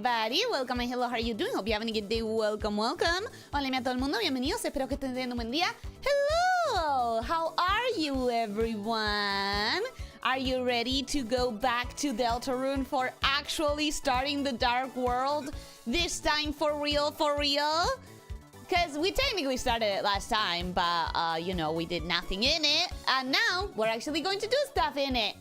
everybody. Welcome and hello, how are you doing? Hope you're having a good day. Welcome, welcome. Hola a todo el mundo, bienvenidos. Espero que estén teniendo un buen día. Hello! How are you, everyone? Are you ready to go back to Deltarune for actually starting the Dark World? This time for real, for real? Because we technically started it last time, but, you know, we did nothing in it. And now, we're actually going to do stuff in it.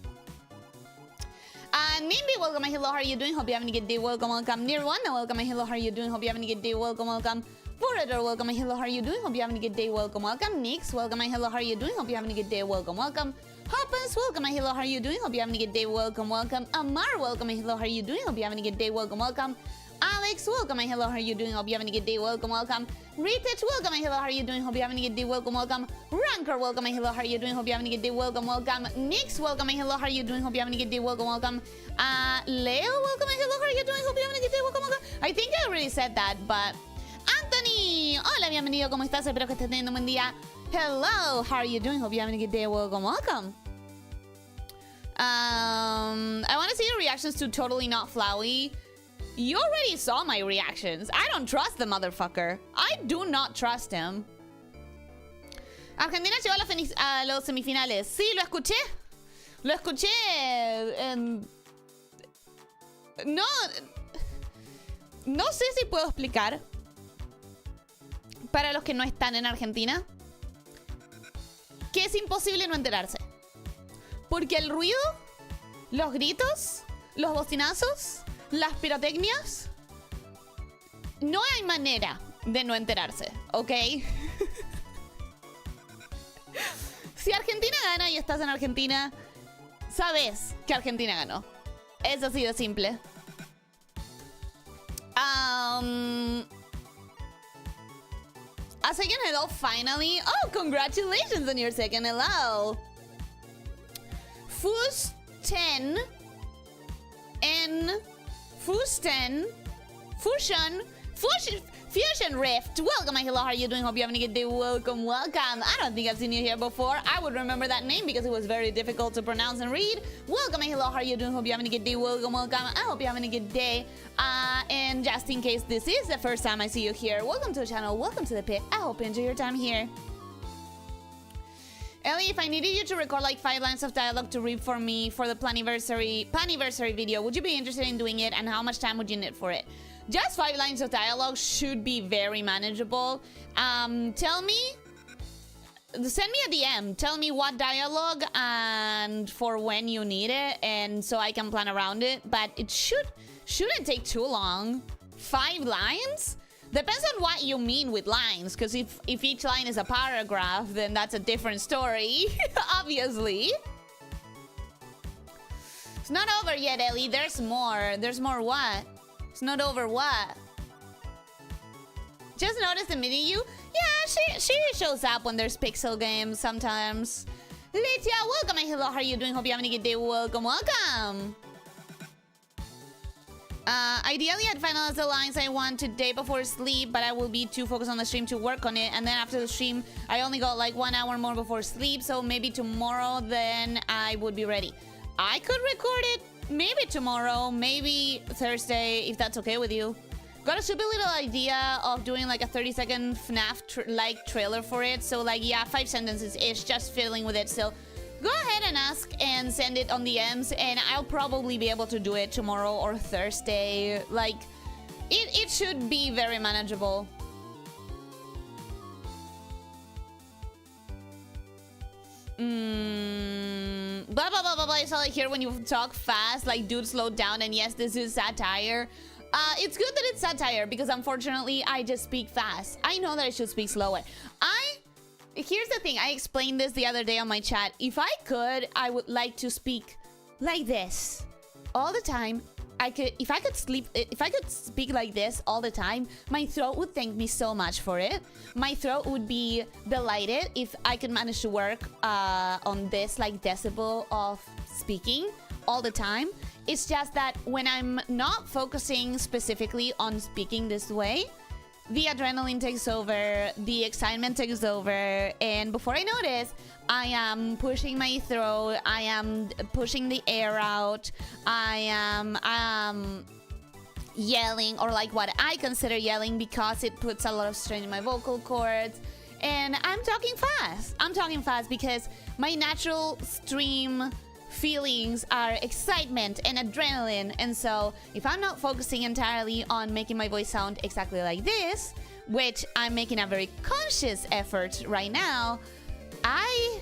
Nimby, welcome and hello, how are you doing? Hope you're having a good day. Welcome, welcome. Nirwana, welcome and hello, how are you doing? Hope you're having a good day. Welcome, welcome. Forator, welcome and hello, how are you doing? Hope you're having a good day. Welcome, welcome. Nix, welcome and hello, how are you doing? Hope you're having a good day. Welcome, welcome. Hoppins, welcome and hello, how are you doing? Hope you're having a good day. Welcome, welcome. Amar, welcome and hello, how are you doing? Hope you're having a good day. Welcome, welcome. Alex, welcome and hello, how are you doing? Hope you're having a good day. Welcome, welcome. Retich, welcome and hello, how are you doing? Hope you're having a good day. Welcome, welcome. Ranker, welcome and hello, how are you doing? Hope you're having a good day. Welcome, welcome. Nix, welcome and hello, how are you doing? Hope you're having a good day. Welcome, welcome. Leo, welcome and hello, how are you doing? Hope you're having a good day. Welcome, welcome. I think I already said that, but Anthony, hola, bienvenido, ¿cómo estás? Espero que estés teniendo un buen día. Hello, how are you doing? Hope you're having a good day. Welcome, welcome. I want to see your reactions to Totally Not Flowey. You already saw my reactions. I don't trust the motherfucker. I do not trust him. Argentina llegó a los semifinales. Sí, lo escuché. Lo escuché. No sé si puedo explicar. Para los que no están en Argentina. Que es imposible no enterarse. Porque el ruido, los gritos, los bocinazos, las pirotecnias, no hay manera de no enterarse, ¿ok? Si Argentina gana y estás en Argentina, sabes que Argentina ganó. Es así de simple. A second hello, finally. Oh, congratulations on your second hello. Fusten and Fusion Rift. Welcome and hello, how are you doing? Hope you're having a good day. Welcome, welcome. I don't think I've seen you here before. I would remember that name because it was very difficult to pronounce and read. Welcome and hello, how are you doing? Hope you're having a good day. Welcome, welcome. I hope you're having a good day. And just in case this is the first time I see you here, welcome to the channel, welcome to the pit. I hope you enjoy your time here. Ellie, if I needed you to record like 5 lines of dialogue to read for me for the planiversary video, would you be interested in doing it, and how much time would you need for it? Just 5 lines of dialogue should be very manageable. Tell me, send me a DM. Tell me what dialogue and for when you need it, and so I can plan around it. But it shouldn't take too long. 5 lines? Depends on what you mean with lines, because if each line is a paragraph, then that's a different story, obviously. It's not over yet, Ellie. There's more. There's more what? It's not over what? Just noticed the mini you? Yeah, she shows up when there's pixel games sometimes. Lydia, welcome and hello, how are you doing? Hope you're having a good day. Welcome, welcome. Ideally, I'd finalize the lines I want today before sleep, but I will be too focused on the stream to work on it. And then after the stream, I only got like 1 hour more before sleep, so maybe tomorrow, then I would be ready. I could record it maybe tomorrow, maybe Thursday, if that's okay with you. Got a stupid little idea of doing like a 30-second FNAF-like trailer for it. So like, yeah, 5 sentences-ish, just fiddling with it still. Go ahead and ask and send it on DMs, and I'll probably be able to do it tomorrow or Thursday. Like, it should be very manageable. Blah, blah, blah, blah, blah. It's all I hear when you talk fast, like, dude, slow down, and yes, this is satire. It's good that it's satire, because unfortunately, I just speak fast. I know that I should speak slower. Here's the thing, I explained this the other day on my chat. If I could, I would like to speak like this all the time. If I could speak like this all the time, my throat would thank me so much for it. My throat would be delighted if I could manage to work on this like decibel of speaking all the time. It's just that when I'm not focusing specifically on speaking this way, the adrenaline takes over, the excitement takes over, and before I notice, I am pushing my throat, I am pushing the air out, I am, yelling, or like what I consider yelling, because it puts a lot of strain in my vocal cords. And I'm talking fast. I'm talking fast because my natural stream feelings are excitement and adrenaline. And so if I'm not focusing entirely on making my voice sound exactly like this, which I'm making a very conscious effort right now, I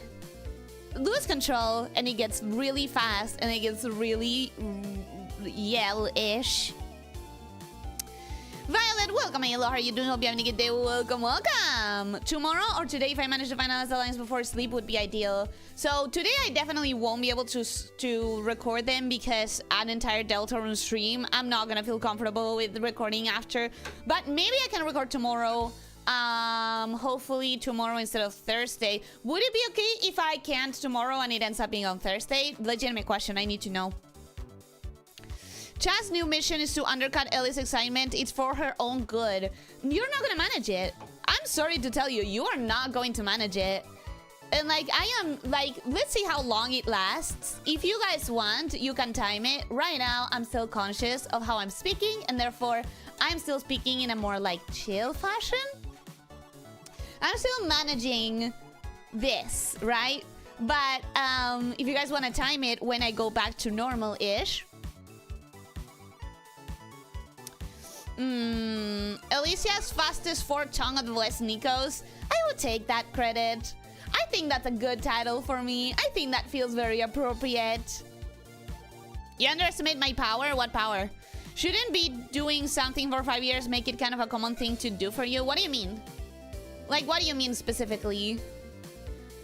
lose control and it gets really fast and it gets really yell-ish. Violet, welcome, hello, how are you doing? Hope you're having a good day. Welcome, welcome. Tomorrow or today, if I manage to finalize the lines before sleep, would be ideal. So today I definitely won't be able to record them because an entire Deltarune stream, I'm not gonna feel comfortable with recording after. But maybe I can record tomorrow. Hopefully tomorrow instead of Thursday. Would it be okay if I can't tomorrow and it ends up being on Thursday? Legitimate question, I need to know. Chad's new mission is to undercut Ellie's excitement. It's for her own good. You're not gonna manage it. I'm sorry to tell you, you are not going to manage it. And like, I am like, let's see how long it lasts. If you guys want, you can time it. Right now, I'm still conscious of how I'm speaking, and therefore, I'm still speaking in a more like chill fashion. I'm still managing this, right? But if you guys want to time it when I go back to normal-ish. Elysia's fastest fork tongue of the West Nikos. I would take that credit. I think that's a good title for me. I think that feels very appropriate. You underestimate my power? What power? Shouldn't be doing something for 5 years make it kind of a common thing to do for you? What do you mean? Like, what do you mean specifically?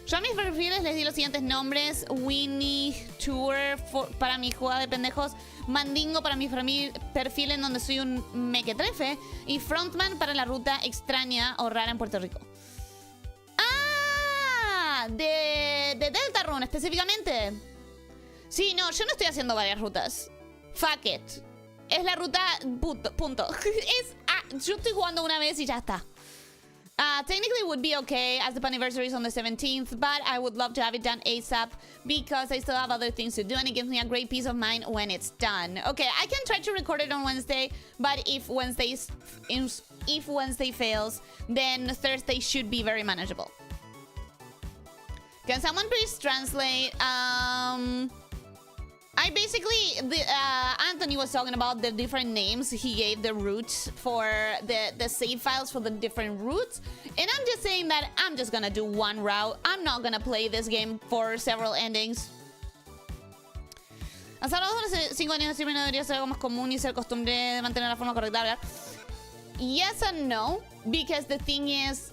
Yo a mis perfiles les di los siguientes nombres: Winnie Tour para mi jugada de pendejos, Mandingo para mi perfil en donde soy un mequetrefe, y Frontman para la ruta extraña o rara en Puerto Rico. ¡Ah! De Deltarune específicamente. Sí, no, yo no estoy haciendo varias rutas. Fuck it. Es la ruta punto. Yo estoy jugando una vez y ya está. Technically it would be okay as the anniversary is on the 17th, but I would love to have it done ASAP because I still have other things to do and it gives me a great peace of mind when it's done. Okay, I can try to record it on Wednesday, but if Wednesday fails, then Thursday should be very manageable. Can someone please translate? I basically, Anthony was talking about the different names he gave the routes for the save files for the different routes. And I'm just saying that I'm just gonna do one route. I'm not gonna play this game for several endings. Hasta los 5 años de no debería ser algo más común y ser costumbre de mantener la forma correcta de hablar. Yes and no, because the thing is,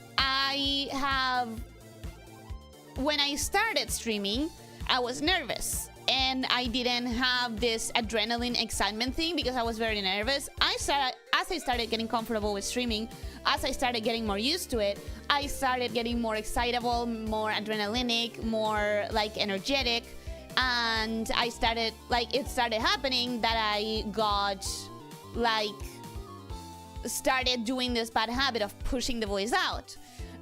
when I started streaming, I was nervous. And I didn't have this adrenaline excitement thing because I was very nervous. As I started getting comfortable with streaming, as I started getting more used to it, I started getting more excitable, more adrenalinic, more like energetic. And it started happening that I got started doing this bad habit of pushing the voice out.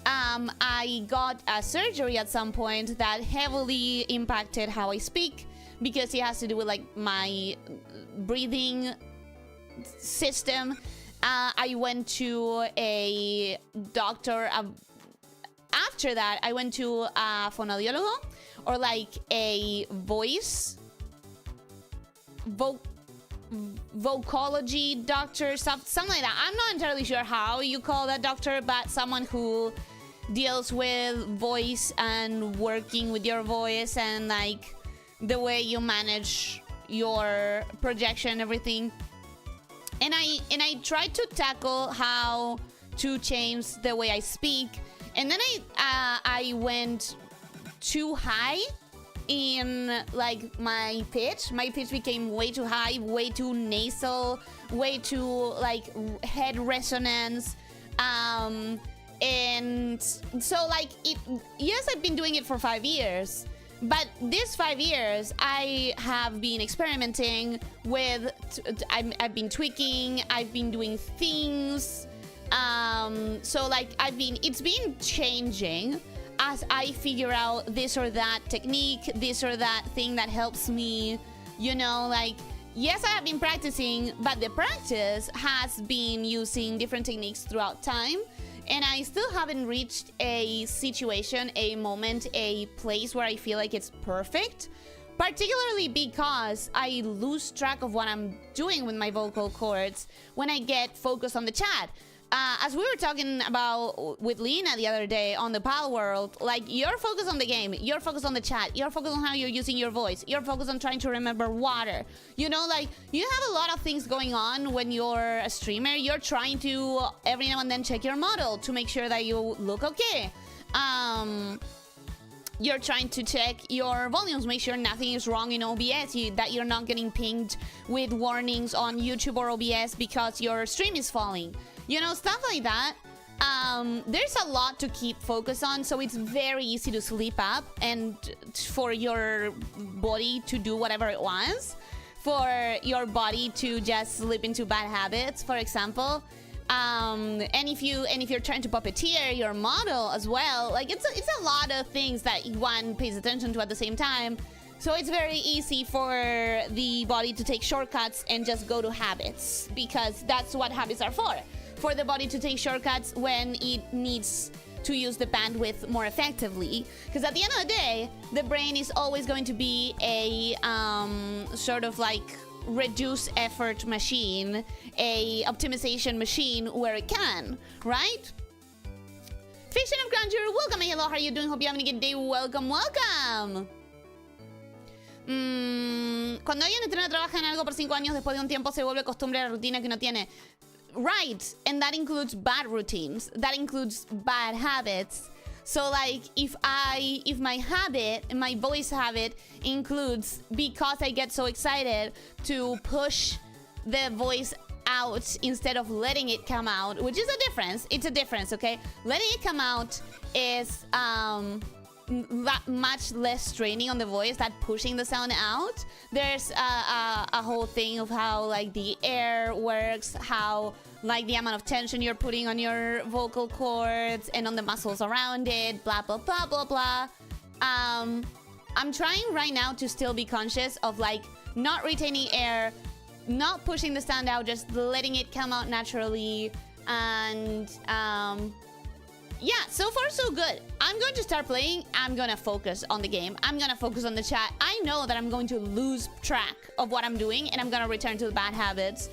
I got a surgery at some point that heavily impacted how I speak because it has to do with like my breathing system. I went to a doctor. After that, I went to a fonodiólogo, or like a vocology doctor, something like that. I'm not entirely sure how you call that doctor, but someone who deals with voice and working with your voice and like the way you manage your projection and everything. And I tried to tackle how to change the way I speak, and then I went too high in like my pitch. My pitch became way too high, way too nasal, way too like head resonance. And so like yes, I've been doing it for 5 years, but this 5 years I have been experimenting with, I've been tweaking, I've been doing things. So like it's been changing as I figure out this or that technique, this or that thing that helps me, you know, like yes, I have been practicing, but the practice has been using different techniques throughout time. And I still haven't reached a situation, a moment, a place where I feel like it's perfect. Particularly because I lose track of what I'm doing with my vocal cords when I get focused on the chat. As we were talking about with Lena the other day on the Pal World, like, you're focused on the game, you're focused on the chat, you're focused on how you're using your voice, you're focused on trying to remember water. You know, like, you have a lot of things going on when you're a streamer. You're trying to every now and then check your model to make sure that you look okay. You're trying to check your volumes, make sure nothing is wrong in OBS, that you're not getting pinged with warnings on YouTube or OBS because your stream is falling. You know, stuff like that. There's a lot to keep focus on, so it's very easy to sleep up and for your body to do whatever it wants. For your body to just slip into bad habits, for example. And if you're trying to puppeteer your model as well, like, it's a lot of things that one pays attention to at the same time. So it's very easy for the body to take shortcuts and just go to habits, because that's what habits are for the body to take shortcuts when it needs to use the bandwidth more effectively. Because at the end of the day, the brain is always going to be a sort of like reduce effort machine, a optimization machine where it can, right? Fiction of Grandeur, welcome. Hello, how are you doing? Hope you're having a good day. Welcome, welcome. Cuando alguien entrena trabaja en algo por 5 años, después de un tiempo se vuelve costumbre la rutina que uno tiene. Right, and that includes bad routines. That includes bad habits. So, like, if my voice habit includes, because I get so excited to push the voice out instead of letting it come out, which is a difference. It's a difference, okay? Letting it come out is much less straining on the voice than pushing the sound out. There's a whole thing of how, like, the air works, how, like, the amount of tension you're putting on your vocal cords and on the muscles around it, blah, blah, blah, blah, blah. I'm trying right now to still be conscious of, like, not retaining air, not pushing the sound out, just letting it come out naturally. And yeah, so far so good. I'm going to start playing. I'm gonna focus on the game. I'm gonna focus on the chat. I know that I'm going to lose track of what I'm doing, and I'm gonna return to the bad habits.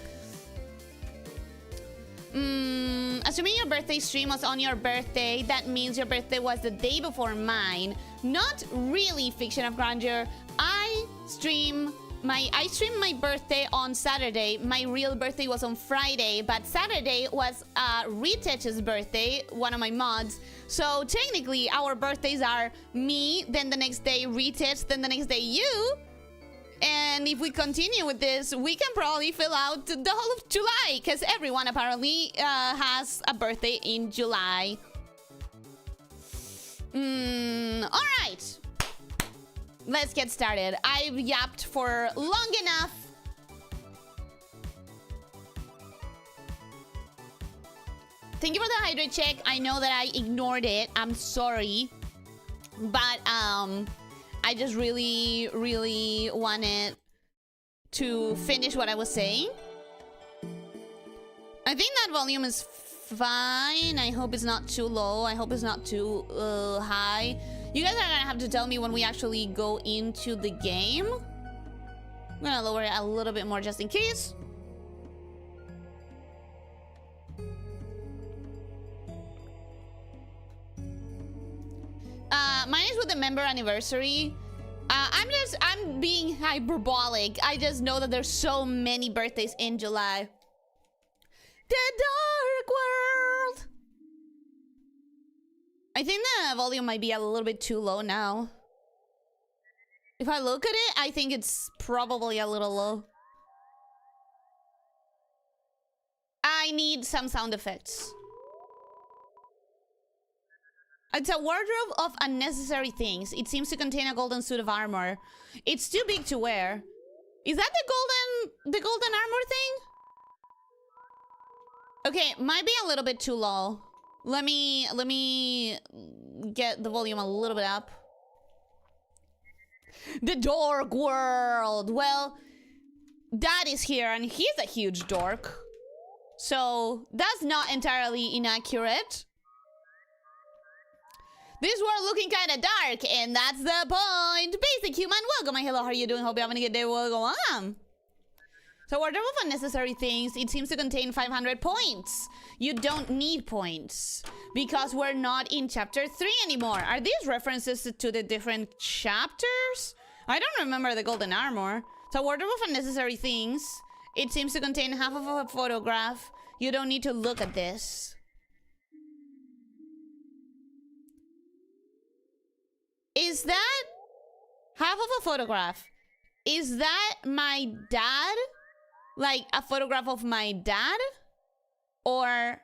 Assuming your birthday stream was on your birthday, that means your birthday was the day before mine. Not really, Fiction of Grandeur. I streamed my birthday on Saturday. My real birthday was on Friday, but Saturday was Retech's birthday, one of my mods. So technically, our birthdays are me, then the next day Retech, then the next day you. And if we continue with this, we can probably fill out the whole of July, because everyone apparently has a birthday in July. Alright. Let's get started. I've yapped for long enough. Thank you for the hydrate check. I know that I ignored it. I'm sorry. But, I just really, really wanted to finish what I was saying. I think that volume is fine. I hope it's not too low. I hope it's not too high. You guys are gonna have to tell me when we actually go into the game. I'm gonna lower it a little bit more just in case. Mine is with the member anniversary. I'm being hyperbolic. I just know that there's so many birthdays in July. The Dark World. I think the volume might be a little bit too low now. If I look at it, I think it's probably a little low. I need some sound effects. It's a wardrobe of unnecessary things. It seems to contain a golden suit of armor. It's too big to wear. Is that the golden armor thing? Okay, might be a little bit too low. Let me get the volume a little bit up. The Dark World. Well, Dad is here, and he's a huge dork. So, that's not entirely inaccurate. This world looking kind of dark, and that's the point. Basic human, welcome. Hello, how are you doing? Hope you're having a good day. Welcome on. So, wardrobe of unnecessary things. It seems to contain 500 points. You don't need points because we're not in chapter 3 anymore. Are these references to the different chapters? I don't remember the golden armor. So, wardrobe of unnecessary things. It seems to contain half of a photograph. You don't need to look at this. Is that half of a photograph? Is that my dad? Like a photograph of my dad? Or...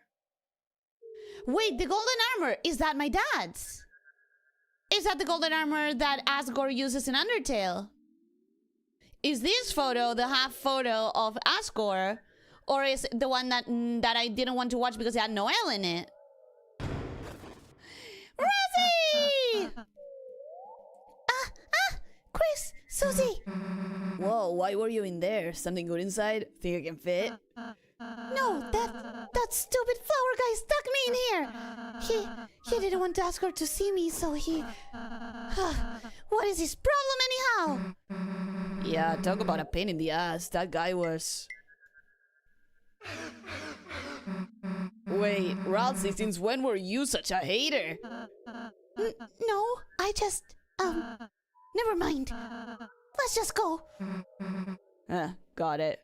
Wait, the golden armor, is that my dad's? Is that the golden armor that Asgore uses in Undertale? Is this photo the half photo of Asgore? Or is it the one that I didn't want to watch because it had Noelle in it? Rosie! Chris! Susie! Whoa, why were you in there? Something good inside? Think I can fit? No, that stupid flower guy stuck me in here! He didn't want Asgore to see me, so he... What is his problem anyhow? Yeah, talk about a pain in the ass. That guy was... Wait, Ralsei, since when were you such a hater? No, I just... Never mind. Let's just go. Got it.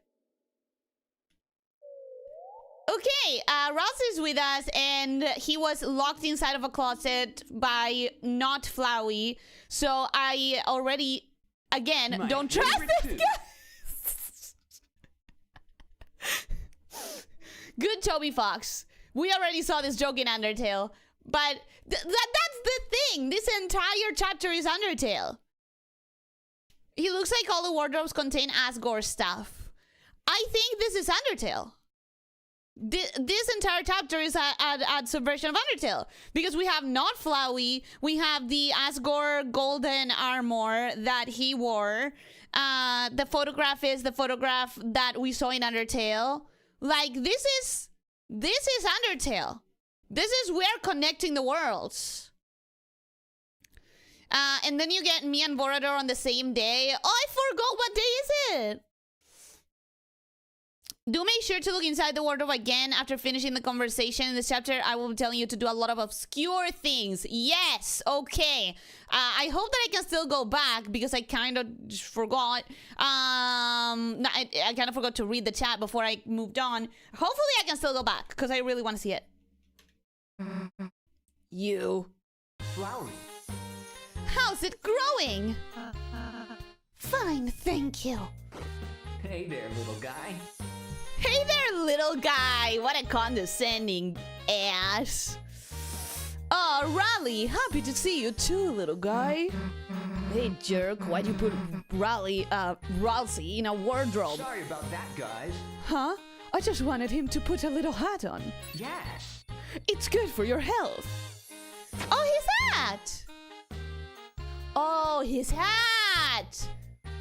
Okay, Ross is with us, and he was locked inside of a closet by not Flowey. So I already, again, don't trust this guy. Good Toby Fox. We already saw this joke in Undertale, but that's the thing. This entire chapter is Undertale. He looks like all the wardrobes contain Asgore stuff. I think this is Undertale. This entire chapter is a subversion of Undertale. Because we have not Flowey, we have the Asgore golden armor that he wore. The photograph is the photograph that we saw in Undertale. Like, this is Undertale. This is we're connecting the worlds. And then you get me and Vorador on the same day. Oh, I forgot, what day is it? Do make sure to look inside the wardrobe again after finishing the conversation in this chapter. I will be telling you to do a lot of obscure things. Yes, okay. I hope that I can still go back because I kind of forgot. I kind of forgot to read the chat before I moved on. Hopefully I can still go back because I really want to see it. You. Flowery. How's it growing? Fine, thank you. Hey there, little guy. Hey there, little guy. What a condescending ass. Oh, Raleigh, happy to see you too, little guy. Hey, jerk, why'd you put Ralsei in a wardrobe? Sorry about that, guys. Huh? I just wanted him to put a little hat on. Yes. It's good for your health. Oh, his hat! Oh, his hat!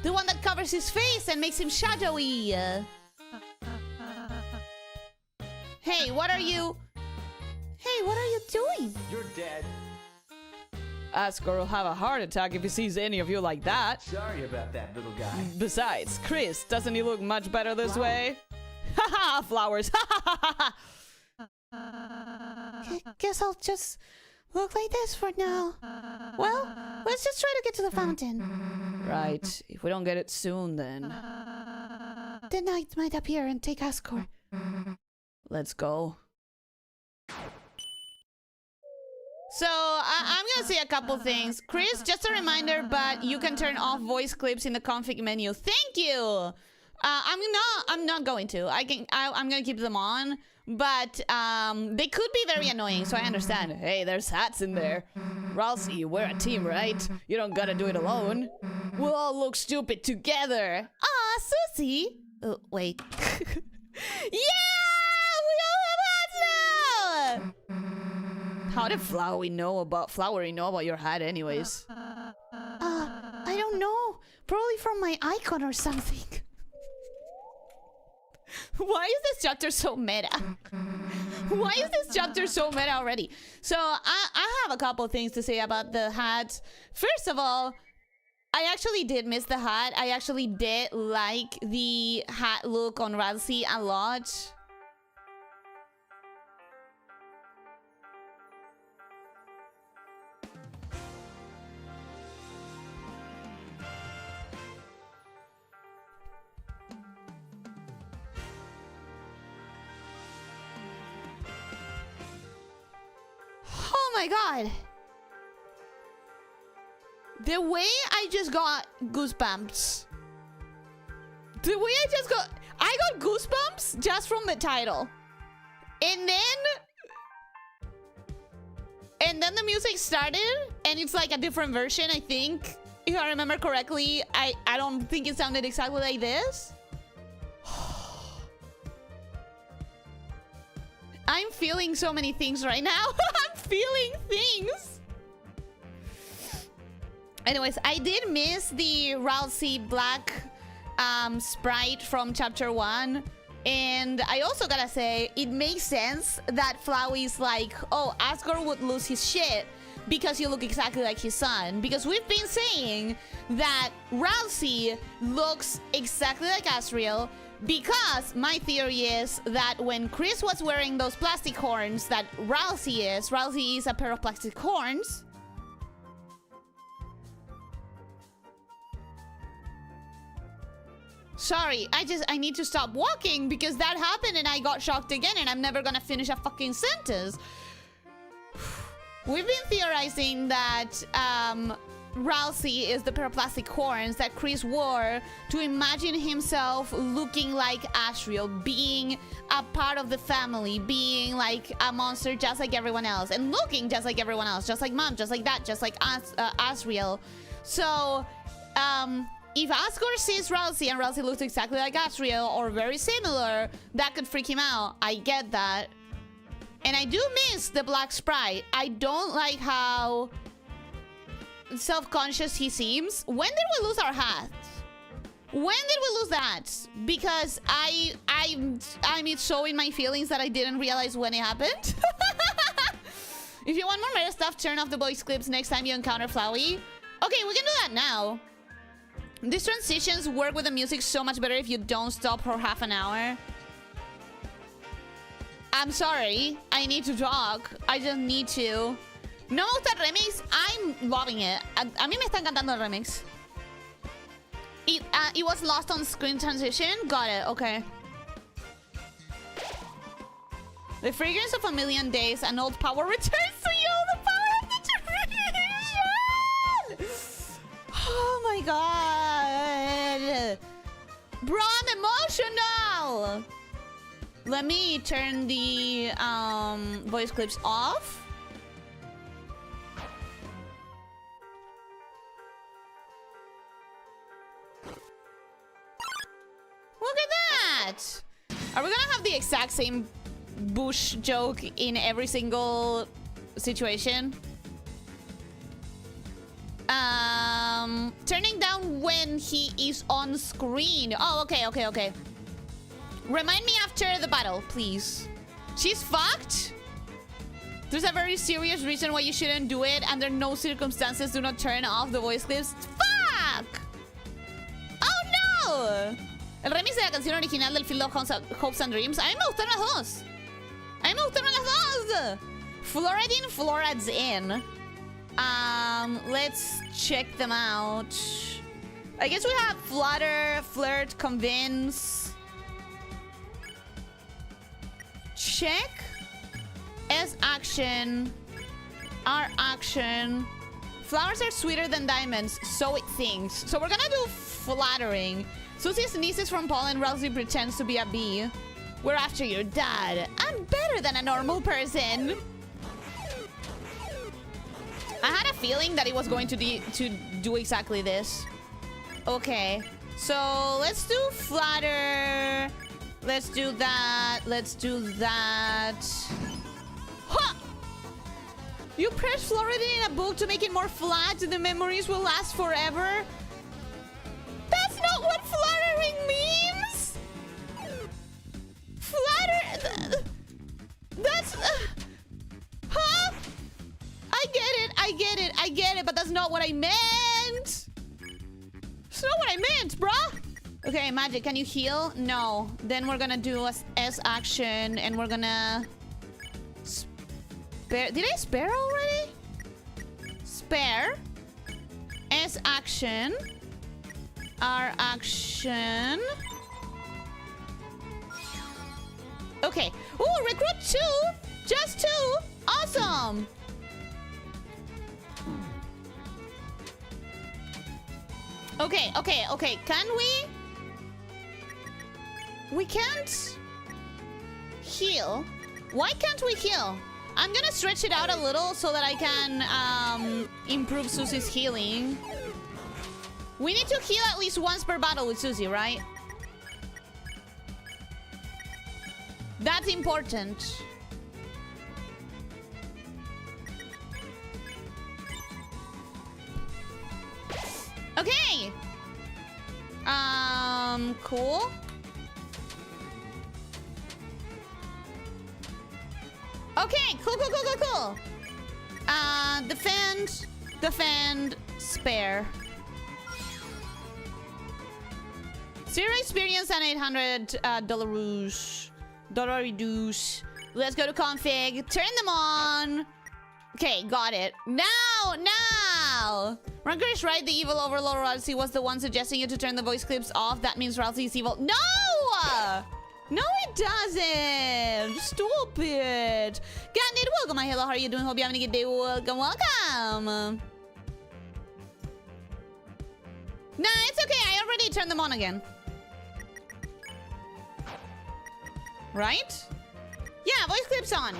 The one that covers his face and makes him shadowy. Hey, what are you... Hey, what are you doing? You're dead. Asgore will have a heart attack if he sees any of you like that. Sorry about that, little guy. Besides, Chris, doesn't he look much better this way? Haha, flowers. Guess I'll just look like this for now. Well, let's just try to get to the fountain. Right. If we don't get it soon, then... The knight might appear and take Asgore. Let's go. So, I'm gonna say a couple things. Chris, just a reminder, but you can turn off voice clips in the config menu. Thank you! I'm not going to. I'm gonna keep them on, but they could be very annoying, so I understand. Hey, there's hats in there. Ralsei, we're a team, right? You don't gotta do it alone. We'll all look stupid together. Ah, Susie! Wait. Yeah! We all have hats now! How did Flowery know about your hat anyways? I don't know. Probably from my icon or something. Why is this chapter so meta? Why is this chapter so meta already? So I have a couple things to say about the hat. First of all, I actually did miss the hat. I actually did like the hat look on Ralsei a lot. Oh my god. The way I just got goosebumps. The way I got goosebumps just from the title. And then the music started and it's like a different version, I think. If I remember correctly, I don't think it sounded exactly like this. I'm feeling so many things right now. I'm feeling things. Anyways, I did miss the Ralsei black sprite from chapter 1. And I also gotta say, it makes sense that Flowey's like, oh, Asgore would lose his shit because you look exactly like his son. Because we've been saying that Ralsei looks exactly like Asriel. Because my theory is that when Chris was wearing those plastic horns that Ralsei is a pair of plastic horns. Sorry, I need to stop walking because that happened and I got shocked again and I'm never gonna finish a fucking sentence. We've been theorizing that Ralsei is the pair of plastic horns that Chris wore to imagine himself looking like Asriel, being a part of the family, being like a monster just like everyone else, and looking just like everyone else, just like Mom, just like that, just like Asriel. So, if Asgore sees Ralsei and Ralsei looks exactly like Asriel or very similar, that could freak him out. I get that. And I do miss the black sprite. I don't like how self-conscious he seems. When did we lose our hats? When did we lose that? Because I'm so in my feelings that I didn't realize when it happened. If you want more meta stuff, turn off the voice clips next time you encounter Flowey. Okay, we can do that now. These transitions work with the music so much better if you don't stop for half an hour. I'm sorry, I need to talk. I just need to. No me gusta el remix. I'm loving it. A mí me está encantando el remix. It was lost on screen transition. Got it. Okay. The fragrance of a million days. An old power returns to you. The power of determination. Oh my god. Bro, I'm emotional. Let me turn the voice clips off. Look at that! Are we gonna have the exact same bush joke in every single situation? Turning down when he is on screen. Oh, okay. Remind me after the battle, please. She's fucked? There's a very serious reason why you shouldn't do it. Under no circumstances, do not turn off the voice clips. Fuck! Oh no! El remix de la canción original del Field of Hopes and Dreams. A mí me gustaron las dos. Floradin, Florad's in. Let's check them out. I guess we have Flutter, Flirt, Convince. Check. S action. R action. Flowers are sweeter than diamonds, so it thinks. So we're gonna do flattering. Susie sneezes from pollen. Ralsei pretends to be a bee. We're after your dad. I'm better than a normal person. I had a feeling that it was going to do exactly this. Okay, so let's do flatter. Let's do that. Let's do that. Huh! You press Floridin in a book to make it more flat. The memories will last forever. That's not what flattering means. That's not what I meant, bruh. Okay, Magic, can you heal? No. Then we're gonna do a S action, and we're gonna... Spare... Did I spare already? Spare. S action. R action. Okay. Ooh, recruit 2! Just 2! Awesome! Okay, okay, okay. Can we? We can't heal. Why can't we heal? I'm gonna stretch it out a little so that I can improve Susie's healing. We need to heal at least once per battle with Susie, right? That's important. Okay. Cool. Okay, cool, cool, cool, cool, cool. Defend, spare. 0 experience and $800 dollar reduce. Let's go to config. Turn them on. Okay, got it. Now! Ranker is right. The evil overlord Ralsei was the one suggesting you to turn the voice clips off. That means Ralsei is evil. No! No, it doesn't. Stop it. Candid, welcome. My hello. How are you doing? Hope you're having a good day. Welcome, welcome. Nah, it's okay. I already turned them on again. Right? Yeah, voice clips on.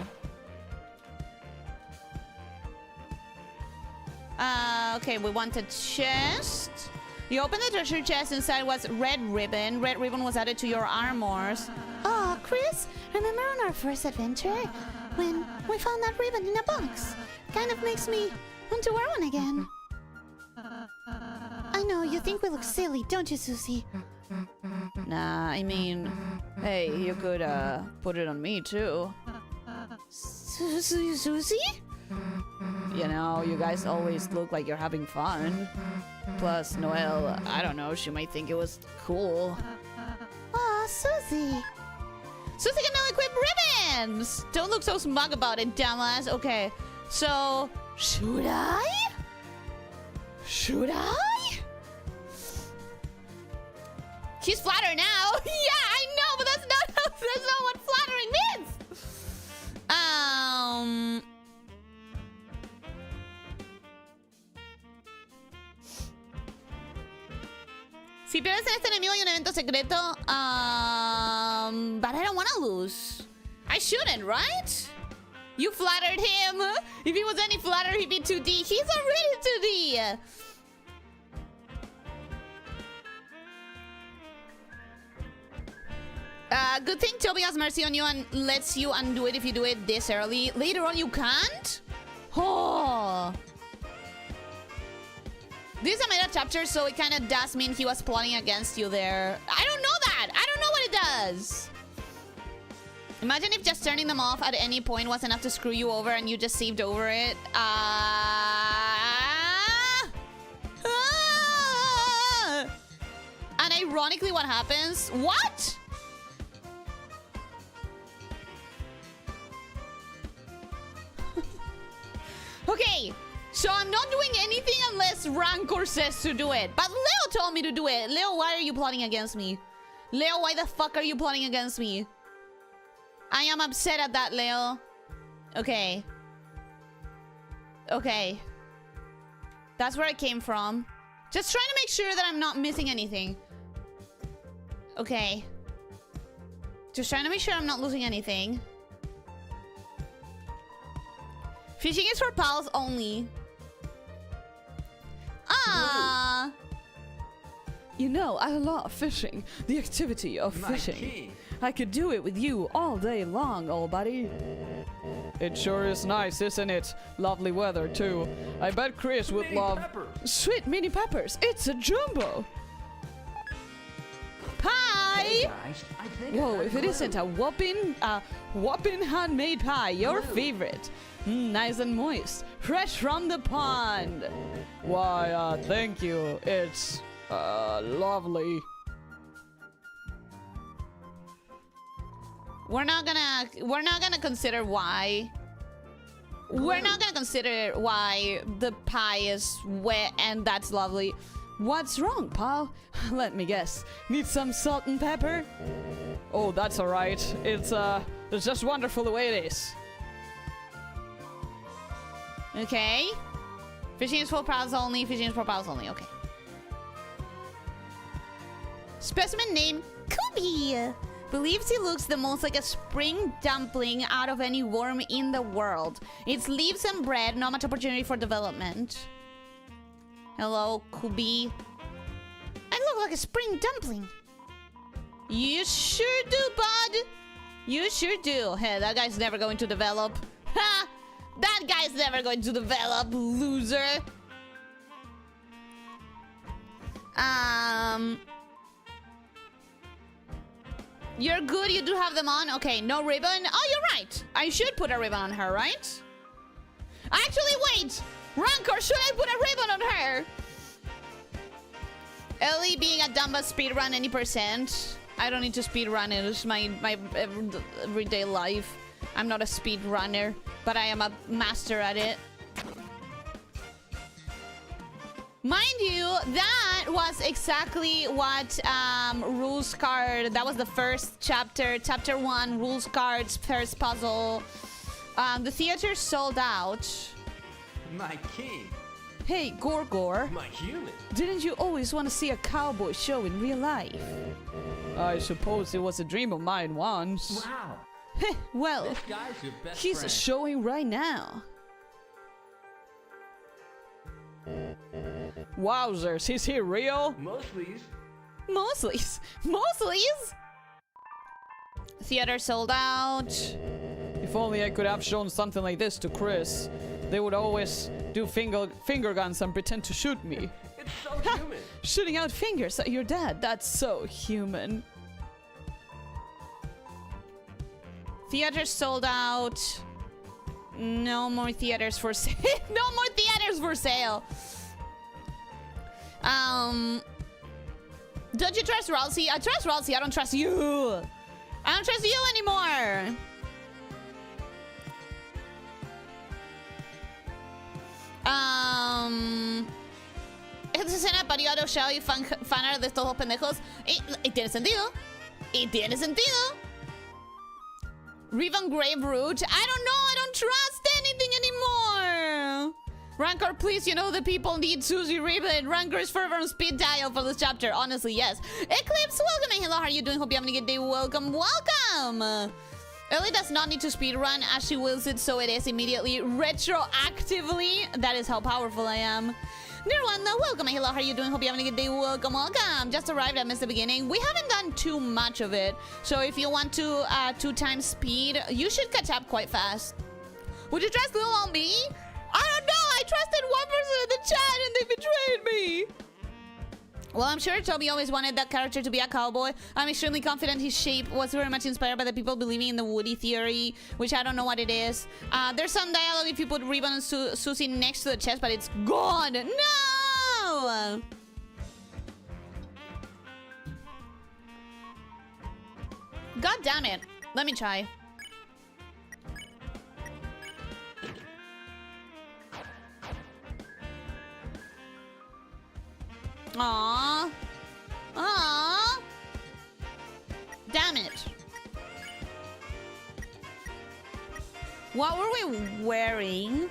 Okay, we want a chest. You open the treasure chest. Inside was red ribbon. Red ribbon was added to your armors. Oh, Chris, remember on our first adventure when we found that ribbon in a box? Kind of makes me want to wear one again. I know, you think we look silly, don't you, Susie? Nah, I mean, hey, you could put it on me too. Susie? You know, you guys always look like you're having fun. Plus, Noelle, I don't know, she might think it was cool. Aw, Susie. Susie can now equip ribbons! Don't look so smug about it, dumbass. Okay, so, should I? Should I? She's flatter now. Yeah, I know, but that's not what flattering means. Si pierdes a este enemigo hay un evento secreto. But I don't want to lose. I shouldn't, right? You flattered him. If he was any flatter, he'd be 2D. He's already 2D. Good thing Toby has mercy on you and lets you undo it if you do it this early. Later on, you can't? Oh. This is a meta chapter, so it kind of does mean he was plotting against you there. I don't know that. I don't know what it does. Imagine if just turning them off at any point was enough to screw you over and you just saved over it. And ironically, what happens? What? Okay, so I'm not doing anything unless Rancor says to do it. But Leo told me to do it. Leo, why are you plotting against me? Leo, why the fuck are you plotting against me? I am upset at that, Leo. Okay. Okay. That's where I came from. Just trying to make sure that I'm not missing anything. Okay. Just trying to make sure I'm not losing anything. Fishing is for pals only. Ah. You know, I love fishing. The activity of fishing. I could do it with you all day long, old buddy. It sure is nice, isn't it? Lovely weather, too. I bet Chris would love... Sweet mini peppers. It's a jumbo. Pie! Hey guys, I think Whoa, if it isn't a whopping handmade pie, your favorite. Nice and moist. Fresh from the pond. Why, thank you. It's Lovely. We're not gonna consider why. We're not gonna consider why the pie is wet and that's lovely. What's wrong, pal? Let me guess. Need some salt and pepper? Oh, that's alright. It's just wonderful the way it is. Okay. Fishing is for pals only. Fishing is for pals only. Okay. Specimen name Kubi. Believes he looks the most like a spring dumpling out of any worm in the world. Its leaves and bread, not much opportunity for development. Hello, Kubi. I look like a spring dumpling. You sure do, bud. You sure do. Hey, that guy's never going to develop. Ha! That guy's never going to develop, loser. You're good, you do have them on. Okay, no ribbon. Oh, you're right. I should put a ribbon on her, right? Actually, wait. Rancor, should I put a ribbon on her? Ellie being a dumb speedrun any percent. I don't need to speedrun it. It's my everyday life. I'm not a speedrunner, but I am a master at it. Mind you, that was exactly what rules card. That was the first chapter, chapter 1, rules cards, first puzzle. The theater sold out. My king. Hey, Gorgor. My human. Didn't you always want to see a cowboy show in real life? I suppose it was a dream of mine once. Wow. Well, This guy's your best he's friend. showing right now. Wowzers, is he real? Mostly's. Mostly's. Mostly's? Theater sold out. If only I could have shown something like this to Chris. They would always do finger guns and pretend to shoot me. It's so human. Shooting out fingers at your dad, that's so human. Theater sold out. No more theaters for sale. No more theaters for sale. Don't you trust Ralsei? I trust Ralsei. I don't trust you. I don't trust you anymore. Esta escena parió a los Shao y fanart de estos dos pendejos. Y tiene sentido. Y tiene sentido. Riven Grave Root. I don't know. I don't trust anything anymore. Rancor, please. You know the people need Susie Riven. Rancor's fervor on speed dial for this chapter. Honestly, yes. Eclipse, welcome and hello. How are you doing? Hope you're having a good day. Welcome, welcome. Ellie does not need to speedrun as she wills it, so it is immediately retroactively. That is how powerful I am. Nirwanda, welcome and hello. How are you doing? Hope you're having a good day. Welcome, welcome. Just arrived. I missed the beginning. We haven't done too much of it, so if you want to 2 times speed, you should catch up quite fast. Would you trust little old me? I don't know. I trusted one person in the chat and they betrayed me. Well, I'm sure Toby always wanted that character to be a cowboy. I'm extremely confident his shape was very much inspired by the people believing in the Woody theory, which I don't know what it is. There's some dialogue if you put Ribbon and Susie next to the chest, but it's gone. No! God damn it. Let me try. Aww. Aww. Damn it. What were we wearing?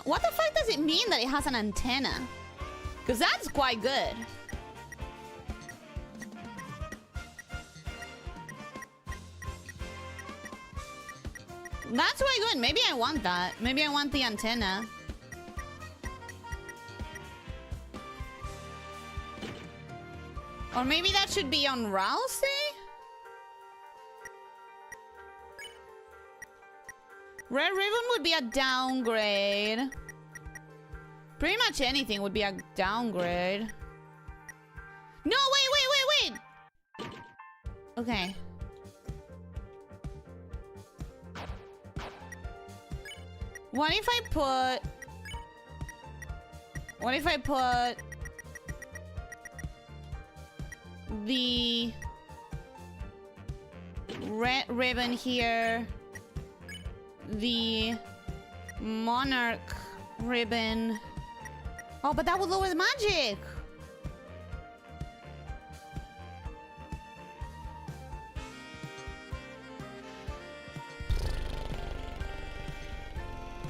What the fuck does it mean that it has an antenna? Because that's quite good. That's quite good. Maybe I want that. Maybe I want the antenna. Or maybe that should be on Ralsei? Red Ribbon would be a downgrade. Pretty much anything would be a downgrade. No, wait. Okay. What if I put... What if I put... the... red ribbon here. The... monarch ribbon. Oh, but that would lower the magic.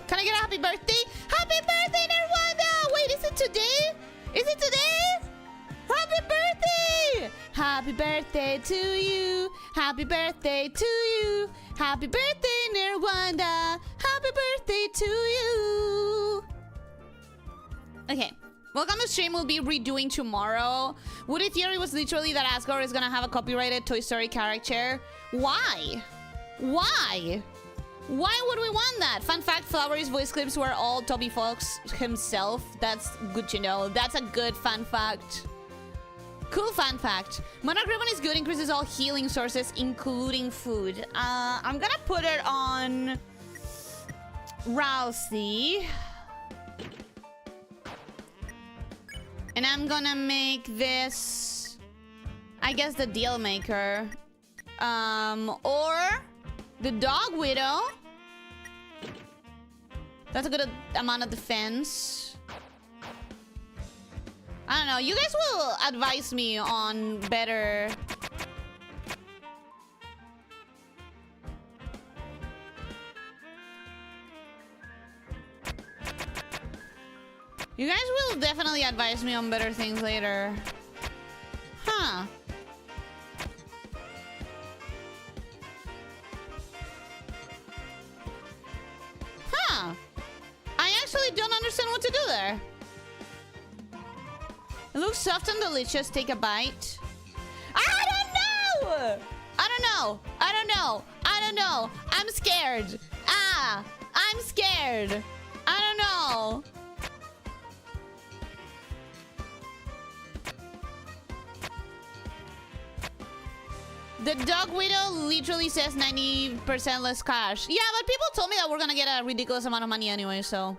Can I get a happy birthday? Happy birthday, Nirwanda! Wait, is it today? Is it today? Happy birthday! Happy birthday to you. Happy birthday to you. Happy birthday, Nirwanda. Happy birthday to you. Okay. Welcome to stream. We'll be redoing tomorrow. Woody theory was literally that Asgore is gonna have a copyrighted Toy Story character. Why? Why? Why would we want that? Fun fact, Flowery's voice clips were all Toby Fox himself. That's good to know. That's a good fun fact. Cool fun fact. Monarch Ribbon is good, increases all healing sources, including food. I'm gonna put it on Rousey. And I'm gonna make this, I guess, the deal maker. Or the Dog Widow. That's a good amount of defense. I don't know. You guys will advise me on better... You guys will definitely advise me on better things later. Huh. Huh. I actually don't understand what to do there. It looks soft and delicious. Take a bite. I don't know! I don't know. I don't know. I don't know. I'm scared. Ah! I'm scared. I don't know. The Dog Widow literally says 90% less cash. Yeah, but people told me that we're gonna get a ridiculous amount of money anyway, so...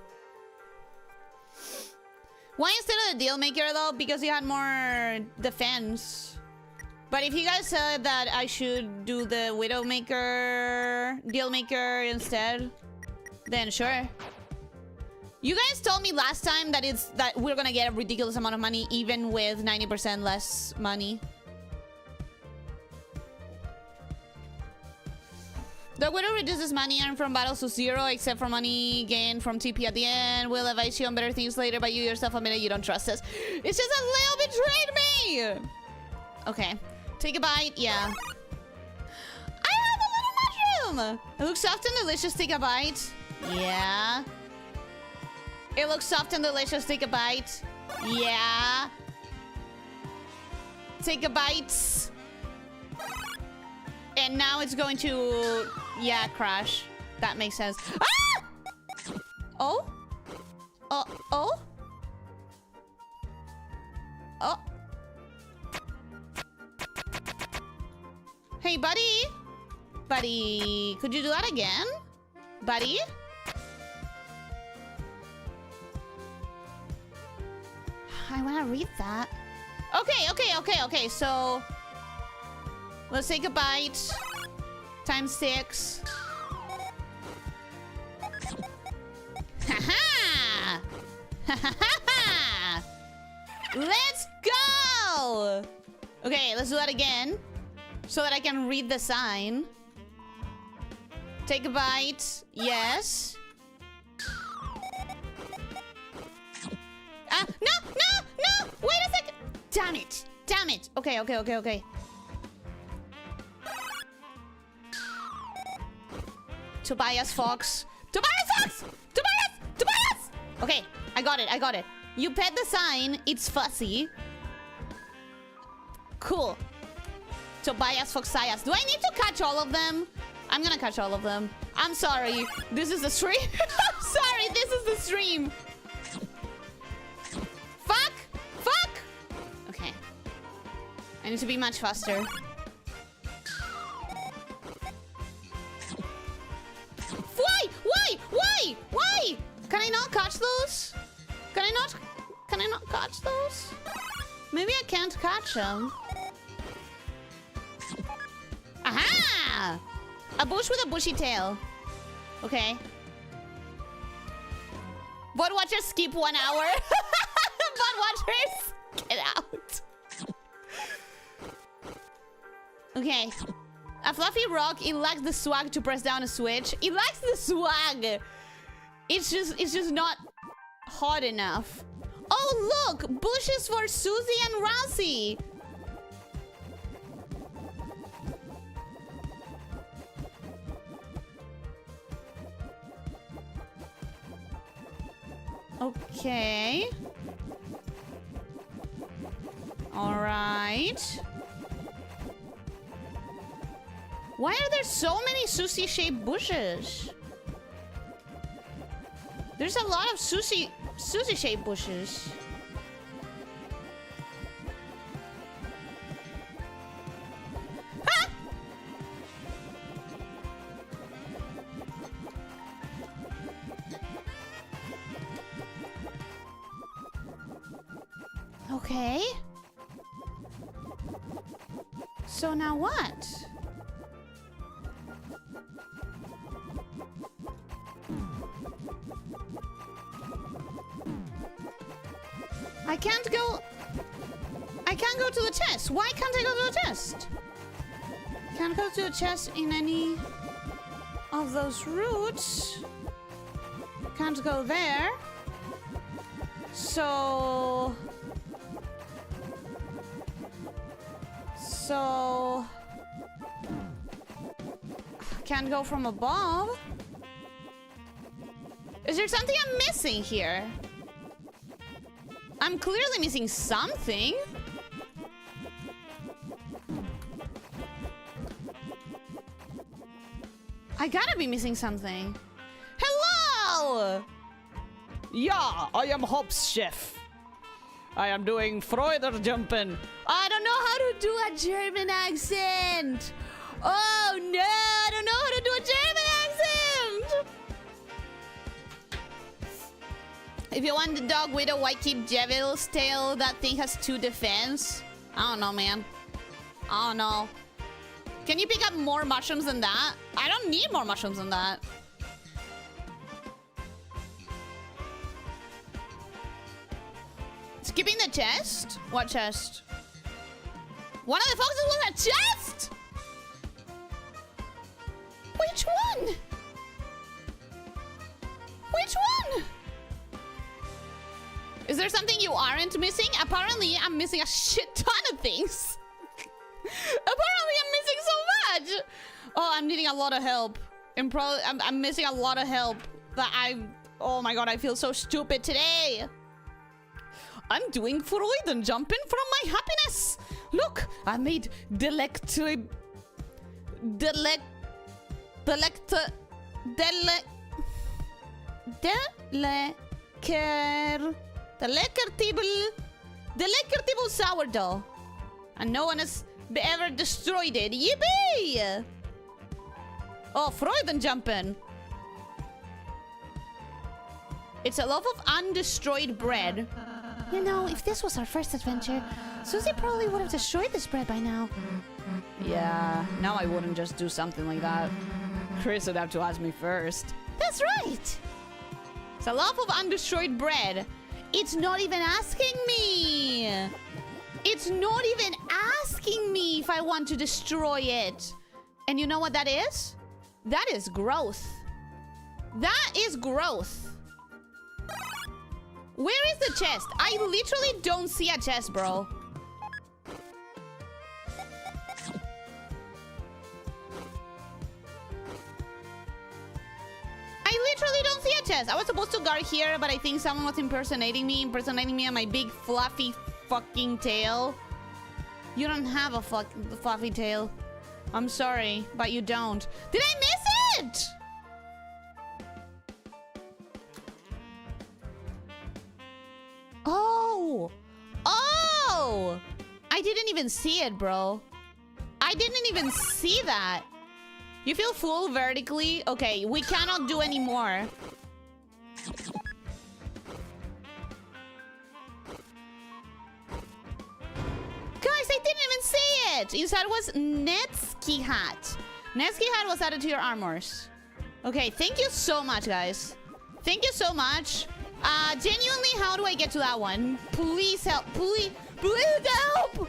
Why instead of the deal maker though? Because you had more defense. But if you guys said that I should do the Widowmaker deal maker instead, then sure. You guys told me last time that we're gonna get a ridiculous amount of money even with 90% less money. The Widow reduces money earned from battles to 0, except for money gained from TP at the end. We'll advise you on better things later, but you yourself admit you don't trust us. It's just that Leo betrayed me! Okay. Take a bite. Yeah. I have a little mushroom! It looks soft and delicious. Take a bite. Yeah. It looks soft and delicious. Take a bite. Yeah. Take a bite. And now it's going to... Yeah, crash. That makes sense. Ah! Oh? Oh? Oh? Hey, buddy. Buddy, could you do that again? Buddy? I want to read that. Okay. So... Let's take a bite. Times 6. Ha-ha! Ha-ha-ha-ha! Let's go! Okay, let's do that again. So that I can read the sign. Take a bite. Yes. No! Wait a second! Damn it! Okay. Tobias Fox. Tobias! Okay, I got it. You pet the sign. It's fussy. Cool. Tobias Foxias. Do I need to catch all of them? I'm gonna catch all of them. I'm sorry. This is the stream. I'm sorry. This is the stream. Fuck. Okay. I need to be much faster. Why? I not catch those? Can I not catch those? Maybe I can't catch them. Aha! A bush with a bushy tail. Okay. Bot watchers skip 1 hour. Bot watchers, get out. Okay. A fluffy rock. It lacks the swag to press down a switch. It lacks the swag. It's just not hot enough. Oh look, bushes for Susie and Razzie. Okay. All right. Why are there so many Susie-shaped bushes? There's a lot of Susie-shaped bushes. Ah! Okay. So now what? I can't go to the chest. Why can't I go to the chest? Can't go to the chest in any of those routes. Can't go there. So can't go from above. Is there something I'm missing here? I'm clearly missing something. I gotta be missing something. Hello! Yeah, I am Hops Chef. I am doing Freuder jumping. I don't know how to do a German accent. Oh no, I don't know how to do a German accent. If you want the dog with a white keep devil's tail, that thing has 2 defense. I don't know, man. I don't know. Can you pick up more mushrooms than that? I don't need more mushrooms than that. Skipping the chest? What chest? One of the foxes was a chest? Which one? Which one? Is there something you aren't missing? Apparently, I'm missing a shit ton of things. Apparently, I'm missing so much. Oh, I'm needing a lot of help. I'm missing a lot of help. Oh my god, I feel so stupid today. I'm doing Freud and jumping from my happiness. Look, I made delectable sourdough. And no one has ever destroyed it. Yippee! Oh, Freud and jumping. It's a loaf of undestroyed bread. You know, if this was our first adventure, Susie probably would have destroyed this bread by now. Yeah, now I wouldn't just do something like that. Chris would have to ask me first. That's right! It's a loaf of undestroyed bread. It's not even asking me! It's not even asking me if I want to destroy it. And you know what that is? That is growth. That is growth. Where is the chest? I literally don't see a chest, bro. I literally don't see a chest. I was supposed to guard here, but I think someone was impersonating me on my big fluffy fucking tail. You don't have a fluffy tail. I'm sorry, but you don't. Did I miss it? Oh! Oh! I didn't even see it, bro. I didn't even see that. You feel full vertically? Okay, we cannot do any more. it. Inside was Netski hat. Netski hat was added to your armors. Okay, thank you so much, guys. Thank you so much. Genuinely, how do I get to that one? Please help. Please help.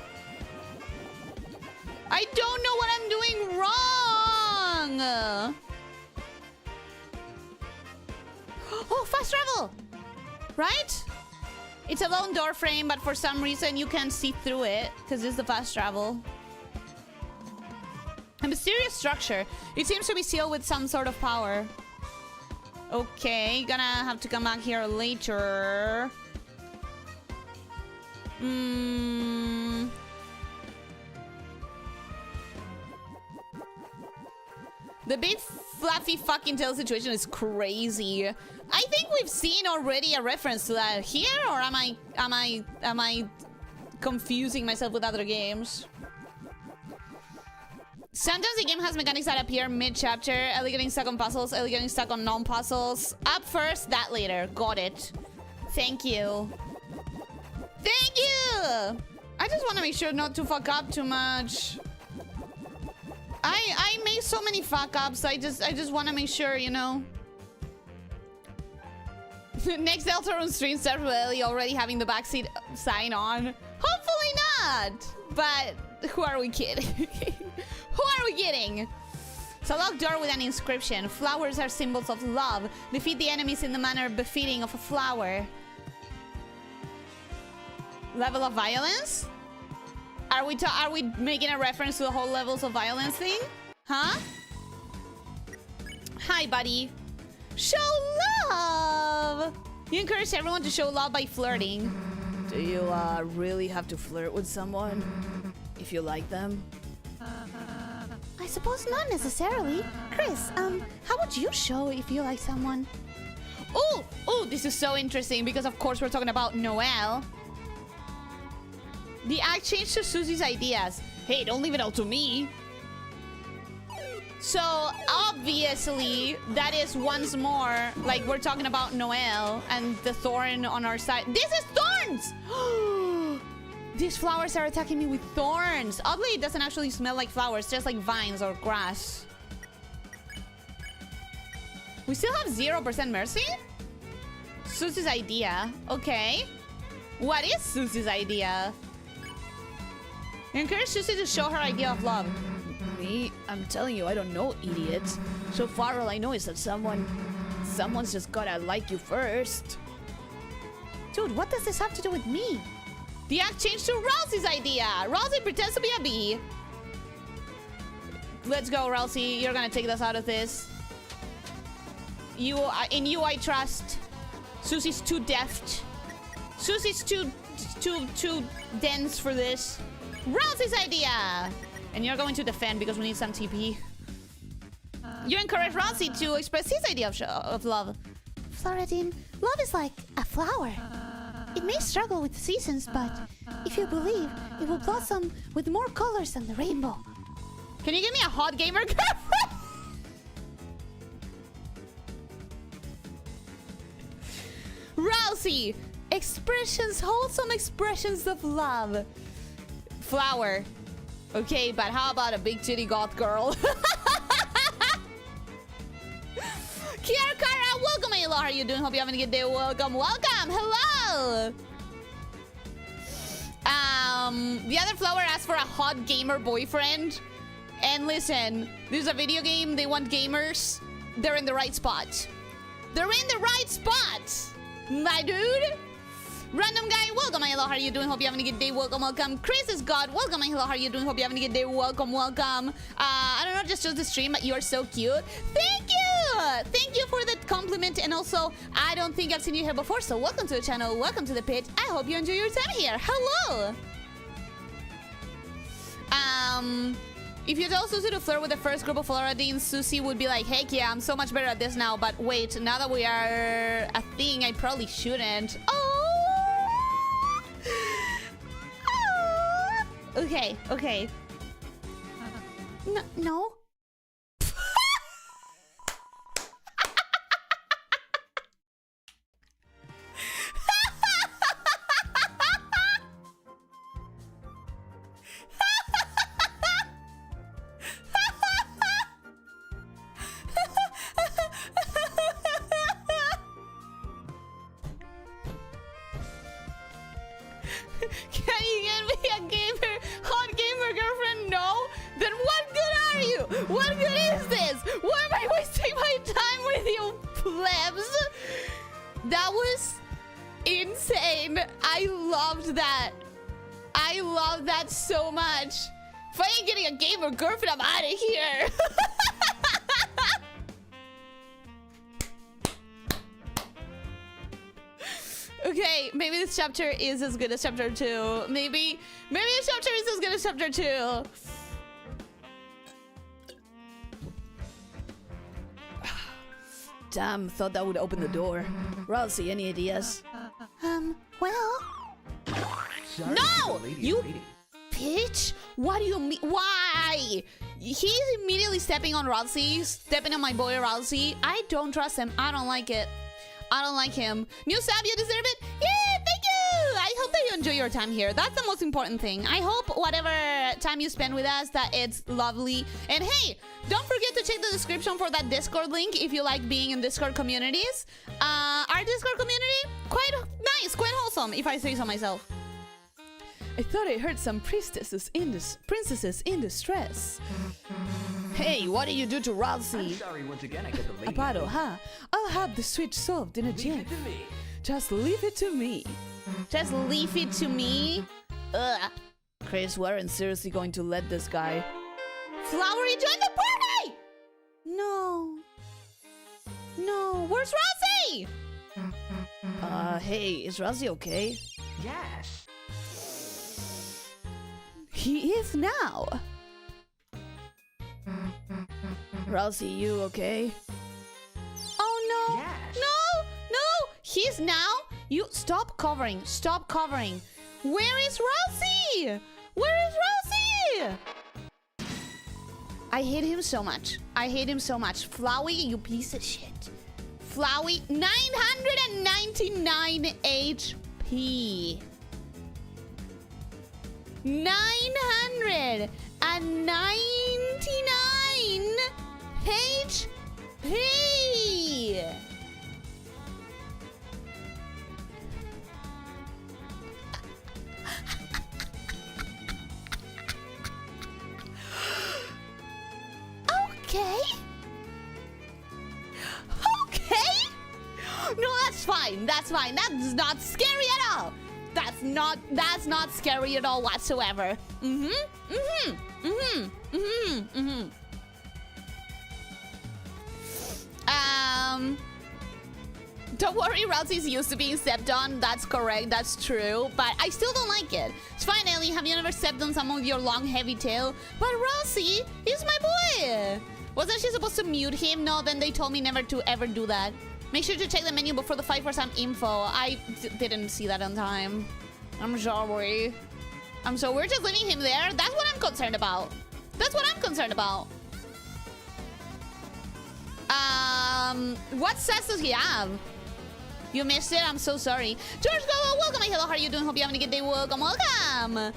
I don't know what I'm doing wrong. Oh, fast travel. Right? It's a lone door frame, but for some reason you can't see through it because it's the fast travel. A mysterious structure. It seems to be sealed with some sort of power. Okay, gonna have to come back here later. The big fluffy fucking tail situation is crazy. I think we've seen already a reference to that here, or am I confusing myself with other games? Sometimes the game has mechanics that appear mid-chapter. Ellie getting stuck on puzzles, Ellie getting stuck on non-puzzles. Up first, that later. Got it. Thank you. Thank you! I just want to make sure not to fuck up too much. I made so many fuck-ups. I just want to make sure, you know. Next Deltarune stream starts with Ellie already having the backseat sign on. Hopefully not! But who are we kidding? Who are we kidding? It's a locked door with an inscription. Flowers are symbols of love. Defeat the enemies in the manner befitting of a flower. Level of violence? Are we making a reference to the whole levels of violence thing? Huh? Hi, buddy. Show love! You encourage everyone to show love by flirting. Do you really have to flirt with someone if you like them? I suppose not necessarily. Chris, how would you show if you like someone? Oh, this is so interesting because of course we're talking about Noelle. The act changed to Susie's ideas. Hey, don't leave it all to me. So obviously that is once more like we're talking about Noelle and the thorn on our side. This is thorns! These flowers are attacking me with thorns. Oddly, it doesn't actually smell like flowers, just like vines or grass. We still have 0% mercy? Susie's idea. Okay. What is Susie's idea? Encourage Susie to show her idea of love. Me? I'm telling you, I don't know, idiot. So far, all I know is that someone's just gotta like you first. Dude, what does this have to do with me? The act changed to Ralsei's idea. Ralsei pretends to be a bee. Let's go, Ralsei. You're gonna take us out of this. In you I trust. Susie's too deft. Susie's too dense for this. Ralsei's idea. And you're going to defend because we need some TP. You encourage Ralsei to express his idea of love. Floridine, love is like a flower. It may struggle with the seasons, but if you believe, it will blossom with more colors than the rainbow. Can you give me a hot gamer girlfriend? Ralsei, expressions, wholesome expressions of love. Flower. Okay, but how about a big titty goth girl? Kiara Kara, welcome, Ayla. How are you doing? Hope you're having a good day. Welcome, welcome. Hello. The other flower asked for a hot gamer boyfriend. And listen, this is a video game. They want gamers. They're in the right spot. They're in the right spot, my dude. Random guy, welcome, hello, how are you doing? Hope you're having a good day. Welcome, welcome. Chris is God, welcome, hello, how are you doing? Hope you're having a good day. Welcome, welcome. I don't know, just chose the stream, but you're so cute. Thank you! Thank you for that compliment. And also, I don't think I've seen you here before, so welcome to the channel, welcome to the pit. I hope you enjoy your time here. Hello! If you told Susie to flirt with the first group of Floridine, Susie would be like, heck yeah, I'm so much better at this now. But wait, now that we are a thing, I probably shouldn't. Okay, okay. No. Can you get me a hot gamer girlfriend? No? Then what good are you? What good is this? Why am I wasting my time with you plebs? That was insane. I loved that. I love that so much. If I ain't getting a gamer girlfriend, I'm out of here. Okay, maybe this chapter is as good as chapter 2. Maybe this chapter is as good as chapter 2. Damn, thought that would open the door. Ralsei, any ideas? Well... Sorry, No! lady You waiting. bitch! What do you mean? Why? He's immediately stepping on Ralsei, stepping on my boy Ralsei. I don't trust him. I don't like it. I don't like him. New sub, you deserve it. Yeah, thank you. I hope that you enjoy your time here. That's the most important thing. I hope whatever time you spend with us, that it's lovely. And hey, don't forget to check the description for that Discord link if you like being in Discord communities. Our Discord community, quite nice, quite wholesome, if I say so myself. I thought I heard some princesses in distress. Hey, what did you do to I'm Ralsei? sorry once again I got the lady. Aparo, huh? I'll have the switch solved in a Leave jiff. it to me. Just leave it to me. Just leave it to me. Ugh. Chris, weren't seriously going to let this guy. Flowery, join the party! No. No, where's Ralsei? Hey, is Ralsei okay? Yes. He is now. Ralsei, you okay? Oh no! Yes. No! No! He's now. You stop covering. Stop covering. Where is Ralsei? Where is Ralsei? I hate him so much. I hate him so much. Flowey, you piece of shit. Flowey, 999 HP. 999 HP. Okay. Okay. No, that's fine. That's fine. That's not scary at all. That's not scary at all whatsoever. Don't worry, Ralsei's used to being stepped on. That's correct. That's true. But I still don't like it. It's fine, Ellie. Have you never stepped on someone with your long, heavy tail? But Ralsei is my boy. Wasn't she supposed to mute him? No, then they told me never to ever do that. Make sure to check the menu before the fight for some info. I didn't see that on time. I'm sorry. So we're just leaving him there? That's what I'm concerned about. That's what I'm concerned about. What sets does he have? You missed it? I'm so sorry. George Go, welcome. Hello, how are you doing? Hope you're having a good day. Welcome, welcome.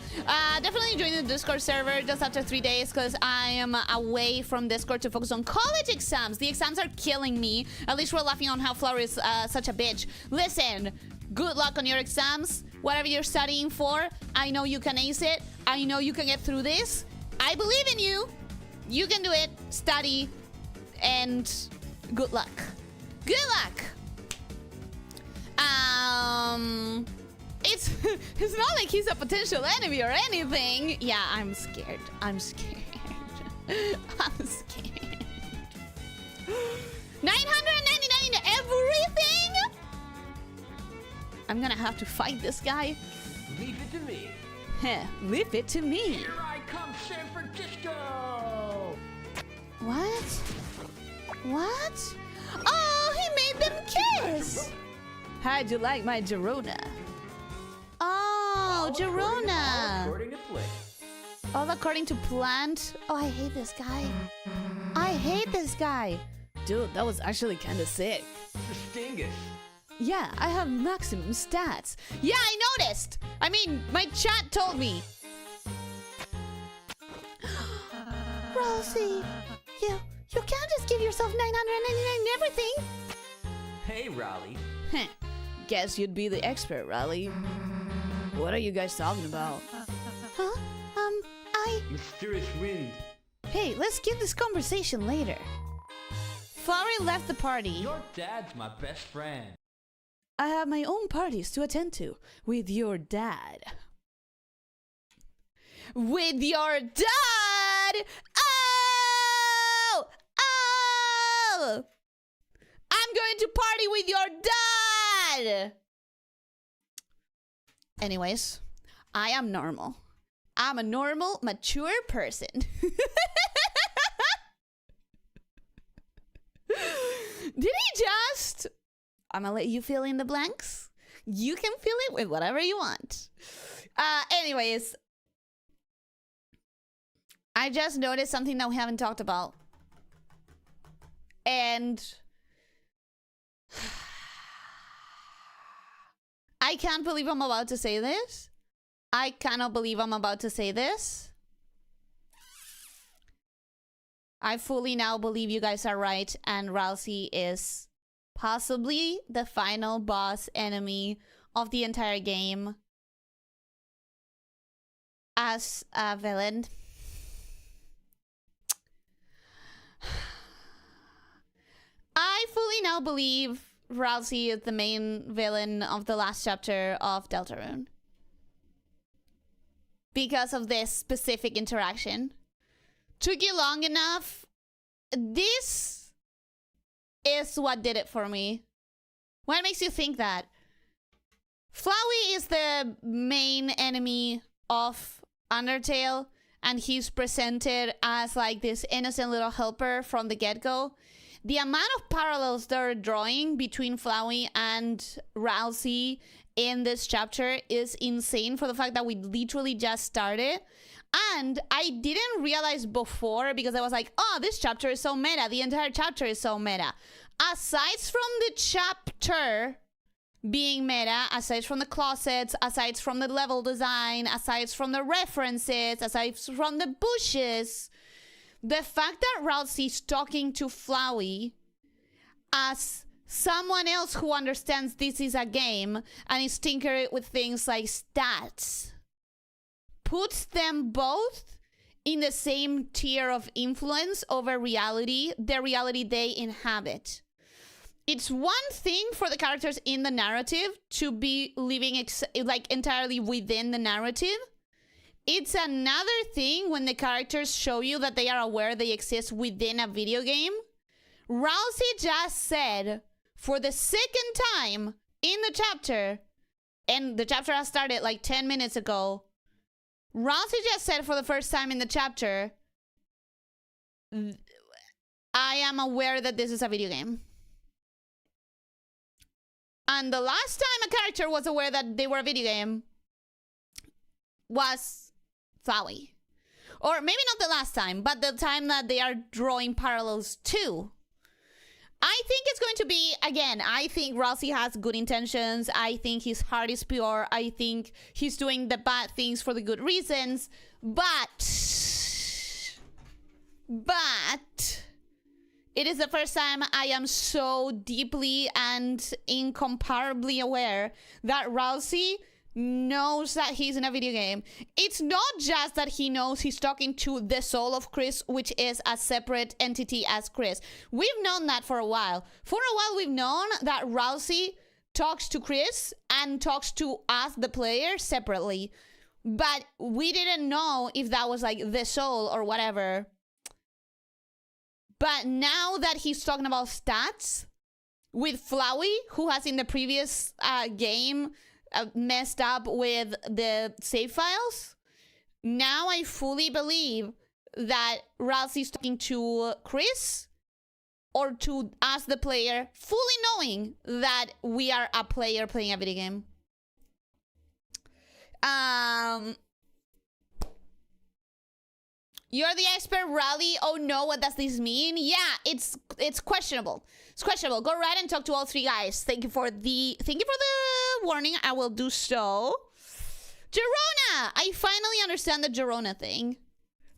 Definitely joining the Discord server just after 3 days because I am away from Discord to focus on college exams. The exams are killing me. At least we're laughing on how Flower is such a bitch. Listen, good luck on your exams. Whatever you're studying for, I know you can ace it. I know you can get through this. I believe in you. You can do it. Study. And good luck. Good luck. It's not like he's a potential enemy or anything. Yeah, I'm scared. I'm scared. I'm scared. 999 everything? I'm gonna have to fight this guy. Leave it to me. Heh, leave it to me. Here I come, San Francisco. What? What? Oh, he made them kiss. How'd you like my Gerona? Oh, All Gerona. according to plan. All according to plant. Oh, I hate this guy. I hate this guy. Dude, that was actually kind of sick. Stingus. Yeah, I have maximum stats. Yeah, I noticed. I mean, my chat told me. Ralsei, you can't just give yourself 999 everything. Hey, Raleigh. Heh, guess you'd be the expert, Raleigh. What are you guys talking about? Huh? Mysterious wind. Hey, let's keep this conversation later. Flowey left the party. Your dad's my best friend. I have my own parties to attend to with your dad. With your dad? Oh! Oh! I'm going to party with your dad! Anyways, I am normal. I'm a normal, mature person. Did he just... I'm gonna let you fill in the blanks. You can fill it with whatever you want. Anyways, I just noticed something that we haven't talked about. And I can't believe I'm about to say this. I cannot believe I'm about to say this. I fully now believe you guys are right, and Ralsei is possibly the final boss enemy of the entire game as a villain. I fully now believe Ralsei is the main villain of the last chapter of Deltarune. Because of this specific interaction. Took you long enough. This is what did it for me. What makes you think that? Flowey is the main enemy of Undertale, and he's presented as like this innocent little helper from the get-go. The amount of parallels they're drawing between Flowey and Ralsei in this chapter is insane, for the fact that we literally just started. And I didn't realize before, because I was like, oh, this chapter is so meta. The entire chapter is so meta. Aside from the chapter being meta, aside from the closets, aside from the level design, aside from the references, aside from the bushes, the fact that Ralsei's talking to Flowey as someone else who understands this is a game and is tinkering with things like stats puts them both in the same tier of influence over reality, the reality they inhabit. It's one thing for the characters in the narrative to be living like entirely within the narrative. It's another thing when the characters show you that they are aware they exist within a video game. Ralsei just said for the second time in the chapter, and the chapter has started like 10 minutes ago, Ralsei just said for the first time in the chapter, I am aware that this is a video game. And the last time a character was aware that they were a video game was Flowey. Or maybe not the last time, but the time that they are drawing parallels to. I think it's going to be, again, I think Ralsei has good intentions. I think his heart is pure. I think he's doing the bad things for the good reasons. But it is the first time I am so deeply and incomparably aware that Ralsei knows that he's in a video game. It's not just that he knows he's talking to the soul of Chris, which is a separate entity as Chris. We've known that for a while. For a while, we've known that Ralsei talks to Chris and talks to us, the player, separately. But we didn't know if that was like the soul or whatever. But now that he's talking about stats with Flowey, who has in the previous game messed up with the save files, now I fully believe that Ralsei's talking to Chris or to us, the player, fully knowing that we are a player playing a video game. You're the expert, Rally. Oh no, what does this mean? Yeah, it's questionable. It's questionable. Go right and talk to all three guys. Thank you for the warning. I will do so. Gerona! I finally understand the Gerona thing.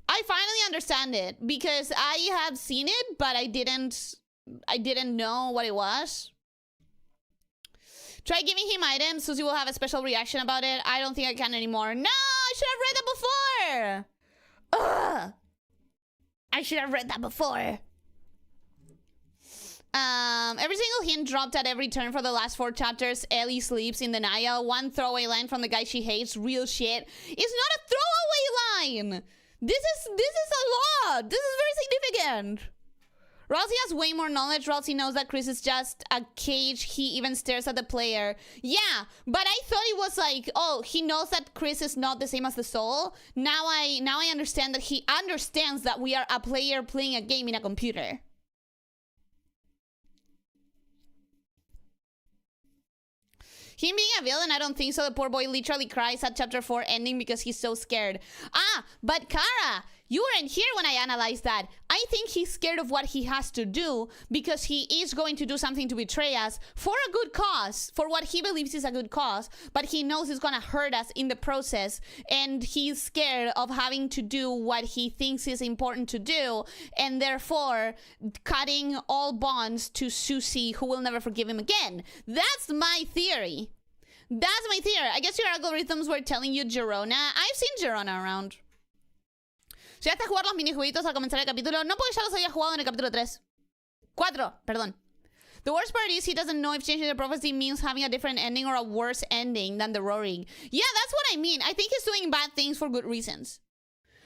I finally understand it because I have seen it, but I didn't know what it was. Try giving him items. Susie will have a special reaction about it. I don't think I can anymore. No, I should have read that before. Ugh. I should have read that before. Every single hint dropped at every turn for the last 4 chapters. Ellie sleeps in denial. One throwaway line from the guy she hates. Real shit. It's not a throwaway line. This is a lot. This is very significant. Ralsei has way more knowledge. Ralsei knows that Chris is just a cage. He even stares at the player. Yeah, but I thought it was like, oh, he knows that Chris is not the same as the soul. Now I understand that he understands that we are a player playing a game in a computer. Him being a villain, I don't think so. The poor boy literally cries at chapter 4 ending because he's so scared. Ah, but Kara, you weren't here when I analyzed that. I think he's scared of what he has to do because he is going to do something to betray us for a good cause, for what he believes is a good cause, but he knows it's gonna hurt us in the process, and he's scared of having to do what he thinks is important to do, and therefore cutting all bonds to Susie, who will never forgive him again. That's my theory. That's my theory. I guess your algorithms were telling you Girona. I've seen Girona around. Si hasta jugar los minijueguitos al comenzar el capítulo. No, porque ya los había jugado en el capítulo 3. 4, perdón. The worst part is he doesn't know if changing the prophecy means having a different ending or a worse ending than the roaring. Yeah, that's what I mean. I think he's doing bad things for good reasons.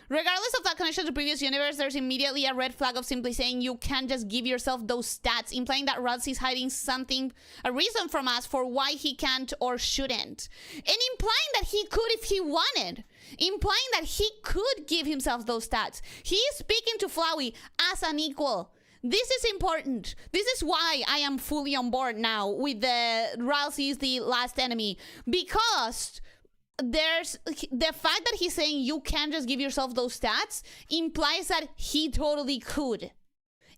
Regardless of that connection to previous universe, there's immediately a red flag of simply saying you can't just give yourself those stats, implying that Ralsei's hiding something, a reason from us for why he can't or shouldn't. And implying that he could if he wanted. Implying that he could give himself those stats. He is speaking to Flowey as an equal. This is important. This is why I am fully on board now with the Ralsei is the last enemy. Because there's the fact that he's saying you can't just give yourself those stats implies that he totally could.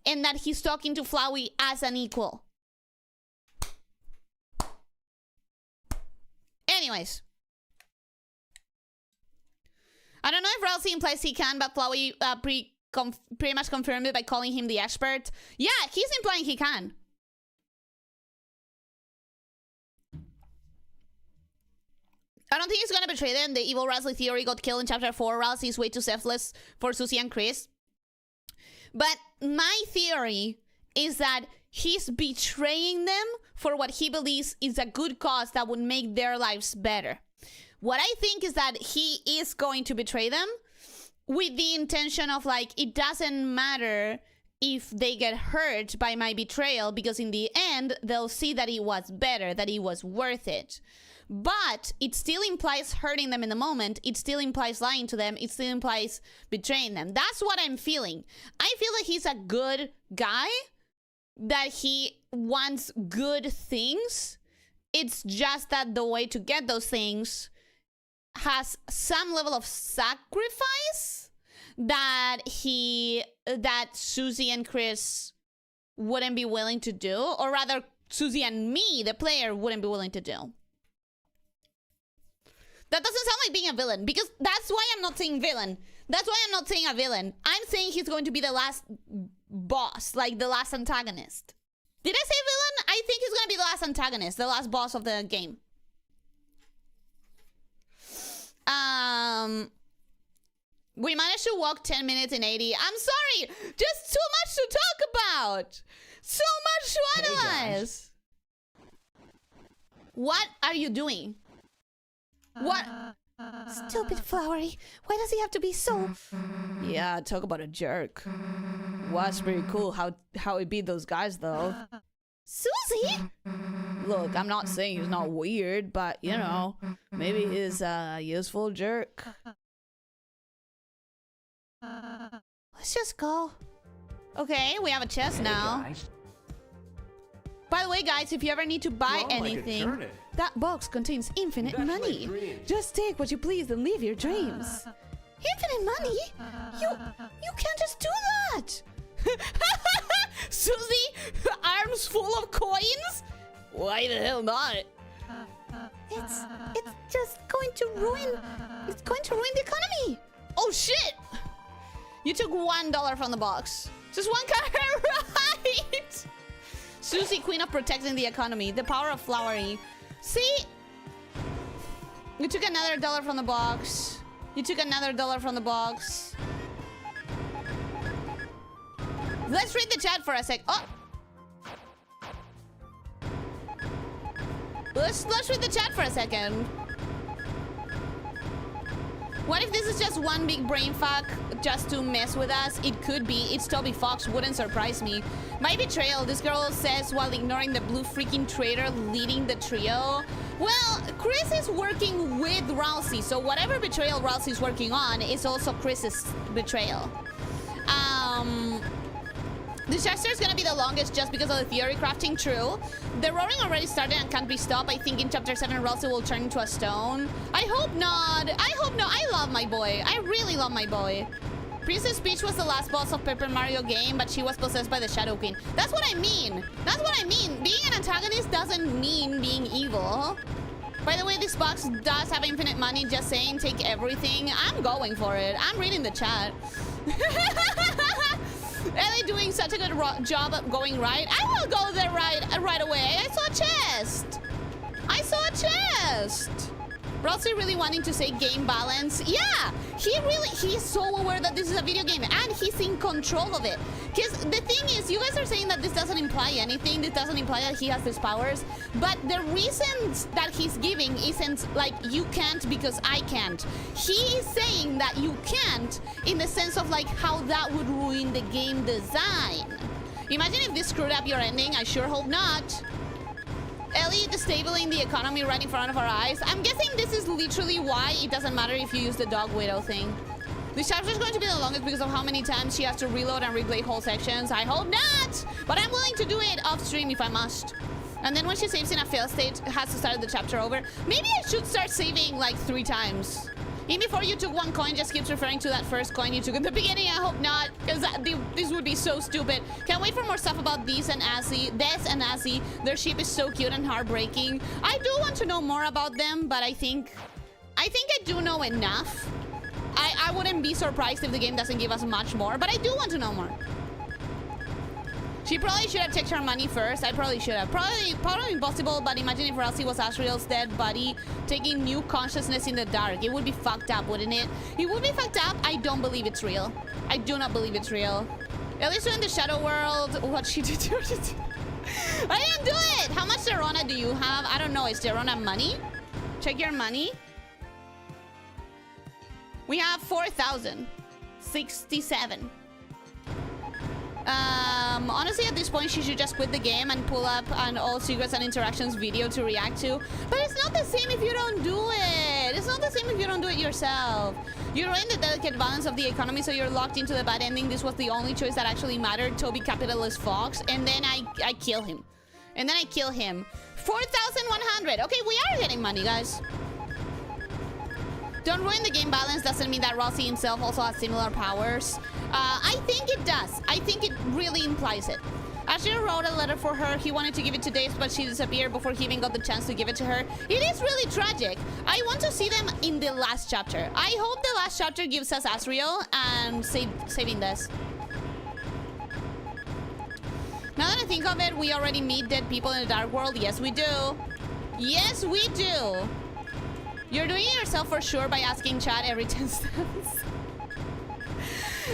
And that he's talking to Flowey as an equal. Anyways. I don't know if Ralsei implies he can, but Flowey pretty much confirmed it by calling him the expert. Yeah, he's implying he can. I don't think he's gonna betray them. The evil Ralsei theory got killed in chapter 4. Ralsei is way too selfless for Susie and Chris. But my theory is that he's betraying them for what he believes is a good cause that would make their lives better. What I think is that he is going to betray them with the intention of like, it doesn't matter if they get hurt by my betrayal because in the end, they'll see that it was better, that it was worth it. But it still implies hurting them in the moment. It still implies lying to them. It still implies betraying them. That's what I'm feeling. I feel like he's a good guy, that he wants good things. It's just that the way to get those things has some level of sacrifice that Susie and Chris wouldn't be willing to do, or rather Susie and me, the player, wouldn't be willing to do. That doesn't sound like being a villain, because that's why I'm not saying villain. That's why I'm not saying a villain. I'm saying he's going to be the last boss, like the last antagonist. Did I say villain? I think he's going to be the last antagonist, the last boss of the game. We managed to walk 10 minutes in 80. I'm sorry, just too much to talk about. So much to analyze. What are you doing? What? Stupid Flowery. Why does he have to be so... Yeah, talk about a jerk. Was pretty cool how he beat those guys though. Susie? Look, I'm not saying he's not weird, but you know, maybe he's a useful jerk. Let's just go. Okay, we have a chest now. Guys. By the way, guys, if you ever need to buy anything, that box contains infinite money. Just take what you please and live your dreams. Infinite money? You can't just do that. Susie, arms full of coins? Why the hell not? It's just going to ruin. It's going to ruin the economy. Oh shit! You took $1 from the box. Just one card, right? Susie, queen of protecting the economy. The power of Flowery. See? You took another dollar from the box. You took another dollar from the box. Let's read the chat for a sec. Oh! Let's read the chat for a second. What if this is just one big brain fuck just to mess with us? It could be. It's Toby Fox. Wouldn't surprise me. My betrayal, this girl says while ignoring the blue freaking traitor leading the trio. Well, Chris is working with Rousey, so whatever betrayal Rousey's working on is also Chris's betrayal. This chapter is gonna be the longest just because of the theory crafting, true. The roaring already started and can't be stopped. I think in chapter 7 Rousey will turn into a stone. I hope not. I hope not. I love my boy. I really love my boy. Princess Peach was the last boss of Paper Mario game, but she was possessed by the Shadow Queen. That's what I mean. That's what I mean. Being an antagonist doesn't mean being evil. By the way, this box does have infinite money. Just saying, take everything. I'm going for it. I'm reading the chat. Ellie doing such a good job of going right. I will go there right away. I saw a chest. I saw a chest. Rousey really wanting to say game balance. Yeah, he's so aware that this is a video game and he's in control of it. Because the thing is, you guys are saying that this doesn't imply anything. This doesn't imply that he has these powers. But the reasons that he's giving isn't like you can't because I can't. He is saying that you can't in the sense of like how that would ruin the game design. Imagine if this screwed up your ending. I sure hope not. Ellie disabling the economy right in front of our eyes. I'm guessing this is literally why it doesn't matter if you use the dog widow thing. This chapter is going to be the longest because of how many times she has to reload and replay whole sections. I hope not! But I'm willing to do it off stream if I must. And then when she saves in a fail state, has to start the chapter over. Maybe I should start saving like 3 times. Even before you took 1 coin, just keeps referring to that first coin you took in the beginning. I hope not, because this would be so stupid. Can't wait for more stuff about Des and Azzy. Their ship is so cute and heartbreaking. I do want to know more about them, but I think I do know enough. I wouldn't be surprised if the game doesn't give us much more, but I do want to know more. She probably should have checked her money first. I probably should have. Probably impossible, but imagine if Rousey was Asriel's dead body taking new consciousness in the dark. It would be fucked up, wouldn't it? It would be fucked up. I don't believe it's real. I do not believe it's real. Elyssia in the Shadow World. What she did to I didn't do it! How much Derona do you have? I don't know. Is Derona money? Check your money. We have 4,067. Honestly, at this point, she should just quit the game and pull up an all secrets and interactions video to react to. But it's not the same if you don't do it. It's not the same if you don't do it yourself. You ruin the delicate balance of the economy, so you're locked into the bad ending. This was the only choice that actually mattered. Toby Capitalist Fox. And then I kill him. And then I kill him. 4,100. Okay, we are getting money, guys. Don't ruin the game balance doesn't mean that Rousey himself also has similar powers. I think it does. I think it really implies it. Asher wrote a letter for her. He wanted to give it to Dace, but she disappeared before he even got the chance to give it to her. It is really tragic. I want to see them in the last chapter. I hope the last chapter gives us Asriel and saving this. Now that I think of it, we already meet dead people in the dark world. Yes, we do. Yes, we do. You're doing it yourself for sure by asking chat every 10 seconds.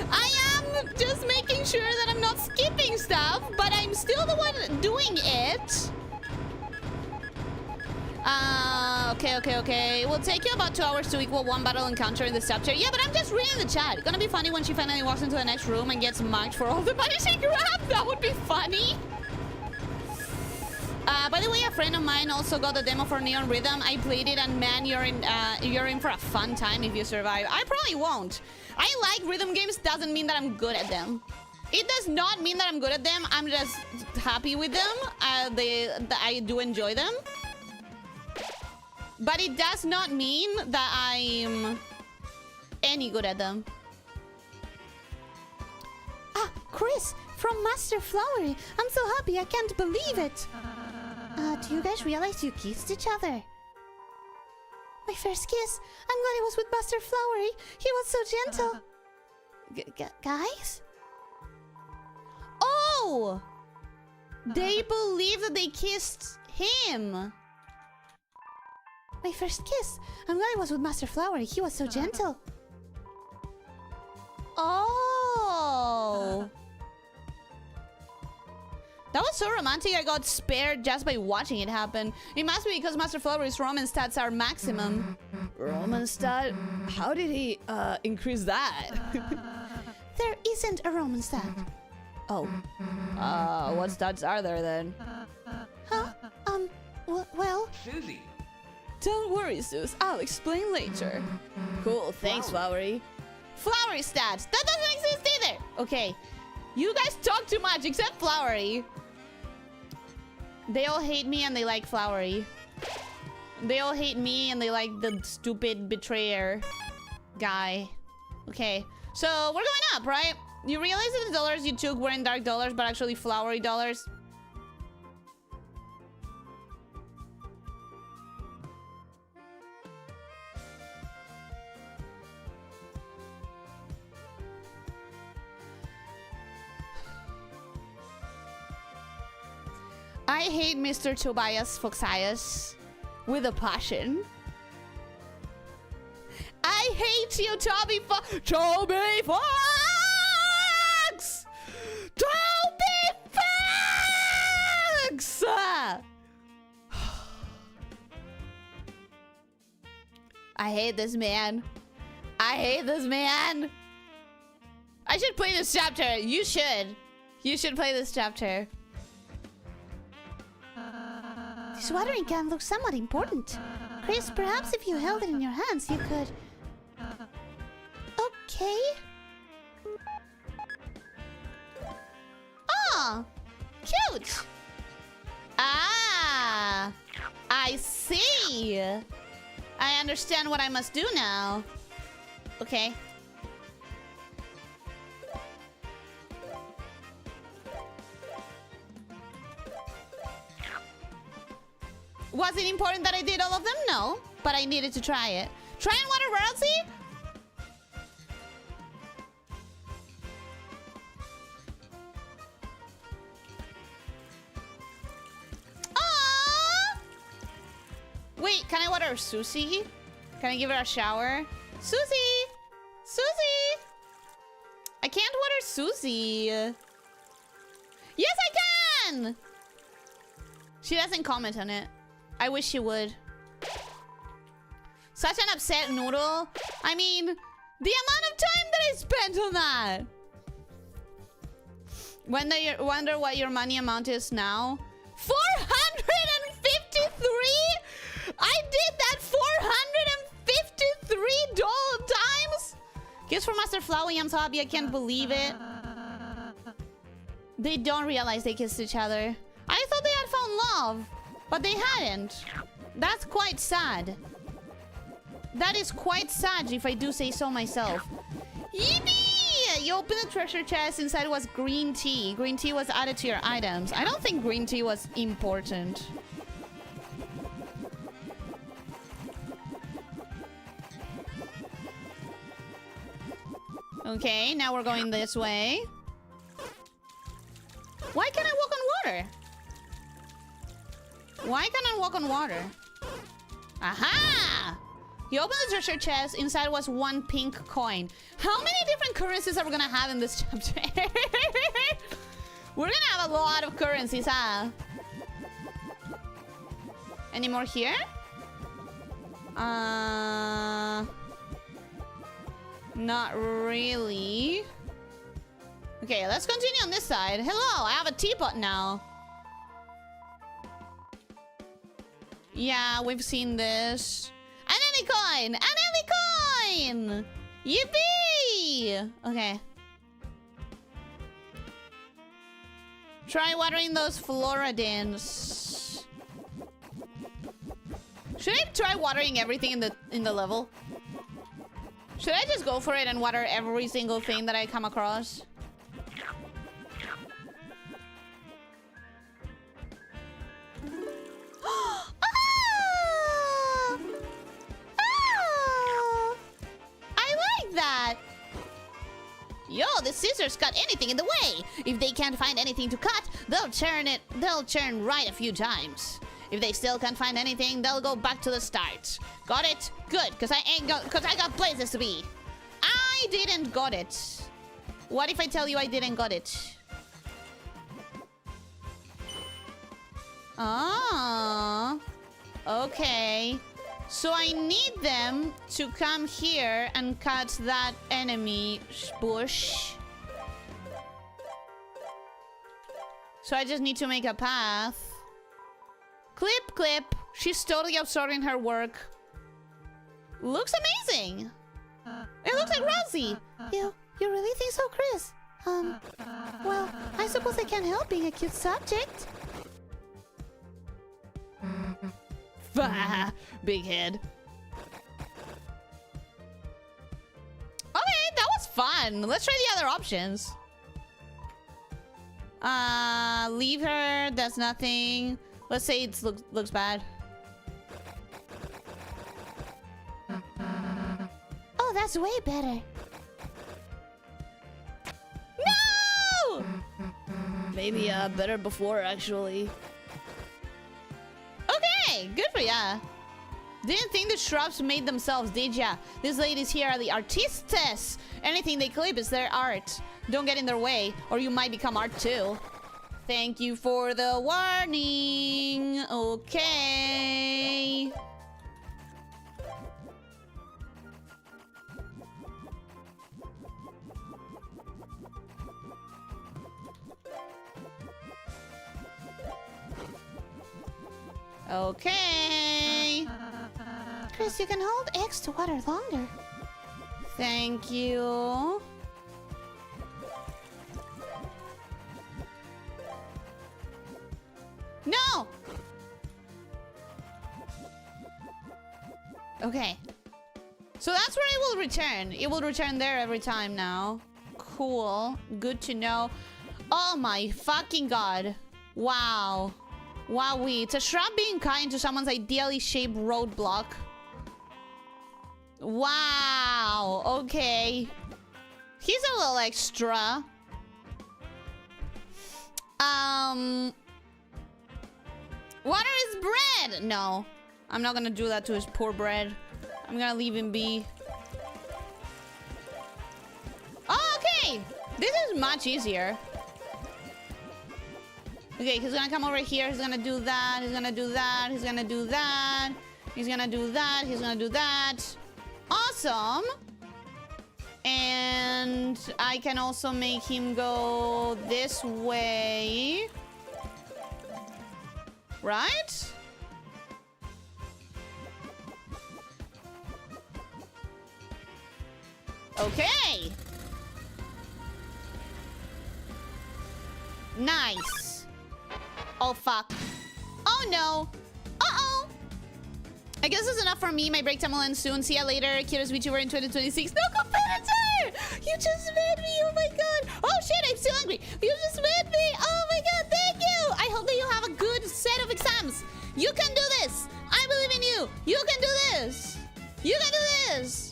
I am just making sure that I'm not skipping stuff, but I'm still the one doing it. Okay. It will take you about 2 hours to equal 1 battle encounter in this chapter. Yeah, but I'm just reading the chat. It's gonna be funny when she finally walks into the next room and gets mugged for all the money she grabbed. That would be funny. By the way, a friend of mine also got the demo for Neon Rhythm. I played it, and man, you're in for a fun time if you survive. I probably won't. I like rhythm games. Doesn't mean that I'm good at them. It does not mean that I'm good at them. I'm just happy with them. I do enjoy them. But it does not mean that I'm any good at them. Ah, Chris from Master Flowery. I'm so happy. I can't believe it. Do you guys realize you kissed each other? My first kiss. I'm glad it was with Master Flowery. He was so gentle. Guys? Oh! They believe that they kissed him. My first kiss. I'm glad it was with Master Flowery. He was so gentle. Oh. That was so romantic. I got spared just by watching it happen. It must be because Master Flowery's romance stats are maximum. Romance stat? How did he increase that? There isn't a romance stat. Oh. What stats are there then? Huh? Well... Susie. Don't worry, Zeus. I'll explain later. Cool, thanks, Flowery. Flowery stats. That doesn't exist either. Okay. You guys talk too much, except Flowery. They all hate me and they like Flowery. They all hate me and they like the stupid betrayer guy. Okay. So, we're going up, right? You realize that the dollars you took weren't dark dollars, but actually Flowery dollars? I hate Mr. Tobias Foxias with a passion. I hate you, Toby Fox! Toby Fox! Toby Fox! I hate this man. I hate this man. I should play this chapter. You should. You should play this chapter. This watering can look somewhat important. Chris, perhaps if you held it in your hands, you could... Okay. Oh, cute. Ah, I see. I understand what I must do now. Okay. Was it important that I did all of them? No, but I needed to try it. Try and water royalty? Aww! Wait, can I water Susie? Can I give her a shower? Susie! Susie! I can't water Susie. Yes, I can! She doesn't comment on it. I wish she would. Such an upset noodle. I mean, the amount of time that I spent on that. Wonder what your money amount is now. 453? I did that 453 times? Gifts for Master Flowey, I'm so happy I can't believe it. They don't realize they kissed each other. I thought they had found love, but they hadn't. That's quite sad. That is quite sad if I do say so myself. Yippee! You open the treasure chest, inside was green tea. Green tea was added to your items. I don't think green tea was important. Okay, now we're going this way. Why can't I walk on water? Why can't I walk on water? Aha! You open the treasure chest, inside was one pink coin. How many different currencies are we gonna have in this chapter? We're gonna have a lot of currencies, huh? Any more here? Not really. Okay, let's continue on this side. Hello, I have a teapot now. Yeah, we've seen this. An Ellie coin! An Ellie coin! Yippee! Okay. Try watering those Floridins. Should I try watering everything in the level? Should I just go for it and water every single thing that I come across? Yo, the scissors cut anything in the way. If they can't find anything to cut, they'll churn right a few times. If they still can't find anything, they'll go back to the start. Got it? Good, because I got places to be. I didn't got it. What if I tell you I didn't got it? Ah, okay. So I need them to come here and cut that enemy bush. So I just need to make a path. Clip, clip. She's totally absorbing her work. Looks amazing. It looks like Rosie. You really think so, Chris? Well, I suppose I can't help being a cute subject. Big head. Okay, that was fun. Let's try the other options. Leave her. That's nothing. Let's say it looks bad. Oh, that's way better. No! Maybe better before, actually. Okay, good for ya. Didn't think the shrubs made themselves, did ya? These ladies here are the artistes. Anything they clip is their art. Don't get in their way, or you might become art too. Thank you for the warning. Okay. Okay. Chris, you can hold X to water longer. Thank you. No! Okay. So that's where it will return. It will return there every time now. Cool. Good to know. Oh my fucking god. Wow. Wowee. It's a shrub being kind to someone's ideally shaped roadblock. Wow. Okay. He's a little extra. Water is bread! No. I'm not gonna do that to his poor bread. I'm gonna leave him be. Oh, okay! This is much easier. Okay, he's gonna come over here. He's gonna do that. He's gonna do that. He's gonna do that. He's gonna do that. He's gonna do that. Awesome! And I can also make him go this way. Right? Okay. Nice. Oh, fuck. Oh, no. Uh-oh. I guess that's enough for me. My break time will end soon. See ya later. Cutest VTuber in 2026. No competitor! You just met me. Oh, my God. Oh, shit. I'm still angry. You just met me. Oh, my God. Thank you. I hope that you have a good set of exams. You can do this. I believe in you. You can do this. You can do this.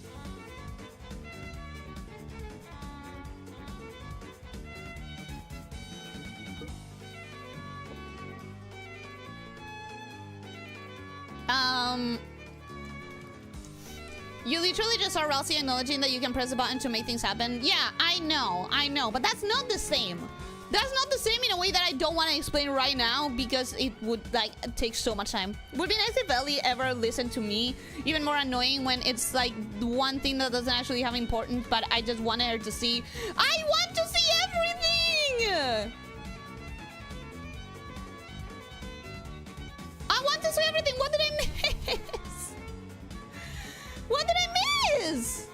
You literally just saw Ralsei acknowledging that you can press a button to make things happen. Yeah, I know, but that's not the same. That's not the same in a way that I don't want to explain right now because it would like take so much time. Would be nice if Ellie ever listened to me. Even more annoying when it's like one thing that doesn't actually have importance, but I just wanted her to see. I want to see everything! I want to see everything. What did I miss? What did I miss?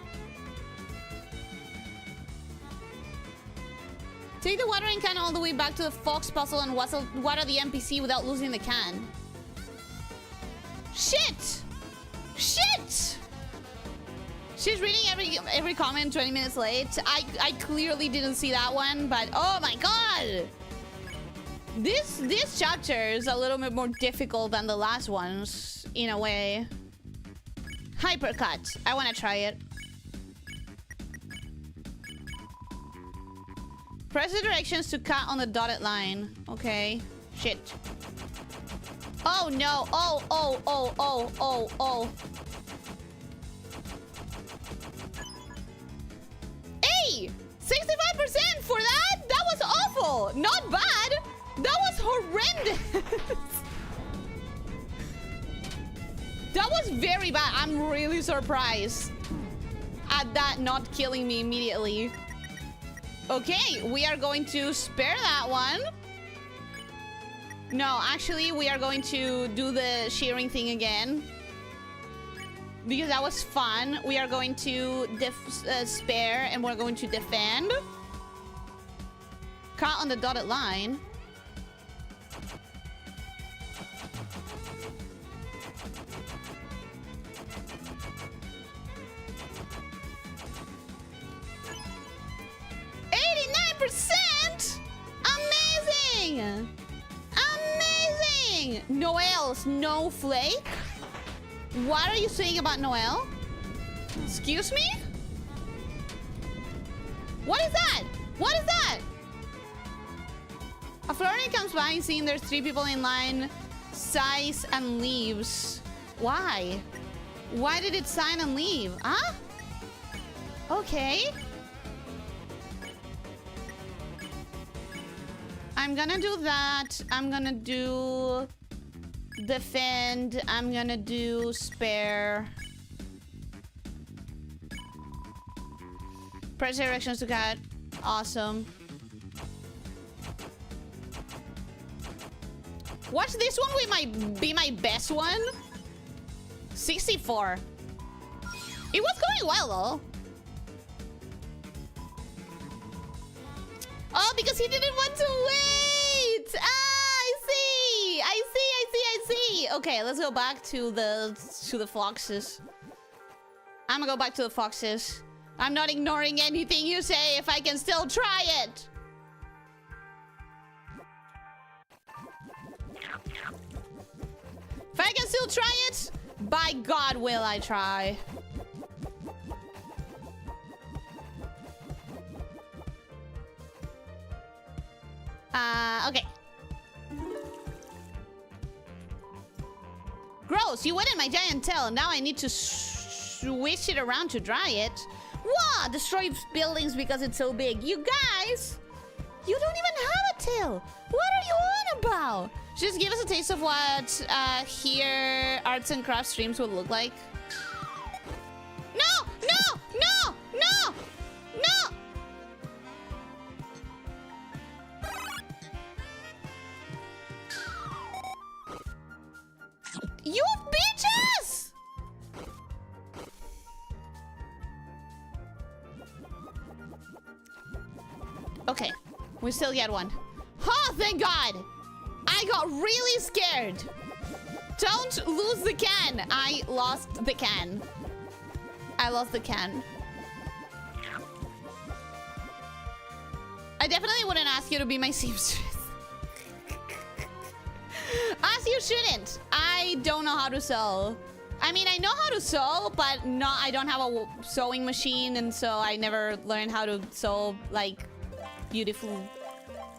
Take the watering can all the way back to the fox puzzle and water the NPC without losing the can. Shit! Shit! She's reading every comment 20 minutes late. I clearly didn't see that one, but oh my god! This chapter is a little bit more difficult than the last ones, in a way. Hypercut. I want to try it. Press the directions to cut on the dotted line. Okay. Shit. Oh no. Oh, oh, oh, oh, oh, oh. Hey! 65% for that? That was awful. Not bad. That was horrendous. That was very bad. I'm really surprised at that not killing me immediately. Okay, we are going to spare that one. No, actually, we are going to do the shearing thing again. Because that was fun. We are going to spare and we're going to defend. Cut on the dotted line. Amazing! Amazing! Noel, Snowflake? What are you saying about Noel? Excuse me? What is that? What is that? A Florian comes by and seeing there's 3 people in line, sighs and leaves. Why? Why did it sign and leave? Huh? Okay. I'm gonna do that. I'm gonna do defend. I'm gonna do spare. Press directions to cut. Awesome. Watch this one with be my best one. 64. It was going well though. Oh, because he didn't want to wait. Ah, I see. I see. I see. I see. Okay, let's go back to the foxes. I'm gonna go back to the foxes. I'm not ignoring anything you say if I can still try it. If I can still try it, by God will I try. Okay. Gross, you wet in my giant tail. Now I need to swish it around to dry it. What? Destroy buildings because it's so big. You guys, you don't even have a tail. What are you on about? Just give us a taste of what here arts and crafts streams would look like. No! No! No! No! No! You bitches! Okay, we still get one. Oh, thank God! I got really scared. Don't lose the can. I lost the can. I lost the can. I definitely wouldn't ask you to be my seamstress. As you shouldn't. I don't know how to sew. I mean, I know how to sew, but I don't have a sewing machine, and so I never learned how to sew like beautiful,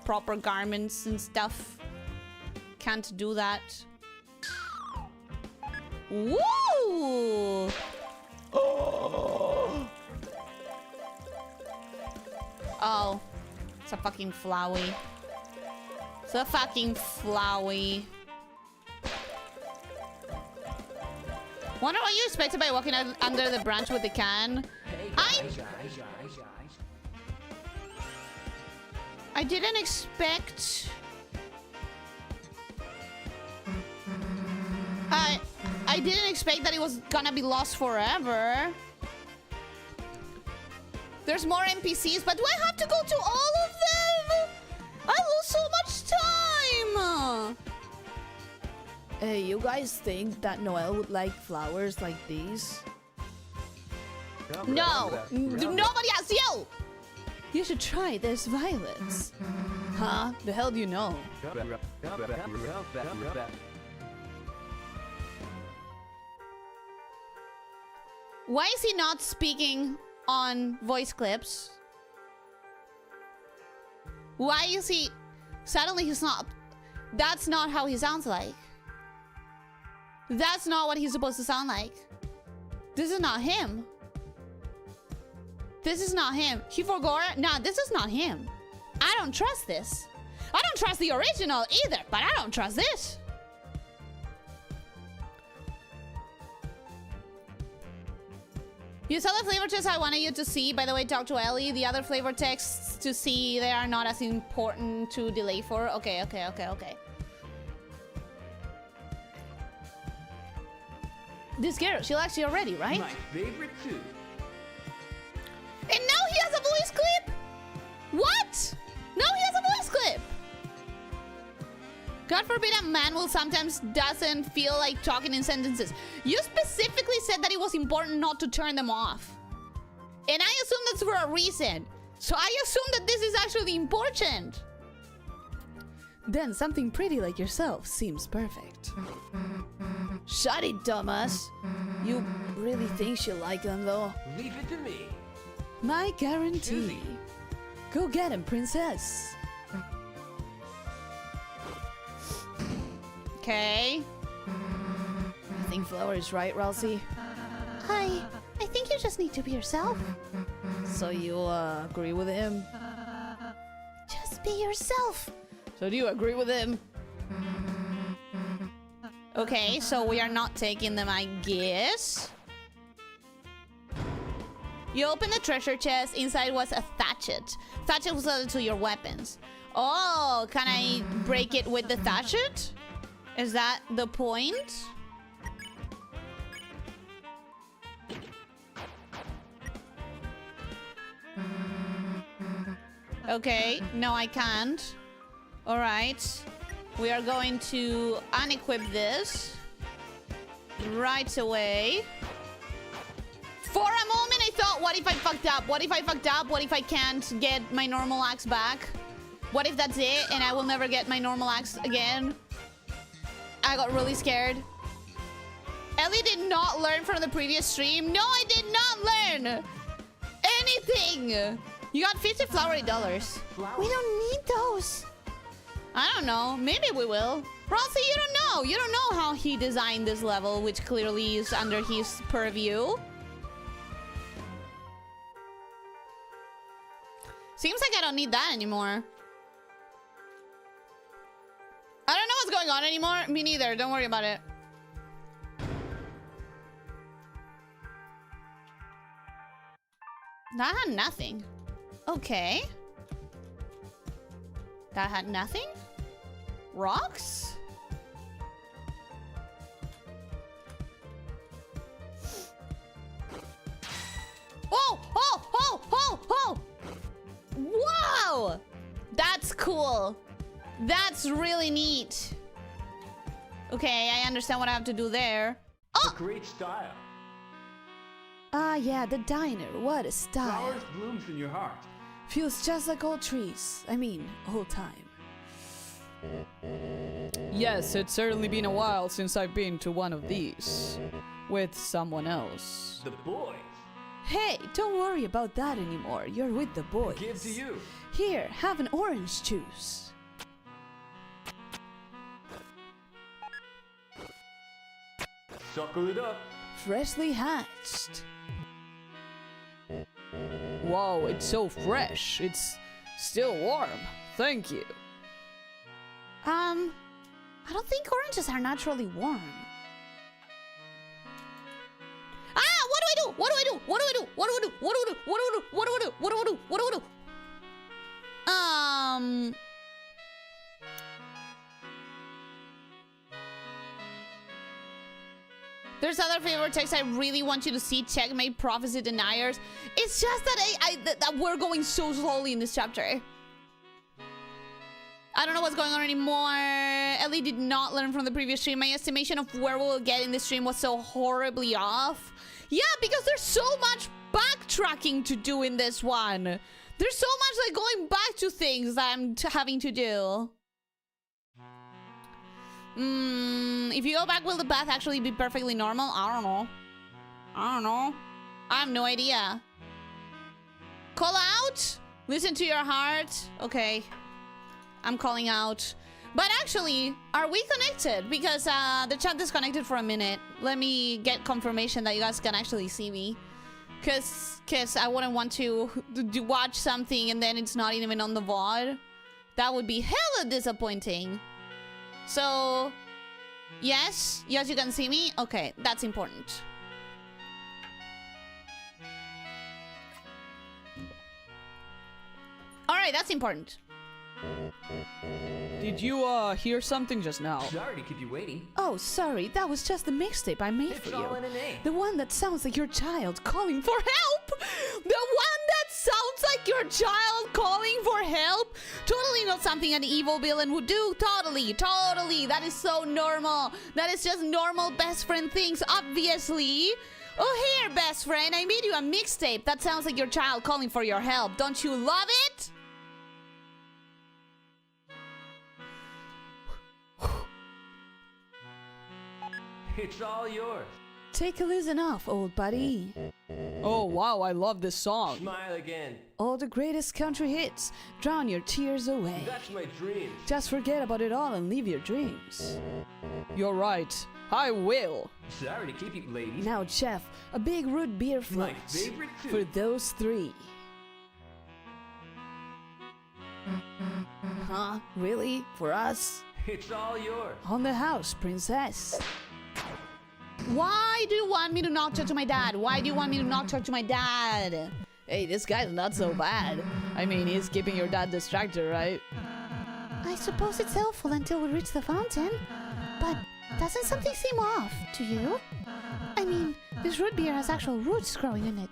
proper garments and stuff. Can't do that. Woo! Oh, it's a fucking flowey. It's a fucking flowey. Wonder what you expected by walking under the branch with the can. I didn't expect. I didn't expect that it was gonna be lost forever. There's more NPCs, but do I have to go to all of them? I lose so much time. Hey, you guys think that Noel would like flowers like these? No, nobody asked you. You should try this violets. Huh? The hell do you know? Why is he not speaking on voice clips? Why is he... Suddenly he's not... That's not how he sounds like. That's not what he's supposed to sound like. This is not him. This is not him. Hifogora? Nah, this is not him. I don't trust this. I don't trust the original either, but I don't trust this. You saw the flavor text I wanted you to see. By the way, talk to Ellie. The other flavor texts to see, they are not as important to delay for. Okay. This girl, she likes you already, right? My favorite too. And now he has a voice clip? What? Now he has a voice clip. God forbid a man will sometimes doesn't feel like talking in sentences. You specifically said that it was important not to turn them off. And I assume that's for a reason. So I assume that this is actually important. Then something pretty like yourself seems perfect. Shut it, dumbass. You really think she'll like them, though? Leave it to me. My guarantee. Go get him, princess. Okay. I think Flower is right, Ralsei. I think you just need to be yourself. So you agree with him? Just be yourself. So do you agree with him? Okay, so we are not taking them, I guess. You open the treasure chest. Inside was a thatchet. Thatchet was added to your weapons. Oh, can I break it with the thatchet? Is that the point? Okay, no, I can't. All right. We are going to unequip this right away. For a moment, I thought, what if I fucked up? What if I fucked up? What if I can't get my normal axe back? What if that's it and I will never get my normal axe again? I got really scared. Ellie did not learn from the previous stream. No, I did not learn anything. You got 50 flowery dollars. We don't need those. I don't know. Maybe we will. Rossi, you don't know. You don't know how he designed this level, which clearly is under his purview. Seems like I don't need that anymore. I don't know what's going on anymore. Me neither. Don't worry about it. That had nothing. Okay. That had nothing? Rocks? Oh! Oh! Oh! Oh! Oh! Wow! That's cool. That's really neat. Okay, I understand what I have to do there. Oh! A great style. Ah, yeah, the diner. What a style. Flowers blooms in your heart. Feels just like old trees. I mean, old time. Yes, it's certainly been a while since I've been to one of these. With someone else. The boys. Hey, don't worry about that anymore. You're with the boys. Give to you. Here, have an orange juice. Suckle it up. Freshly hatched. Wow, it's so fresh. It's still warm. Thank you. I don't think oranges are naturally warm. Ah, what do I do? What do I do? What do I do? What do I do? What do I do? What do I do? What do I do? What do I do? What do I do? There's other favorite text I really want you to see. Checkmate, prophecy, deniers. It's just that that we're going so slowly in this chapter. I don't know what's going on anymore. Ellie did not learn from the previous stream. My estimation of where we'll get in this stream was so horribly off. Yeah, because there's so much backtracking to do in this one. There's so much like going back to things that I'm having to do. If you go back, will the path actually be perfectly normal? I don't know. I have no idea. Call out? Listen to your heart? Okay. I'm calling out. But actually, are we connected? Because the chat disconnected for a minute. Let me get confirmation that you guys can actually see me. Cause I wouldn't want to watch something and then it's not even on the VOD. That would be hella disappointing. So, yes, you can see me. Okay, that's important. All right, that's important. Did you hear something just now? Sorry to keep you waiting. Oh, sorry. That was just the mixtape I made for It's all you. in a name. The one that sounds like your child calling for help. The one that sounds like your child calling for help. Totally not something an evil villain would do. Totally. That is so normal. That is just normal best friend things, obviously. Oh, here, best friend. I made you a mixtape that sounds like your child calling for your help. Don't you love it? It's all yours. Take a listen off, old buddy. Oh, wow, I love this song. Smile again. All the greatest country hits. Drown your tears away. That's my dream. Just forget about it all and live your dreams. You're right. I will. Sorry to keep you, ladies. Now, chef, a big root beer My floats favorite too. for those three. Huh? Really? For us? It's all yours. On the house, princess. Why do you want me to not talk to my dad? Why do you want me to not talk to my dad? Hey, this guy's not so bad. I mean, he's keeping your dad distracted, right? I suppose it's helpful until we reach the fountain. But doesn't something seem off to you? I mean, this root beer has actual roots growing in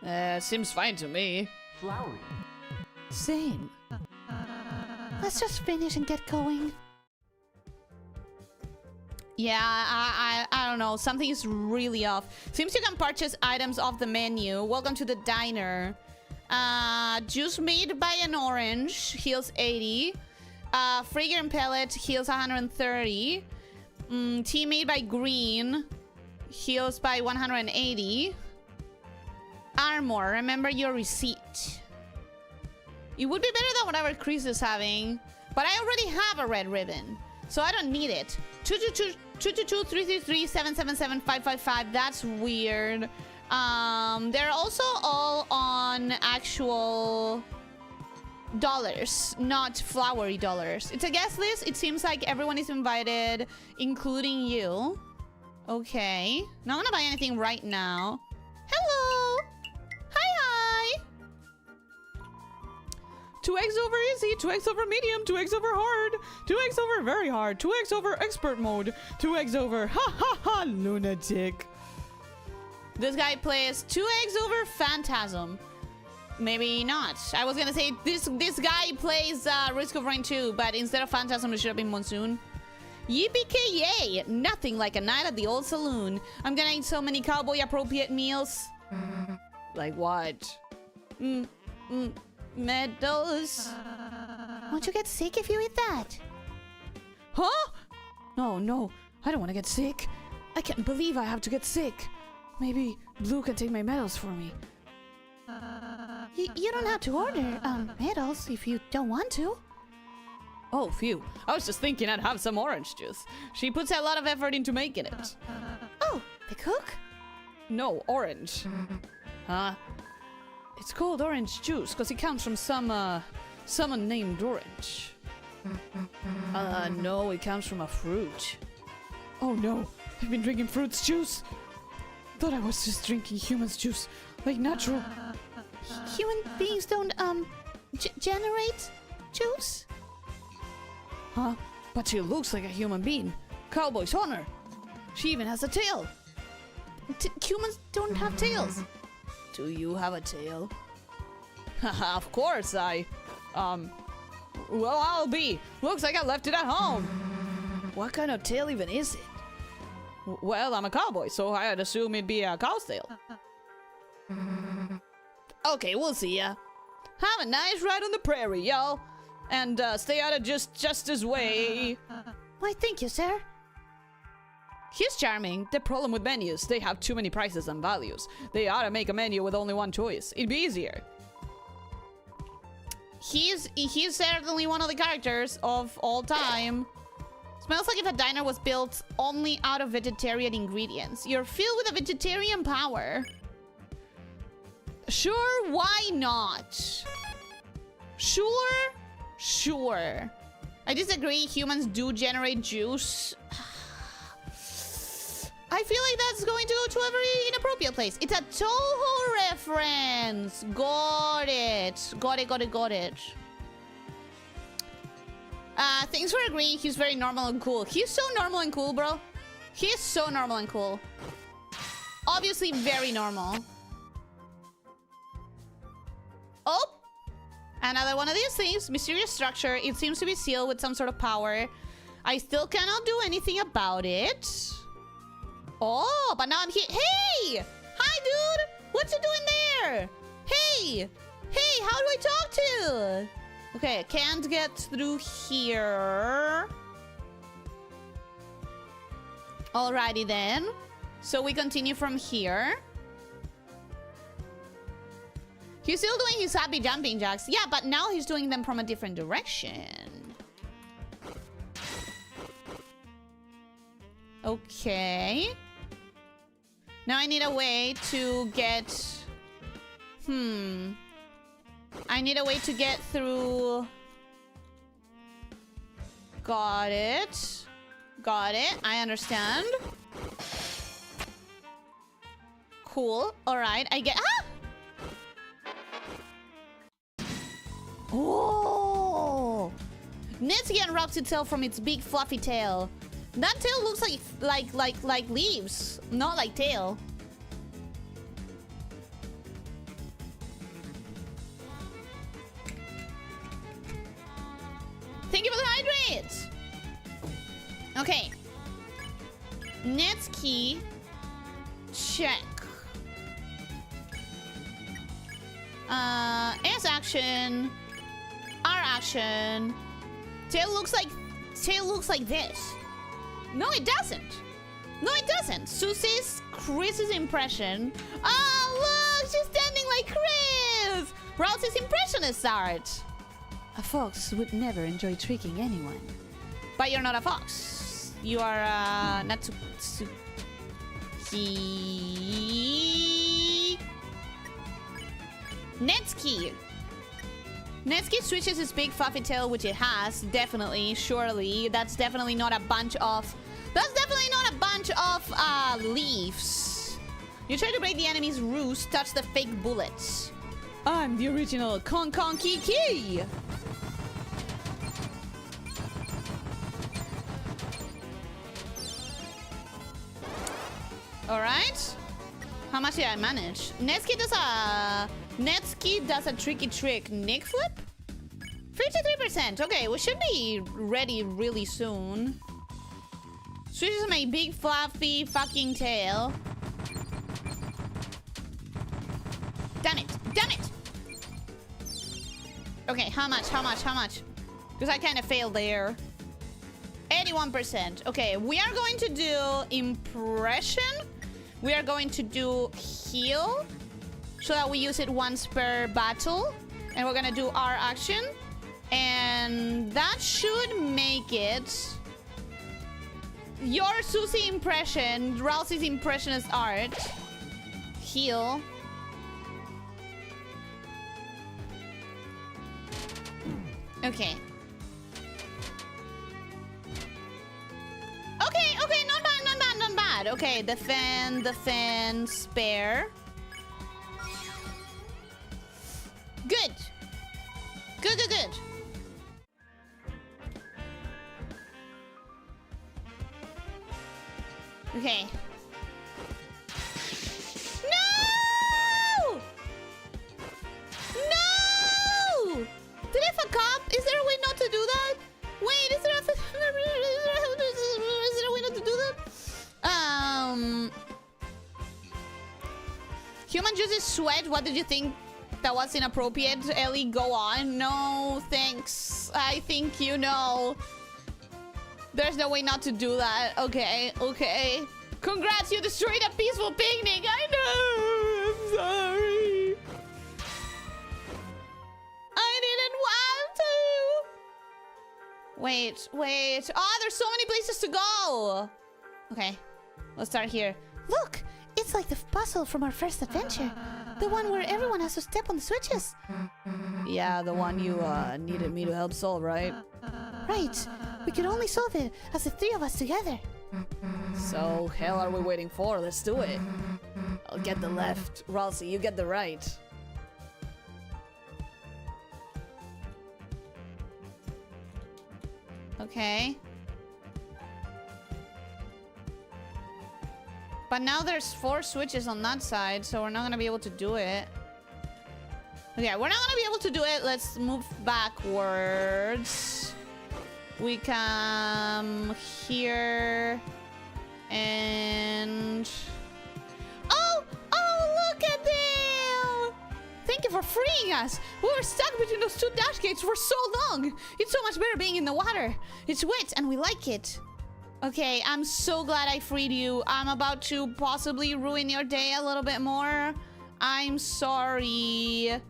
it. Seems fine to me. Flowery. Same. Let's just finish and get going. Yeah, I don't know. Something is really off. Seems you can purchase items off the menu. Welcome to the diner. Juice made by an orange heals 80. Fragrant pellet heals 130. Tea made by green heals by 180. Armor, remember your receipt. It would be better than whatever Chris is having, but I already have a red ribbon, so I don't need it. 222-333-777-555. That's weird. They're also all on actual dollars, not flowery dollars. It's a guest list. It seems like everyone is invited, including you. Okay. Not gonna buy anything right now. Hello. Hi. 2x over easy, 2x over medium, 2x over hard, 2x over very hard, 2x over expert mode, 2x over ha ha ha lunatic. This guy plays 2x over Phantasm. Maybe not. I was gonna say this guy plays Risk of Rain 2, but instead of Phantasm, it should have been Monsoon. Yippee-ki-yay! Nothing like a night at the old saloon. I'm gonna eat so many cowboy-appropriate meals. Like what? Medals. Won't you get sick if you eat that? Huh? No, I don't want to get sick. I can't believe I have to get sick. Maybe Blue can take my medals for me. You don't have to order medals if you don't want to. Oh, phew. I was just thinking I'd have some orange juice. She puts a lot of effort into making it. Oh, the cook? No, orange. Huh? It's called orange juice because it comes from someone named Orange. No, it comes from a fruit. Oh no, I've been drinking fruits juice. Thought I was just drinking human's juice, like natural. Human beings don't generate juice? Huh? But she looks like a human being. Cowboy's honor. She even has a tail. Humans don't have tails. Do you have a tail? Haha, of course well, I'll be. Looks like I left it at home. What kind of tail even is it? Well, I'm a cowboy, so I'd assume it'd be a cow's tail. Okay, we'll see ya. Have a nice ride on the prairie, y'all. And stay out of Justice's way. Why, thank you, sir. He's charming. The problem with menus, they have too many prices and values. They ought to make a menu with only one choice. It'd be easier. He's certainly one of the characters of all time. Smells like if a diner was built only out of vegetarian ingredients. You're filled with a vegetarian power. Sure, why not? Sure, sure. I disagree, humans do generate juice. I feel like that's going to go to a very inappropriate place. It's a Toho reference. Got it. Got it, got it, got it. Thanks for agreeing. He's very normal and cool. He's so normal and cool, bro. He's so normal and cool. Obviously very normal. Oh! Another one of these things. Mysterious structure. It seems to be sealed with some sort of power. I still cannot do anything about it. Oh, but now I'm here. Hey! Hi, dude! What you doing there? Hey! Hey, how do I talk to you? Okay, can't get through here. Alrighty then. So we continue from here. He's still doing his happy jumping jacks. Yeah, but now he's doing them from a different direction. Okay. Now I need a way to get... I need a way to get through... Got it. Got it. I understand. Cool. Alright, I get... Ah! Oh! Netsuki unwraps itself from its big fluffy tail. That tail looks like leaves, not like tail. Thank you for the hydrate! Okay. Netsuki. Check. S action. R action. Tail looks like this. No, it doesn't. No, it doesn't. Susie's Chris's impression. Oh, look! She's standing like Chris! Rouse's impressionist art. A fox would never enjoy tricking anyone. But you're not a fox. You are Natsuki. Netsuki. Netsuki switches his big fluffy tail, which it has, definitely, surely. That's definitely not a bunch of... That's definitely not a bunch of leaves. You try to break the enemy's roost, touch the fake bullets. I'm the original Kong Kong Kiki. Alright. How much did I manage? Netsuki does a tricky trick. Nick flip? 53%. Okay, we should be ready really soon. Switches my big fluffy fucking tail. Damn it! Damn it! Okay, how much? How much? How much? Because I kind of failed there. 81%. Okay, we are going to do impression. We are going to do heal, so that we use it once per battle. And we're gonna do our action. And that should make it your Susie impression, Rousey's impressionist art. Heal. Okay. Okay, not bad, not bad, not bad. Okay, defend, spare. Good. Good. Okay. No! No! Did I fuck up? Is there a way not to do that? Wait, is there a way not to do that? Human juices sweat. What did you think? That was inappropriate. Ellie, go on. No, thanks. I think you know. There's no way not to do that. Okay. Congrats, you destroyed a peaceful picnic. I know. I'm sorry. I didn't Wait. Oh, there's so many places to go. Okay, let's start here. Look, it's like the puzzle from our first adventure. The one where everyone has to step on the switches. Yeah, the one you needed me to help solve, right? Right. We could only solve it as the three of us together. So, hell are we waiting for? Let's do it. I'll get the left. Ralsei, you get the right. Okay. But now there's 4 switches on that side, so we're not gonna be able to do it. Okay, we're not gonna be able to do it. Let's move backwards. We come here and oh, look at them! Thank you for freeing us. We were stuck between those 2 dash gates for so long. It's so much better being in the water. It's wet and we like it. Okay, I'm so glad I freed you. I'm about to possibly ruin your day a little bit more. I'm sorry.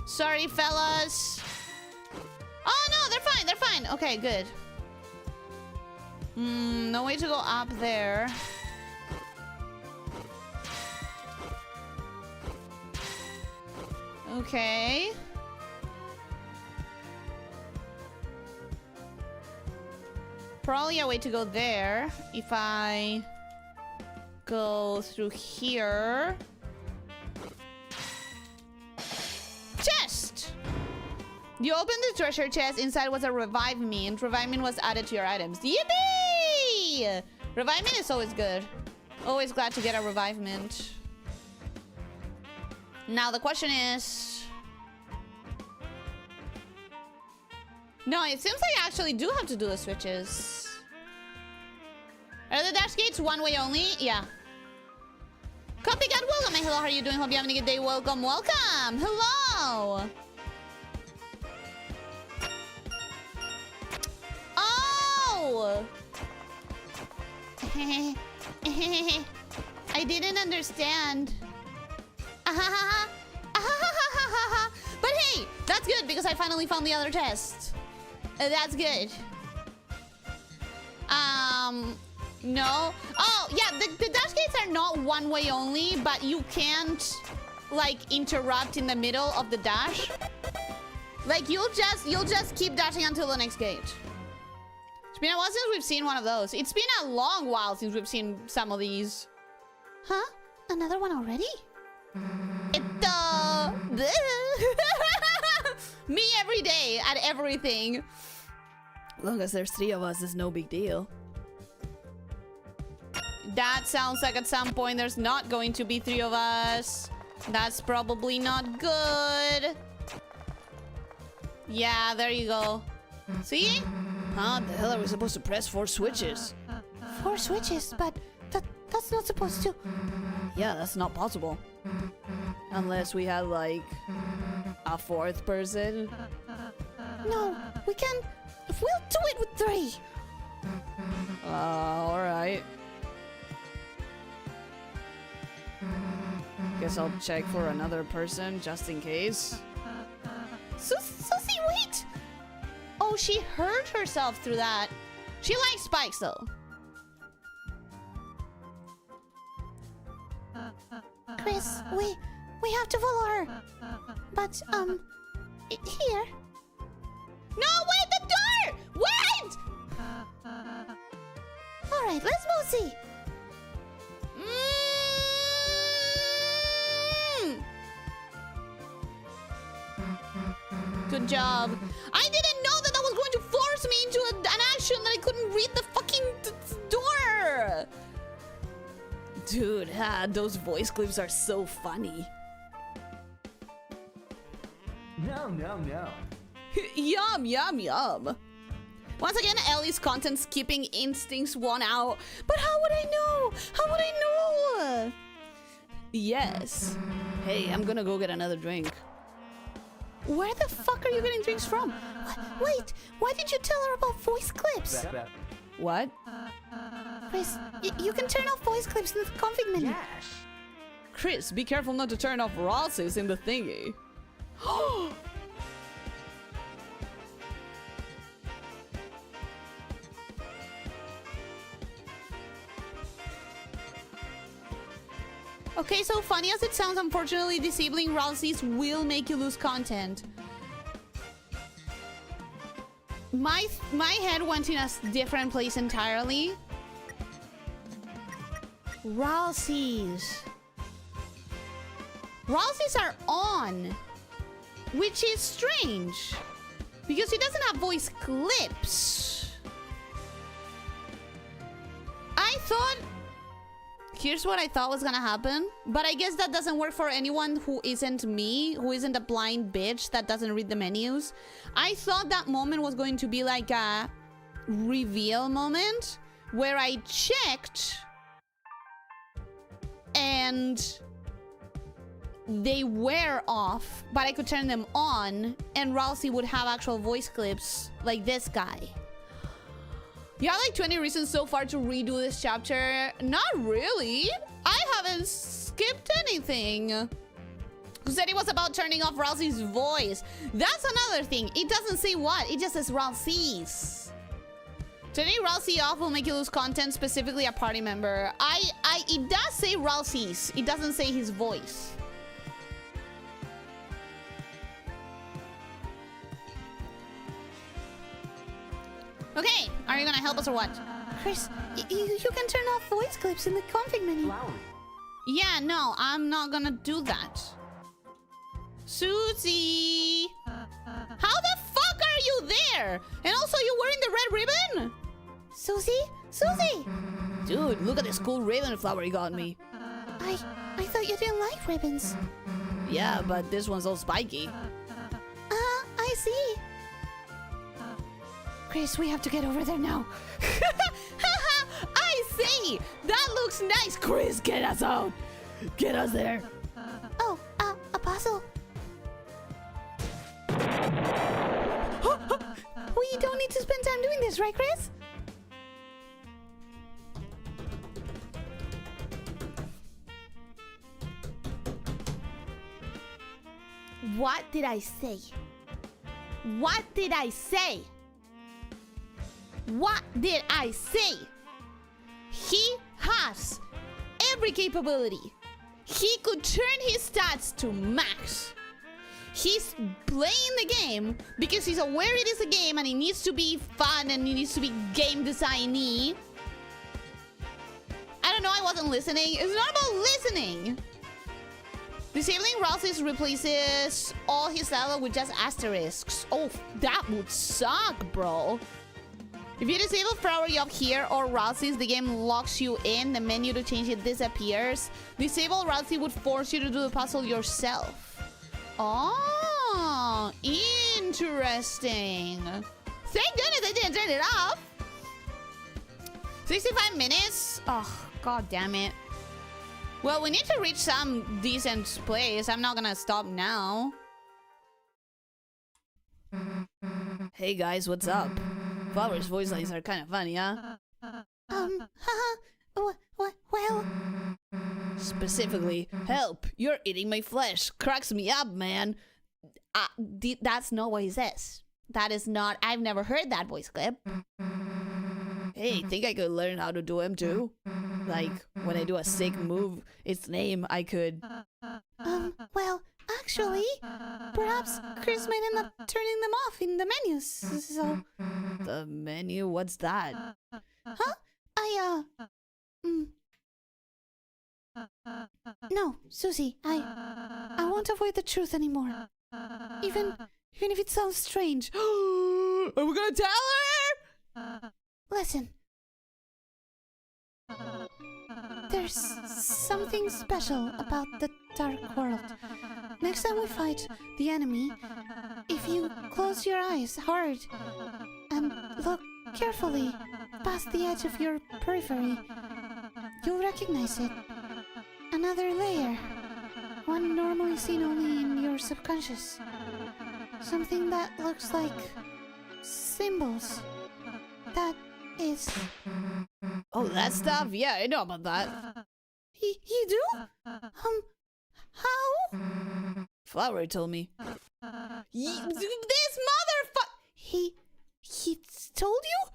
Sorry, fellas. Oh, no, they're fine. They're fine. Okay, good. No way to go up there. Okay. Probably a way to go there. If I go through here. Chest! You opened the treasure chest. Inside was a revive mint. Revive mint was added to your items. Yippee! Revive mint is always good. Always glad to get a revive mint. Now the question is... No, it seems like I actually do have to do the switches. Are the dash gates one way only? Yeah. Copycat, welcome. Hello, how are you doing? Hope you're having a good day. Welcome, welcome. Hello. Oh! I didn't understand. But hey, that's good because I finally found the other test. That's good. No. Oh, yeah, the dash gates are not one way only, but you can't, like, interrupt in the middle of the dash. Like, you'll just keep dashing until the next gate. It's been a while since we've seen one of those. It's been a long while since we've seen some of these. Huh? Another one already? Me every day at everything. As long as there's 3 of us, it's no big deal. That sounds like at some point there's not going to be 3 of us. That's probably not good. Yeah, there you go. See? Huh? The hell are we supposed to press 4 switches? 4 switches, but that's not supposed to. Yeah, that's not possible. Unless we had, like, a 4th person. No, we can. We'll do it with 3. Alright. Guess I'll check for another person just in case. Susie, wait! Oh, she hurt herself through that. She likes spikes though. Chris, we have to follow her. But here. No, wait, the door! Wait! All right, let's move. See. Good job. I didn't know that was going to force me into an action that I couldn't read the fucking door. Dude, those voice clips are so funny. No. Yum, yum, yum. Once again, Ellie's content skipping instincts won out. But how would I know? How would I know? Yes. Hey, I'm gonna go get another drink. Where the fuck are you getting drinks from? Wait, why did you tell her about voice clips? What? Chris, you can turn off voice clips in the config menu. Yes. Chris, be careful not to turn off Ralsei's in the thingy. Okay, so funny as it sounds, unfortunately, disabling Ralsies will make you lose content. My head went in a different place entirely. Ralsies. Ralsies are on, which is strange because he doesn't have voice clips. I thought, here's what I thought was gonna happen, but I guess that doesn't work for anyone who isn't me, who isn't a blind bitch that doesn't read the menus. I thought that moment was going to be like a reveal moment where I checked and they were off, but I could turn them on and Ralsei would have actual voice clips like this guy. You have like 20 reasons so far to redo this chapter. Not really. I haven't skipped anything. Who said it was about turning off Ralsei's voice? That's another thing. It doesn't say what. It just says Ralsei's. Turning Ralsei off will make you lose content, specifically a party member. It does say Ralsei's. It doesn't say his voice. Okay, are you gonna help us or what? Chris, you can turn off voice clips in the config menu. Flowery. Yeah, no, I'm not gonna do that. Susie! How the fuck are you there? And also, you wearing the red ribbon? Susie? Susie! Dude, look at this cool ribbon flower you got me. I thought you didn't like ribbons. Yeah, but this one's all spiky. I see. Chris, we have to get over there now. I see! That looks nice! Chris, get us out! Get us there! Oh, Apostle. We don't need to spend time doing this, right, Chris? What did I say? What did I say? What did I say? He has every capability. He could turn his stats to max. He's playing the game because he's aware it is a game and it needs to be fun and it needs to be game designy. I don't know, I wasn't listening. It's not about listening. Disabling Ralsei's replaces all his dialogue with just asterisks. Oh, that would suck, bro. If you disable Flowery up here or Ralsei's, the game locks you in. The menu to change it disappears. Disable Ralsei would force you to do the puzzle yourself. Oh, interesting. Thank goodness I didn't turn it off. 65 minutes? Oh, god damn it. Well, we need to reach some decent place. I'm not gonna stop now. Hey guys, what's up? Flower's voice lines are kind of funny, huh? Well... Specifically, help! You're eating my flesh. Cracks me up, man. That's not what he says. That is not... I've never heard that voice clip. Hey, think I could learn how to do him too? Like, when I do a sick move, its name, I could... Well, actually, perhaps Chris might end up turning them off in the menus, so... The menu? What's that? Huh? No, Susie, I won't avoid the truth anymore. Even if it sounds strange. Are we gonna tell her? Listen. There's something special about the dark world. Next time we fight the enemy, if you close your eyes hard and look carefully past the edge of your periphery, you'll recognize it. Another layer. One normally seen only in your subconscious. Something that looks like symbols. That is... Oh, that stuff? Yeah, I know about that. You do? How? Flower told me. This motherfucker! He told you?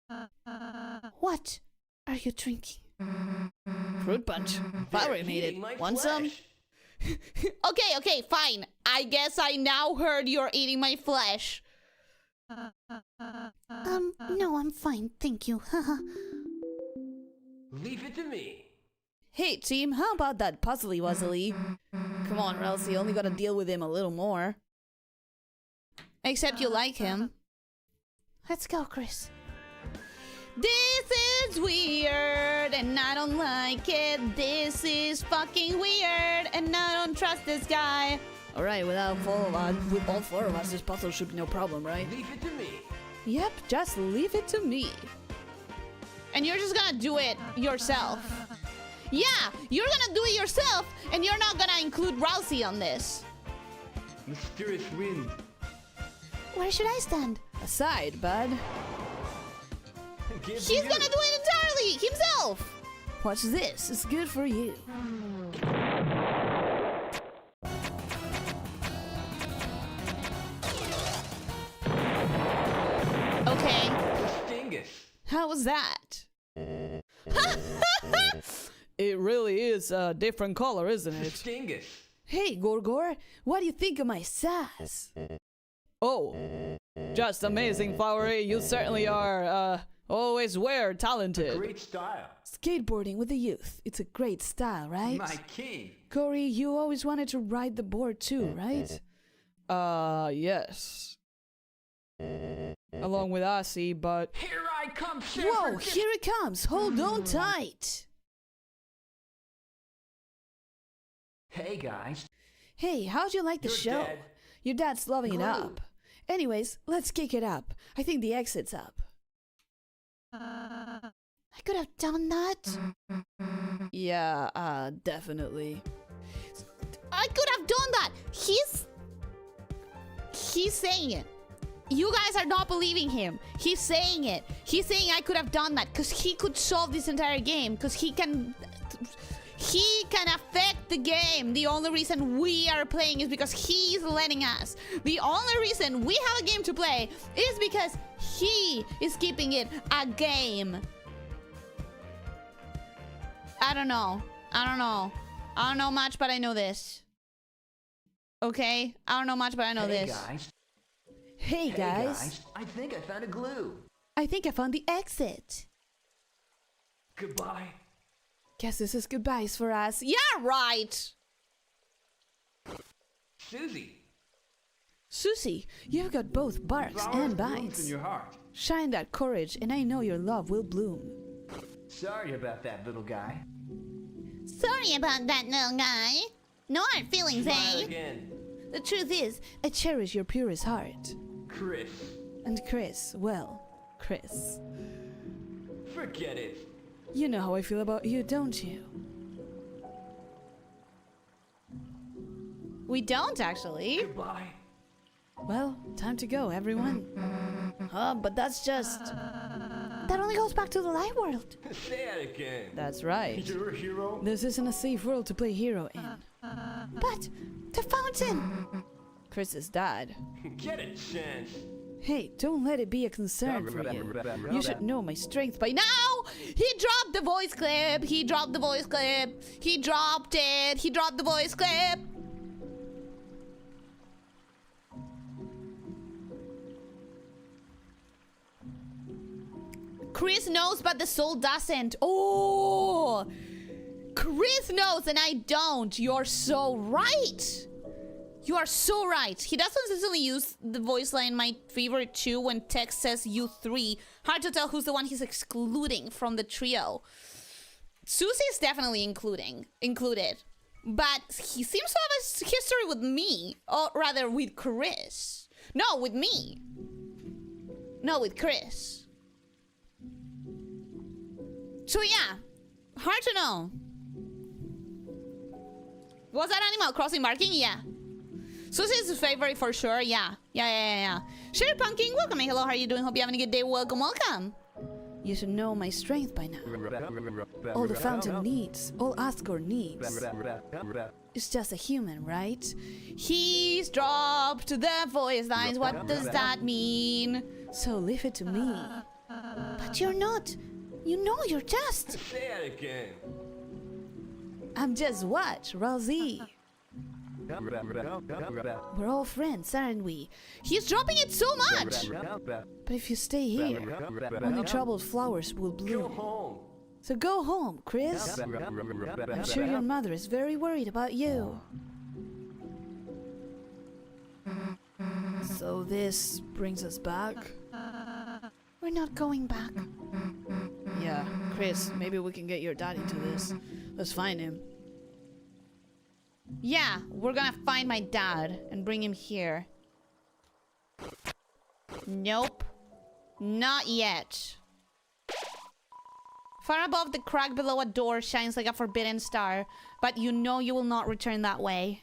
About? What are you drinking? Fruit punch. Fire made it. Eating my Want some? flesh. Okay, fine. I guess I now heard you're eating my flesh. No, I'm fine, thank you. Haha. Leave it to me. Hey, team, how about that puzzly wuzzly? Come on, or else you only gotta deal with him a little more. Except you like him. Let's go, Chris. This is weird and I don't like it. This is fucking weird and I don't trust this guy. Alright, with all four of us, this puzzle should be no problem, right? Leave it to me. Yep, just leave it to me. And you're just gonna do it yourself. Yeah, you're gonna do it yourself and you're not gonna include Rousey on this. Mysterious wind. Where should I stand? Aside, bud. Give He's to you. gonna do it entirely himself. Watch this, it's good for you. Okay, Dingus. how was that? It really is a different color, isn't it? Dingus. Hey, Gorgor, what do you think of my sass? Oh, just amazing, Flowery. You certainly are, always talented. Great style. Skateboarding with the youth. It's a great style, right? My king. Corey, you always wanted to ride the board too, right? Yes. Along with Aussie, but... Here I come, Whoa, here it comes! Hold on tight! Hey, guys. Hey, how'd you like the You're show? dead. Your dad's loving it Glue. up. Anyways, let's kick it up. I think the exit's up. I could have done that. Yeah, definitely. I could have done that. He's saying it. You guys are not believing him. He's saying it. He's saying I could have done that because he could solve this entire game because he can affect the game. The only reason we are playing is because he's letting us. The only reason we have a game to play is because he is keeping it a game. I don't know. I don't know much, but I know this. Okay? I don't know much, but I know Hey, this. guys. Hey, guys. I think I found a glue. I think I found the exit. Goodbye. Guess this is goodbyes for us. Yeah, right. Susie. Susie, you've got both barks and blooms bites. in your heart. Shine that courage, and I know your love will bloom. Sorry about that, little guy. Sorry about that, little guy. No hard feelings, Smile eh? again. The truth is, I cherish your purest heart. Chris. And Chris, well, Chris. Forget it. You know how I feel about you, don't you? We don't, actually. Goodbye. Well, time to go, everyone. But that's just... That only goes back to the light world. Say that again. That's right. You're a hero. This isn't a safe world to play hero in. But the fountain. Chris's dad. Get a chance. Hey, don't let it be a concern for you. You should know my strength by now. He dropped the voice clip. He dropped the voice clip. He dropped it. He dropped the voice clip. Chris knows, but the soul doesn't. Oh! Chris knows and I don't. You're so right. You are so right. He does consistently use the voice line, my favorite too, when text says you three. Hard to tell who's the one he's excluding from the trio. Susie is definitely included. But he seems to have a history with me. Or rather, with Chris. No, with me. No, with Chris. So yeah, hard to know. Was that Animal Crossing barking? Yeah. Susie's his favorite for sure. Yeah. Sherry Pumpkin, welcome. Hello, how are you doing? Hope you're having a good day. Welcome. You should know my strength by now. All the fountain needs, all Asgore needs, is just a human, right? He's dropped the voice lines. What does that mean? So leave it to me. But you're not. You know you're just. Say that again. I'm just what, Rosie? We're all friends, aren't we? He's dropping it so much. But if you stay here, only troubled flowers will Go bloom. home. So go home, Chris. I'm sure your mother is very worried about you. So this brings us back? We're not going back. Yeah, Chris, maybe we can get your daddy to this. Let's find him. Yeah, we're gonna find my dad and bring him here. Nope. Not yet. Far above the crack below a door shines like a forbidden star, but you know you will not return that way.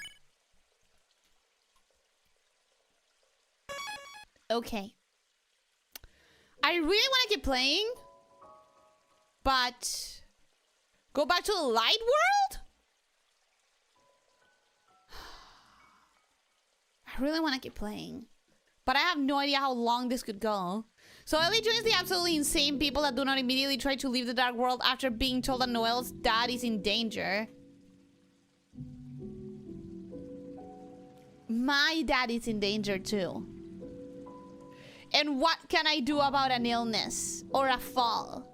Okay. I really want to keep playing, but go back to the light world? I really want to keep playing, but I have no idea how long this could go. So Ellie joins the absolutely insane people that do not immediately try to leave the dark world after being told that Noel's dad is in danger. My dad is in danger too. And what can I do about an illness or a fall?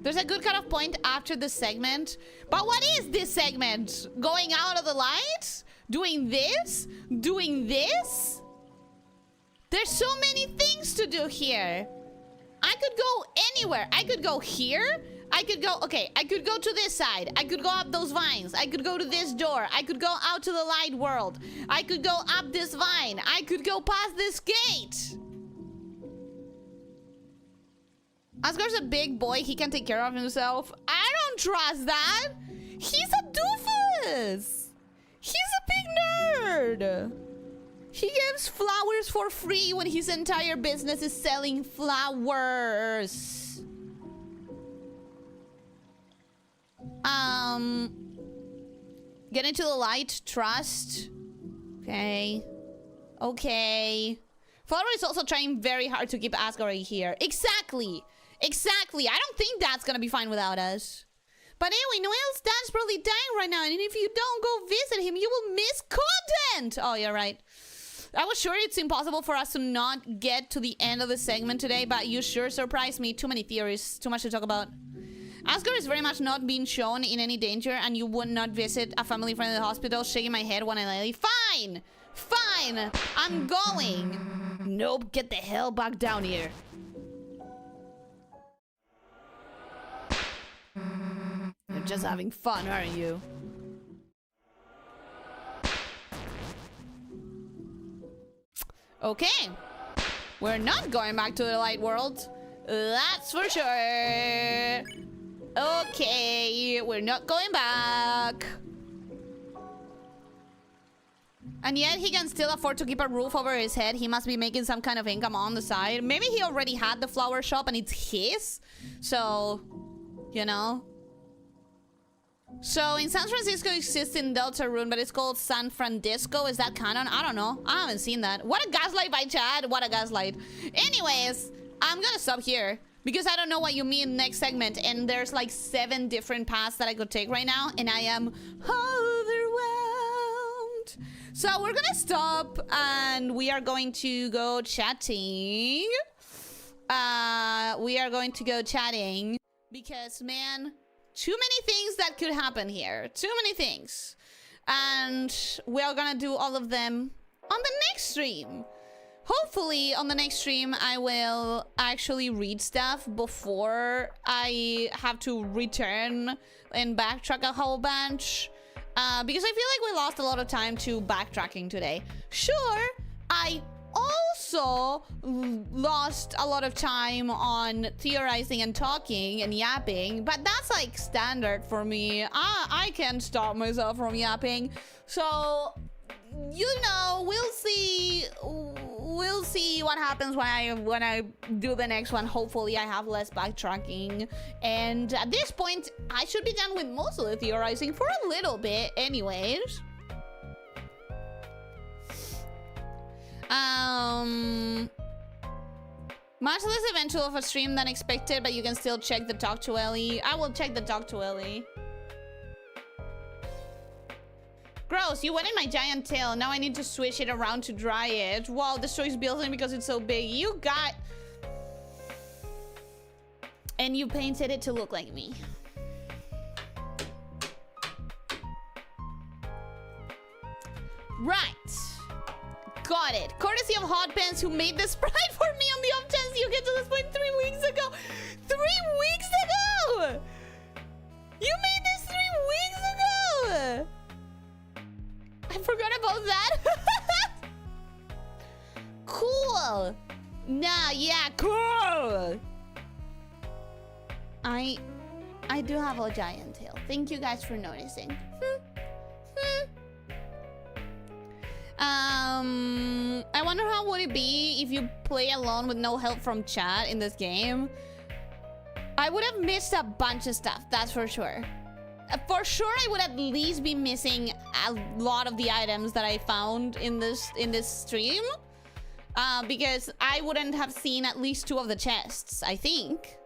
There's a good cutoff point after this segment. But what is this segment? Going out of the light? Doing this? Doing this? There's so many things to do here. I could go anywhere. I could go here. I could go, okay, I could go to this side. I could go up those vines. I could go to this door. I could go out to the light world. I could go up this vine. I could go past this gate. Asgard's a big boy. He can take care of himself. I don't trust that. He's a doofus. He's a big nerd. He gives flowers for free when his entire business is selling flowers. Get into the light. Trust. Okay. Okay. Flower is also trying very hard to keep Asgard here. Exactly. Exactly. I don't think that's gonna be fine without us. But anyway, Noel's dad's probably dying right now, and if you don't go visit him, you will miss content. Oh, you're right. I was sure it's impossible for us to not get to the end of the segment today, but you sure surprised me. Too many theories, too much to talk about. Asgard is very much not being shown in any danger, and you would not visit a family friend in the hospital. Shaking my head when I leave. Fine! Fine! I'm going! Nope, get the hell back down here. You're just having fun, aren't you? Okay. We're not going back to the light world. That's for sure. Okay, we're not going back. And yet he can still afford to keep a roof over his head. He must be making some kind of income on the side. Maybe he already had the flower shop and it's his. So, you know. So in San Francisco exists in Deltarune, but it's called San Francisco. Is that canon? I don't know. I haven't seen that. What a gaslight by Chad. What a gaslight. Anyways, I'm gonna stop here because I don't know what you mean next segment, and there's like 7 different paths that I could take right now, and I am overwhelmed. So we're gonna stop, and we are going to go chatting. We are going to go chatting because, man, too many things that could happen here. Too many things. And we are gonna do all of them on the next stream. Hopefully on the next stream I will actually read stuff before I have to return and backtrack a whole bunch. Because I feel like we lost a lot of time to backtracking today. Sure, I also lost a lot of time on theorizing and talking and yapping, but that's like standard for me. I can't stop myself from yapping. So, you know, we'll see what happens when I do the next one. Hopefully I have less backtracking, and at this point I should be done with most of the theorizing for a little bit anyways. Much less eventual of a stream than expected, but you can still check the Talk to Ellie. I will check the Talk to Ellie. Gross, you wet in my giant tail. Now I need to swish it around to dry it. Wow, destroys building because it's so big. You got... And you painted it to look like me. Right. Got it. Courtesy of Hot Pants, who made the sprite for me on the off chance you get to this point 3 weeks ago. 3 weeks ago! You made this 3 weeks ago! I forgot about that. Cool. Nah, yeah, cool. I do have a giant tail. Thank you guys for noticing. I wonder how would it be if you play alone with no help from chat in this game. I would have missed a bunch of stuff, that's for sure. For sure, I would at least be missing a lot of the items that I found in this stream, because I wouldn't have seen at least 2 of the chests, I think.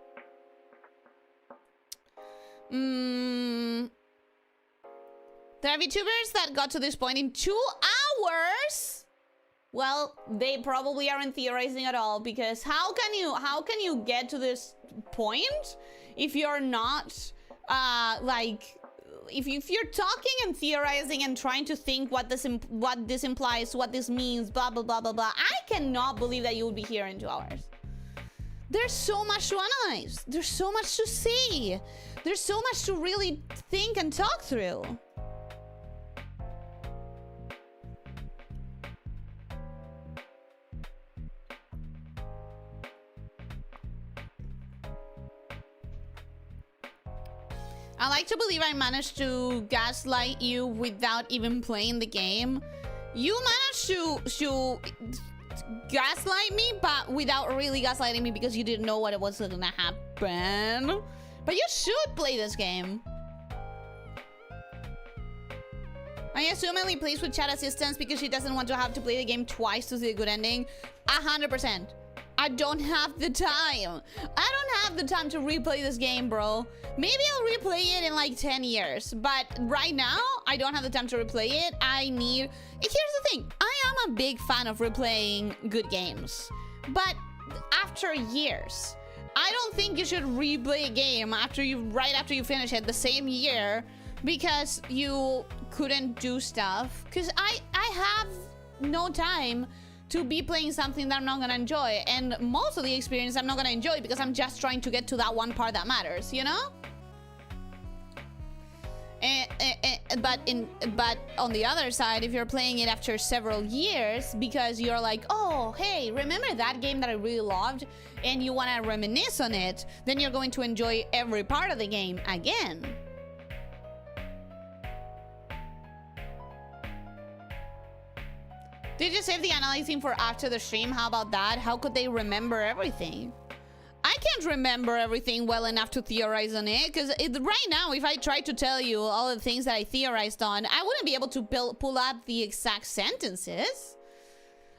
There are VTubers that got to this point in 2 hours. Well, they probably aren't theorizing at all, because how can you get to this point if you're not like, if you're talking and theorizing and trying to think what this implies, what this means, blah blah blah blah blah. I cannot believe that you would be here in 2 hours. There's so much to analyze. There's so much to see. There's so much to really think and talk through. I like to believe I managed to gaslight you without even playing the game. You managed to gaslight me, but without really gaslighting me, because you didn't know what was gonna happen. But you should play this game. I assume Ellie plays with chat assistance because she doesn't want to have to play the game twice to see a good ending. 100%. I don't have the time. I don't have the time to replay this game, bro. Maybe I'll replay it in like 10 years. But right now, I don't have the time to replay it. Here's the thing. I am a big fan of replaying good games. But after years, I don't think you should replay a game right after you finish it the same year because you couldn't do stuff. Because I have no time to be playing something that I'm not gonna enjoy, and most of the experience I'm not gonna enjoy because I'm just trying to get to that one part that matters, you know? But on the other side, if you're playing it after several years because you're like, oh, hey, remember that game that I really loved, and you wanna reminisce on it, then you're going to enjoy every part of the game again. Did you save the analyzing for after the stream? How about that? How could they remember everything? I can't remember everything well enough to theorize on it, because right now, if I tried to tell you all the things that I theorized on, I wouldn't be able to pull up the exact sentences.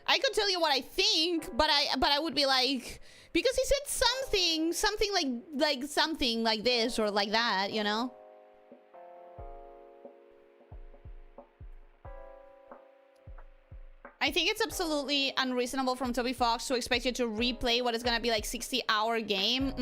I could tell you what I think, but I would be like, because he said something like something like this or like that, you know? I think it's absolutely unreasonable from Toby Fox to expect you to replay what is gonna be like 60-hour game.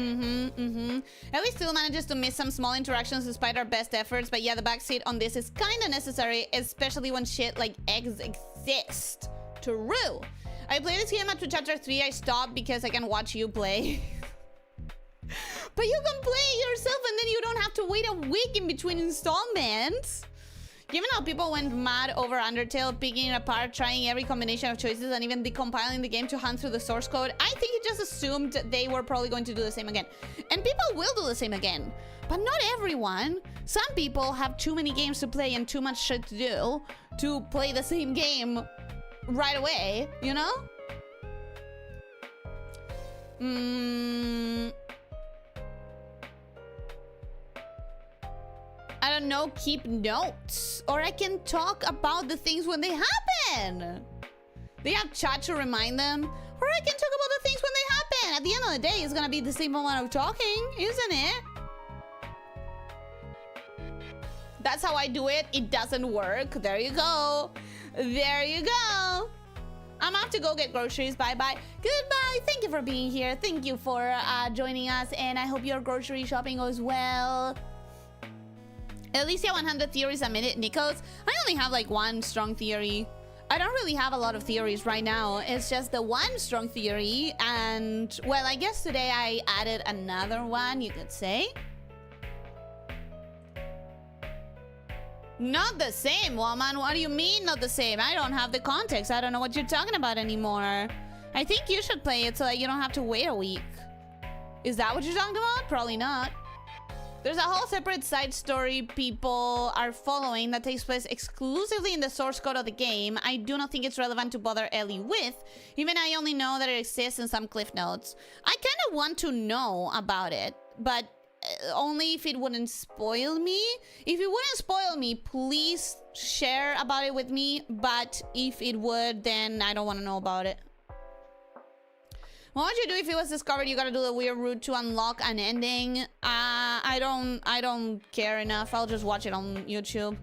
Ellie still manages to miss some small interactions despite our best efforts, but yeah, the backseat on this is kinda necessary, especially when shit like eggs exist. True. I played this game up to chapter 3. I stopped because I can watch you play. But you can play it yourself and then you don't have to wait a week in between installments. Given how people went mad over Undertale, picking it apart, trying every combination of choices, and even decompiling the game to hunt through the source code, I think he just assumed they were probably going to do the same again. And people will do the same again. But not everyone. Some people have too many games to play and too much shit to do to play the same game right away, you know? I don't know, keep notes. Or I can talk about the things when they happen. They have chat to remind them. Or I can talk about the things when they happen. At the end of the day, it's gonna be the same amount of talking, isn't it? That's how I do it. It doesn't work. There you go. There you go. I'm gonna have to go get groceries. Bye-bye. Goodbye. Thank you for being here. Thank you for joining us, and I hope your grocery shopping goes well. Elyssia 100 theories a minute. Nikos, I only have like one strong theory. I don't really have a lot of theories right now. It's just the one strong theory, and well, I guess today I added another one, you could say. Not the same, woman. What do you mean not the same? I don't have the context. I don't know what you're talking about anymore. I think you should play it so that you don't have to wait a week. Is that what you're talking about? Probably not. There's a whole separate side story people are following that takes place exclusively in the source code of the game. I do not think it's relevant to bother Ellie with. Even I only know that it exists in some cliff notes. I kind of want to know about it, but only if it wouldn't spoil me. If it wouldn't spoil me, please share about it with me. But if it would, then I don't want to know about it. What would you do if it was discovered you gotta do the weird route to unlock an ending? I don't care enough. I'll just watch it on YouTube.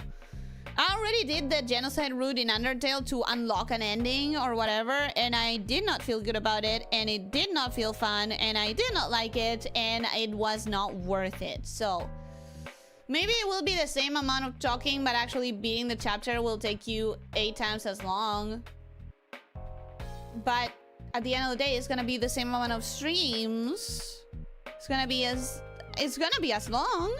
I already did the genocide route in Undertale to unlock an ending or whatever, and I did not feel good about it, and it did not feel fun, and I did not like it, and it was not worth it. So maybe it will be the same amount of talking, but actually beating the chapter will take you 8 times as long. But at the end of the day, it's gonna be the same amount of streams. It's gonna be as long.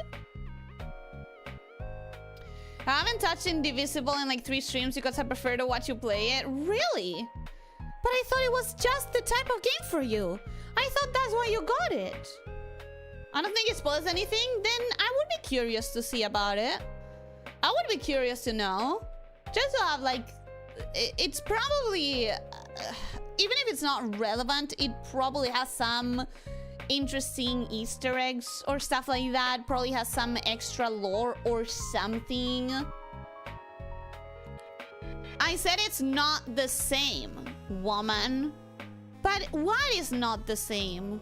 I haven't touched Indivisible in like 3 streams because I prefer to watch you play it. Really? But I thought it was just the type of game for you. I thought that's why you got it. I don't think it spoils anything. Then I would be curious to see about it. I would be curious to know. Just to have like... It's probably... even if it's not relevant, it probably has some interesting Easter eggs or stuff like that. Probably has some extra lore or something. I said it's not the same, woman. But what is not the same?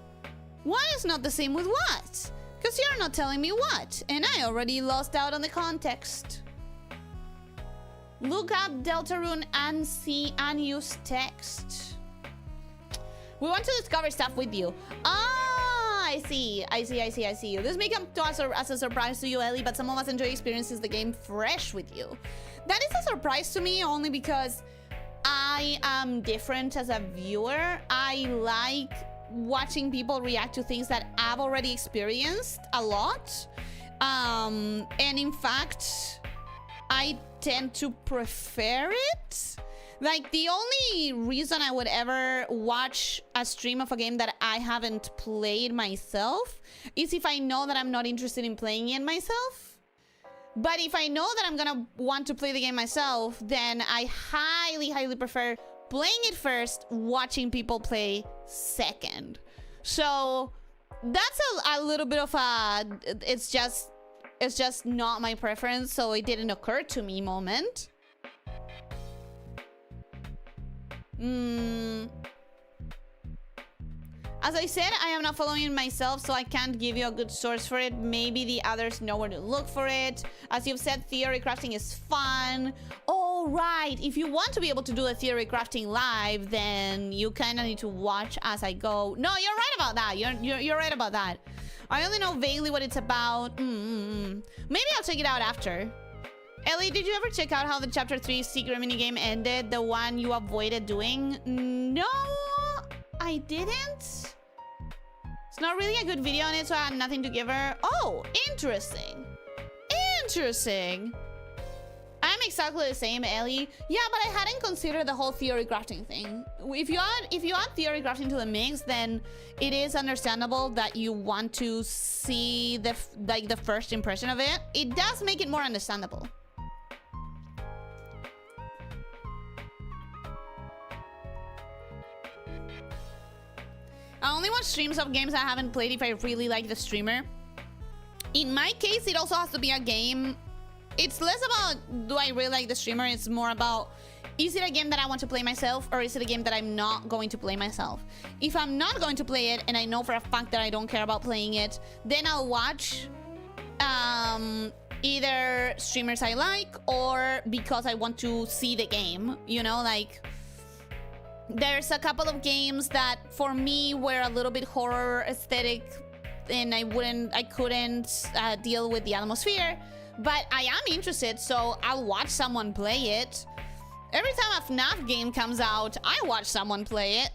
What is not the same with what? Because you're not telling me what, and I already lost out on the context. Look up Deltarune and see unused text. We want to discover stuff with you. Ah, I see. This may come to us as a surprise to you, Ellie, but some of us enjoy experiences the game fresh with you. That is a surprise to me only because I am different as a viewer. I like watching people react to things that I've already experienced a lot. And in fact, I tend to prefer it. Like, the only reason I would ever watch a stream of a game that I haven't played myself is if I know that I'm not interested in playing it myself. But if I know that I'm gonna want to play the game myself, then I highly prefer playing it first, watching people play second. So that's a little bit of a it's just not my preference, so it didn't occur to me moment. As I said, I am not following it myself, so I can't give you a good source for it. Maybe the others know where to look for it. As you've said, theory crafting is fun. Oh, right. If you want to be able to do the theory crafting live, then you kind of need to watch as I go. No, you're right about that. You're right about that. I only know vaguely what it's about. Maybe I'll check it out after. Ellie, did you ever check out how the Chapter 3 secret minigame ended? The one you avoided doing? No, I didn't. It's not really a good video on it, so I had nothing to give her. Oh, interesting. Interesting. I'm exactly the same, Ellie. Yeah, but I hadn't considered the whole theory crafting thing. If you add theory crafting to the mix, then it is understandable that you want to see the first impression of it. It does make it more understandable. I only watch streams of games I haven't played if I really like the streamer. In my case, it also has to be a game. It's less about do I really like the streamer, it's more about Is it a game that I want to play myself, or is it a game that I'm not going to play myself? If I'm not going to play it and I know for a fact that I don't care about playing it, then I'll watch either streamers I like or because I want to see the game, you know, like there's a couple of games that for me were a little bit horror aesthetic and I couldn't deal with the atmosphere, but I am interested, so I'll watch someone play it. Every time a FNAF game comes out, I watch someone play it.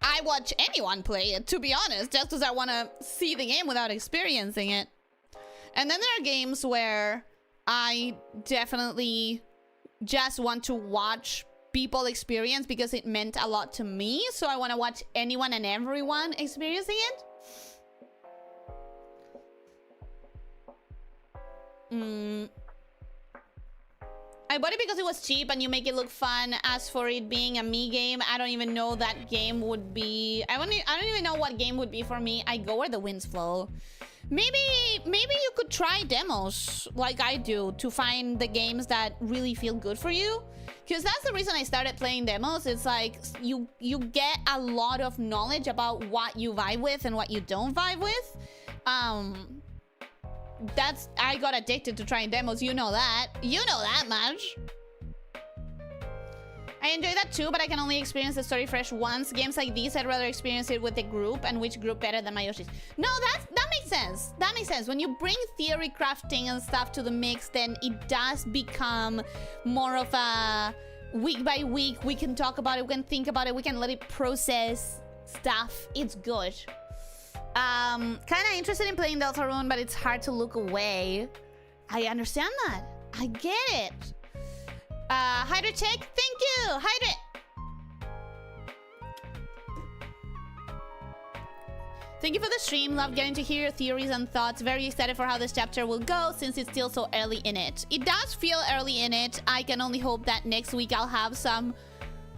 I watch anyone play it, to be honest, just because I want to see the game without experiencing it. And then there are games where I definitely just want to watch people experience because it meant a lot to me. So I want to watch anyone and everyone experiencing it. I bought it because it was cheap and you make it look fun. As for it being a me game, I don't even know that game would be. I don't even know what game would be for me. I go where the winds flow. Maybe you could try demos like I do to find the games that really feel good for you. Because that's the reason I started playing demos. It's like you get a lot of knowledge about what you vibe with and what you don't vibe with. I got addicted to trying demos. You know that much. I enjoy that too, but I can only experience the story fresh once. Games like these, I'd rather experience it with the group, and which group better than my Yoshi's. No, that makes sense. That makes sense. When you bring theory crafting and stuff to the mix, then it does become more of a week by week. We can talk about it, we can think about it, we can let it process stuff. It's good. Kind of interested in playing Deltarune, but it's hard to look away. I understand that. I get it. Hydra check, thank you, Hydra. Thank you for the stream. Love getting to hear your theories and thoughts. Very excited for how this chapter will go since it's still so early in it. It does feel early in it. I can only hope that next week I'll have some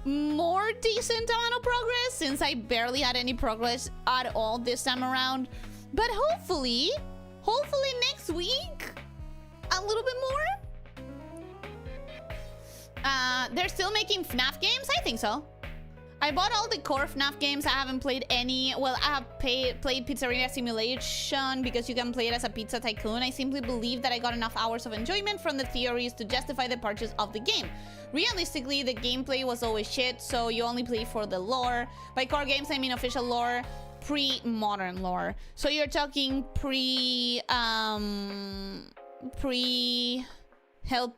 more decent amount of progress since I barely had any progress at all this time around. But hopefully next week, a little bit more. They're still making FNAF games? I think so. I bought all the core FNAF games. I haven't played any. Well, I have played Pizzeria Simulation because you can play it as a pizza tycoon. I simply believe that I got enough hours of enjoyment from the theories to justify the purchase of the game. Realistically, the gameplay was always shit, so you only play for the lore. By core games, I mean official lore, pre-modern lore. So you're talking pre-Help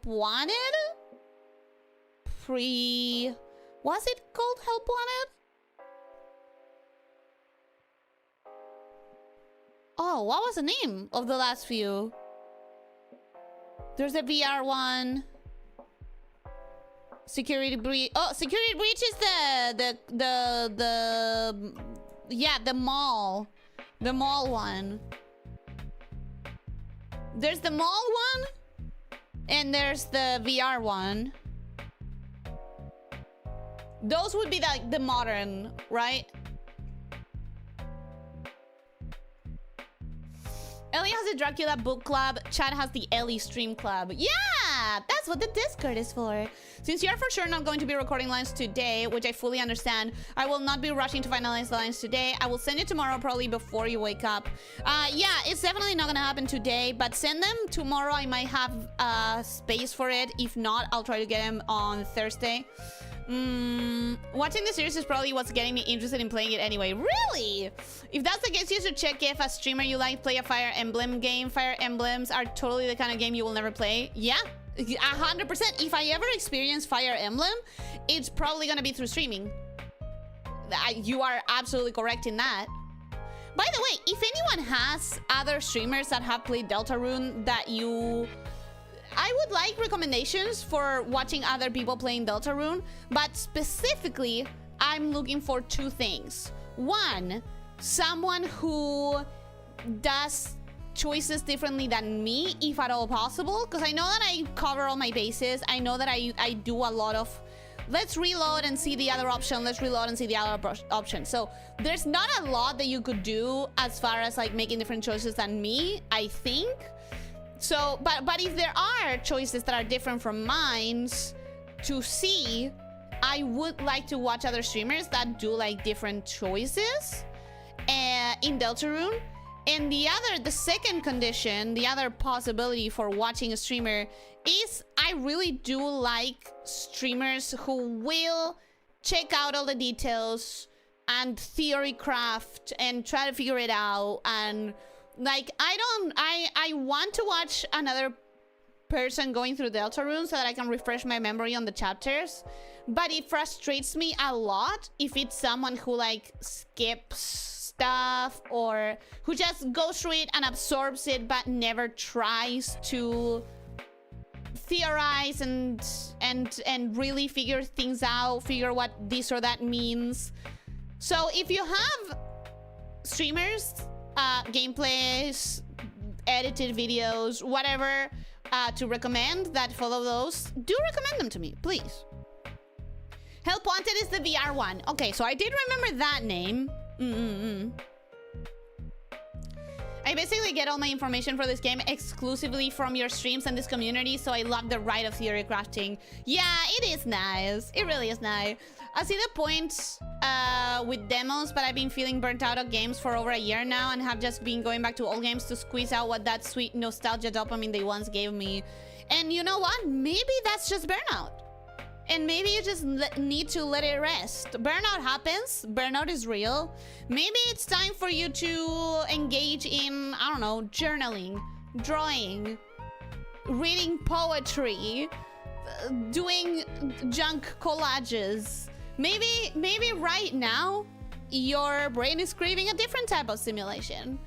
Wanted? Was it called Help Wanted? Oh, what was the name of the last few? There's a VR one. Security Breach. Oh, Security Breach is the mall. The mall one. There's the mall one. And there's the VR one. Those would be like the modern, right? Ellie has a Dracula book club. Chad has the Ellie stream club. Yeah, that's what the Discord is for. Since you're for sure not going to be recording lines today, which I fully understand, I will not be rushing to finalize the lines today. I will send it tomorrow, probably before you wake up. Yeah, it's definitely not gonna happen today, but send them tomorrow. I might have space for it. If not, I'll try to get them on Thursday. Watching the series is probably what's getting me interested in playing it anyway. Really? If that's the case, you should check if a streamer you like play a Fire Emblem game. Fire Emblems are totally the kind of game you will never play. Yeah, 100%. If I ever experience Fire Emblem, it's probably gonna be through streaming. You are absolutely correct in that. By the way, if anyone has other streamers that have played Deltarune that I would like recommendations for watching other people playing Deltarune, but specifically, I'm looking for two things. One, someone who does choices differently than me, if at all possible, because I know that I cover all my bases. I know that I do a lot of, let's reload and see the other option, let's reload and see the other option. So there's not a lot that you could do as far as like making different choices than me, I think. So, but if there are choices that are different from mine, to see, I would like to watch other streamers that do like different choices in Deltarune. And the second condition, the other possibility for watching a streamer is I really do like streamers who will check out all the details and theory craft and try to figure it out. And like, I want to watch another person going through Deltarune so that I can refresh my memory on the chapters. But it frustrates me a lot if it's someone who like skips stuff or who just goes through it and absorbs it but never tries to theorize and really figure things out, figure what this or that means. So if you have streamers, gameplays, edited videos, whatever to recommend that follow those, do recommend them to me, please. Help Wanted is the VR one. Okay, so I did remember that name. I basically get all my information for this game exclusively from your streams and this community, so I love the right of theory crafting. Yeah, it is nice. It really is nice. I see the point with demos, but I've been feeling burnt out of games for over a year now and have just been going back to old games to squeeze out what that sweet nostalgia dopamine they once gave me. And you know what? Maybe that's just burnout. And maybe you just need to let it rest. Burnout happens. Burnout is real. Maybe it's time for you to engage in, I don't know, journaling, drawing, reading poetry, doing junk collages. Maybe right now your brain is craving a different type of stimulation.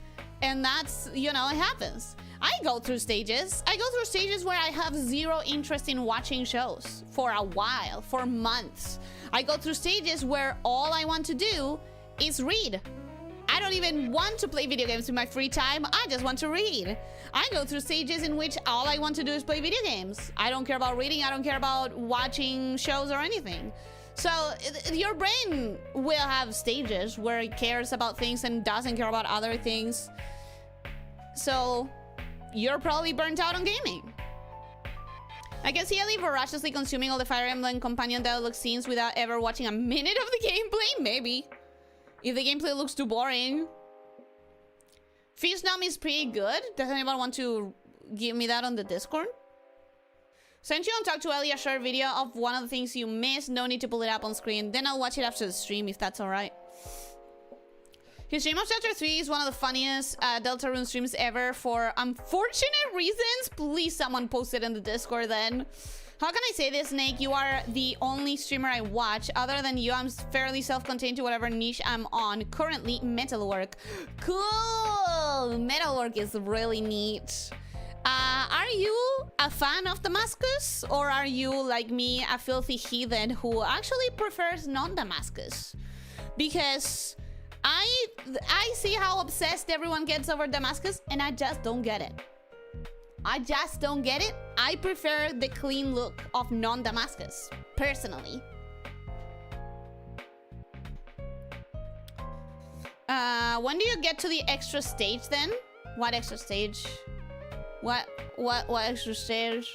And that's, you know, it happens. I go through stages. I go through stages where I have zero interest in watching shows for a while, for months. I go through stages where all I want to do is read. I don't even want to play video games in my free time. I just want to read. I go through stages in which all I want to do is play video games. I don't care about reading. I don't care about watching shows or anything. So your brain will have stages where it cares about things and doesn't care about other things. So you're probably burnt out on gaming. I can see Ellie voraciously consuming all the Fire Emblem companion dialogue scenes without ever watching a minute of the gameplay. Maybe. If the gameplay looks too boring. Fish Numb is pretty good. Does anyone want to give me that on the Discord? Sent you on Talk to Ellie a short video of one of the things you missed. No need to pull it up on screen. Then I'll watch it after the stream if that's alright. His stream of Chapter 3 is one of the funniest Deltarune streams ever for unfortunate reasons. Please, someone post it in the Discord then. How can I say this, Snake? You are the only streamer I watch. Other than you, I'm fairly self-contained to whatever niche I'm on. Currently, metalwork. Cool! Metalwork is really neat. Are you a fan of Damascus? Or are you, like me, a filthy heathen who actually prefers non-Damascus? Because I see how obsessed everyone gets over Damascus, and I just don't get it. I just don't get it. I prefer the clean look of non-Damascus, personally. When do you get to the extra stage then? What extra stage? What extra stage?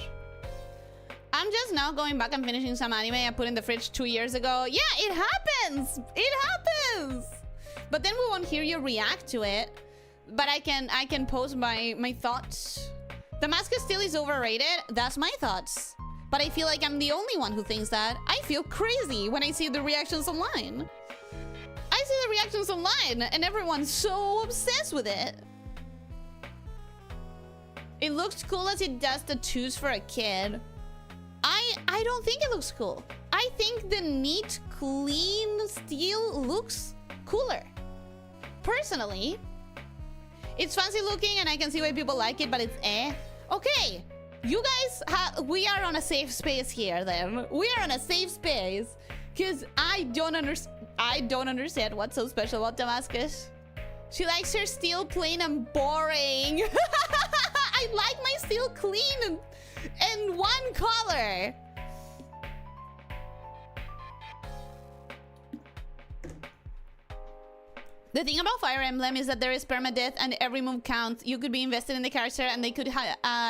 I'm just now going back and finishing some anime I put in the fridge 2 years ago. Yeah, it happens! It happens! But then we won't hear you react to it. But I can post my thoughts. Damascus still is overrated. That's my thoughts. But I feel like I'm the only one who thinks that. I feel crazy when I see the reactions online. I see the reactions online and everyone's so obsessed with it. It looks cool as it does tattoos for a kid. I don't think it looks cool. I think the neat, clean steel looks cooler. Personally, it's fancy looking and I can see why people like it, but it's eh. Okay, you guys, we are on a safe space here then. We are on a safe space because I don't understand what's so special about Damascus. She likes her steel plain and boring. I like my steel clean and one color. The thing about Fire Emblem is that there is permadeath and every move counts. You could be invested in the character and they could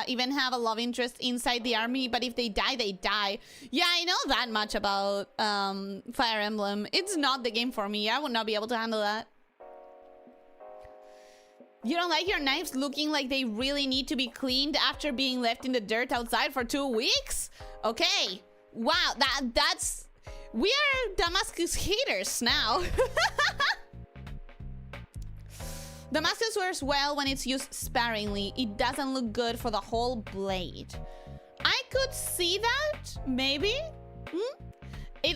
even have a love interest inside the army, but if they die, they die. Yeah, I know that much about Fire Emblem. It's not the game for me. I would not be able to handle that. You don't like your knives looking like they really need to be cleaned after being left in the dirt outside for 2 weeks? Okay. Wow, that's... We are Damascus haters now. Damascus wears well when it's used sparingly. It doesn't look good for the whole blade. I could see that, maybe.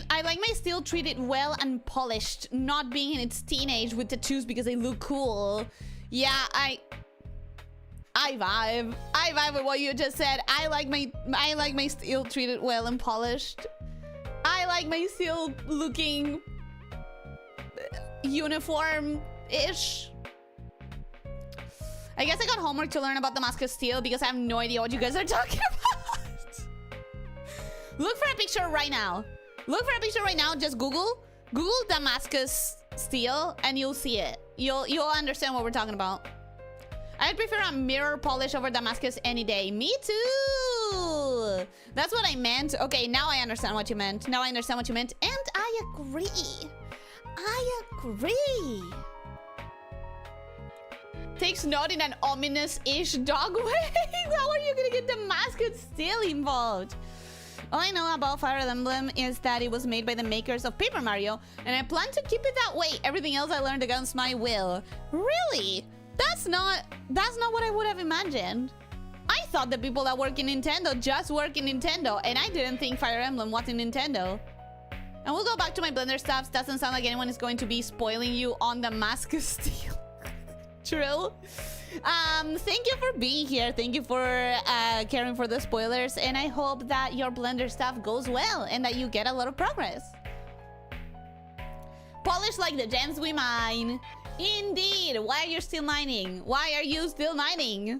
I like my steel treated well and polished, not being in its teenage with tattoos because they look cool. Yeah, I vibe. I vibe with what you just said. I like my steel treated well and polished. I like my steel looking uniform-ish. I guess I got homework to learn about Damascus steel because I have no idea what you guys are talking about. Look for a picture right now. Look for a picture right now. Just Google Damascus steel and you'll see it. You'll understand what we're talking about. I'd prefer a mirror polish over Damascus any day. Me too. That's what I meant. Okay, now I understand what you meant. Now I understand what you meant. And I agree. I agree. Takes note in an ominous-ish dog way. How are you gonna get Damascus steel involved? All I know about Fire Emblem is that it was made by the makers of Paper Mario, and I plan to keep it that way. Everything else I learned against my will. Really? That's not what I would have imagined. I thought the people that work in Nintendo just work in Nintendo, and I didn't think Fire Emblem was in Nintendo. And we'll go back to my Blender stuffs. Doesn't sound like anyone is going to be spoiling you on Damascus steel. True. Thank you for being here. Thank you for caring for the spoilers, and I hope that your Blender stuff goes well and that you get a lot of progress. Polish like the gems we mine. Indeed. Why are you still mining? Why are you still mining?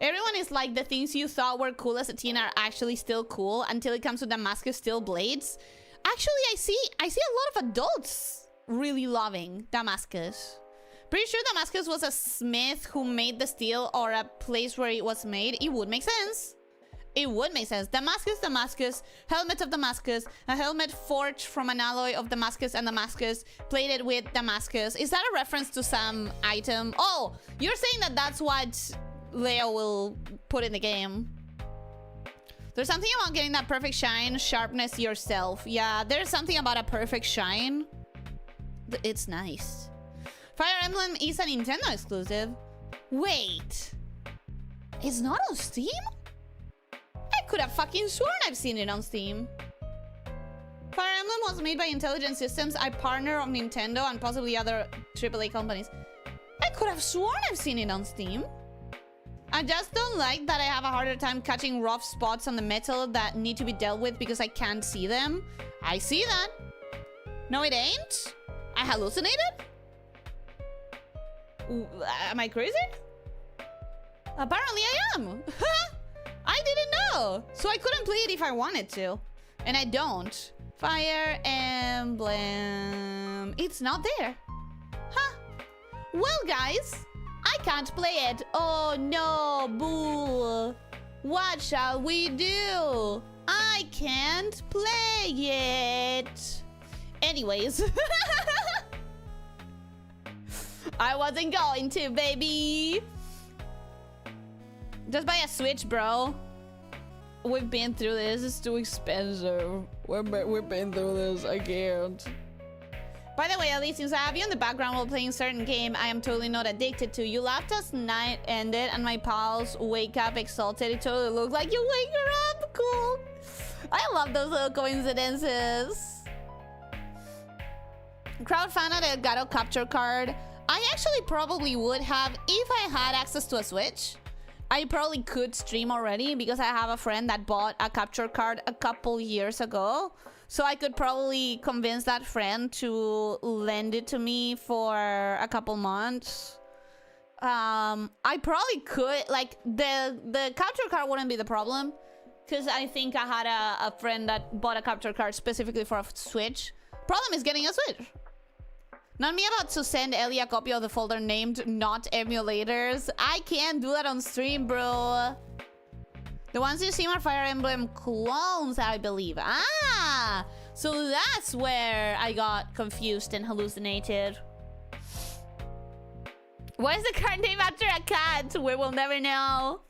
Everyone is like the things you thought were cool as a teen are actually still cool until it comes to Damascus steel blades. Actually, I see a lot of adults really loving Damascus. Pretty sure Damascus was a smith who made the steel or a place where it was made. It would make sense. It would make sense. Damascus, helmet of Damascus, a helmet forged from an alloy of Damascus and Damascus, plated with Damascus. Is that a reference to some item? Oh, you're saying that that's what Leo will put in the game. There's something about getting that perfect shine, sharpness yourself. Yeah, there's something about a perfect shine. It's nice. Fire Emblem is a Nintendo exclusive. Wait. It's not on Steam? I could have fucking sworn I've seen it on Steam. Fire Emblem was made by Intelligent Systems, a partner of Nintendo and possibly other AAA companies. I could have sworn I've seen it on Steam. I just don't like that I have a harder time catching rough spots on the metal that need to be dealt with because I can't see them. I see that. No, it ain't. I hallucinated? Am I crazy? Apparently I am. I didn't know. So I couldn't play it if I wanted to. And I don't. Fire Emblem. It's not there. Huh. Well, guys, I can't play it. Oh, no. Boo. What shall we do? I can't play it. Anyways. I wasn't going to, baby. Just buy a Switch, bro. We've been through this. It's too expensive. We've been through this. I can't. By the way, Ellie, since I have you in the background while playing a certain game I am totally not addicted to. You laughed as night ended and my pals wake up exalted. It totally looked like you wake her up. Cool. I love those little coincidences. Crowd found out a Elgato capture card. I actually probably would have if I had access to a Switch. I probably could stream already because I have a friend that bought a capture card a couple years ago. So I could probably convince that friend to lend it to me for a couple months. I probably could, like, the capture card wouldn't be the problem. Because I think I had a friend that bought a capture card specifically for a Switch. Problem is getting a Switch. Not me about to send Ellie a copy of the folder named Not Emulators. I can't do that on stream, bro. The ones you see are Fire Emblem clones, I believe. Ah! So that's where I got confused and hallucinated. Why is the card named after a cat? We will never know.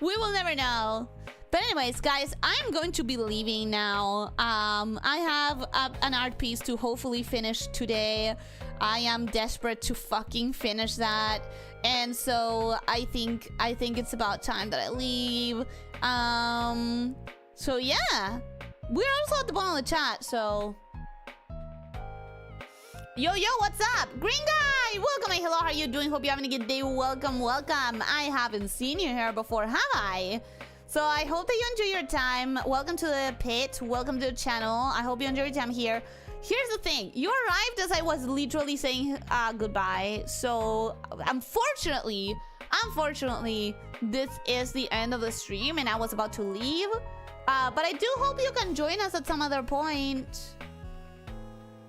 We will never know. But anyways, guys, I'm going to be leaving now. I have an art piece to hopefully finish today. I am desperate to fucking finish that. And so I think it's about time that I leave. So yeah. We're also at the bottom of the chat, so... Yo, what's up? Green guy! Welcome, hello, how are you doing? Hope you're having a good day. Welcome. I haven't seen you here before, have I? So I hope that you enjoy your time. Welcome to the pit. Welcome to the channel. I hope you enjoy your time here. Here's the thing. You arrived as I was literally saying goodbye. So unfortunately, this is the end of the stream and I was about to leave. But I do hope you can join us at some other point.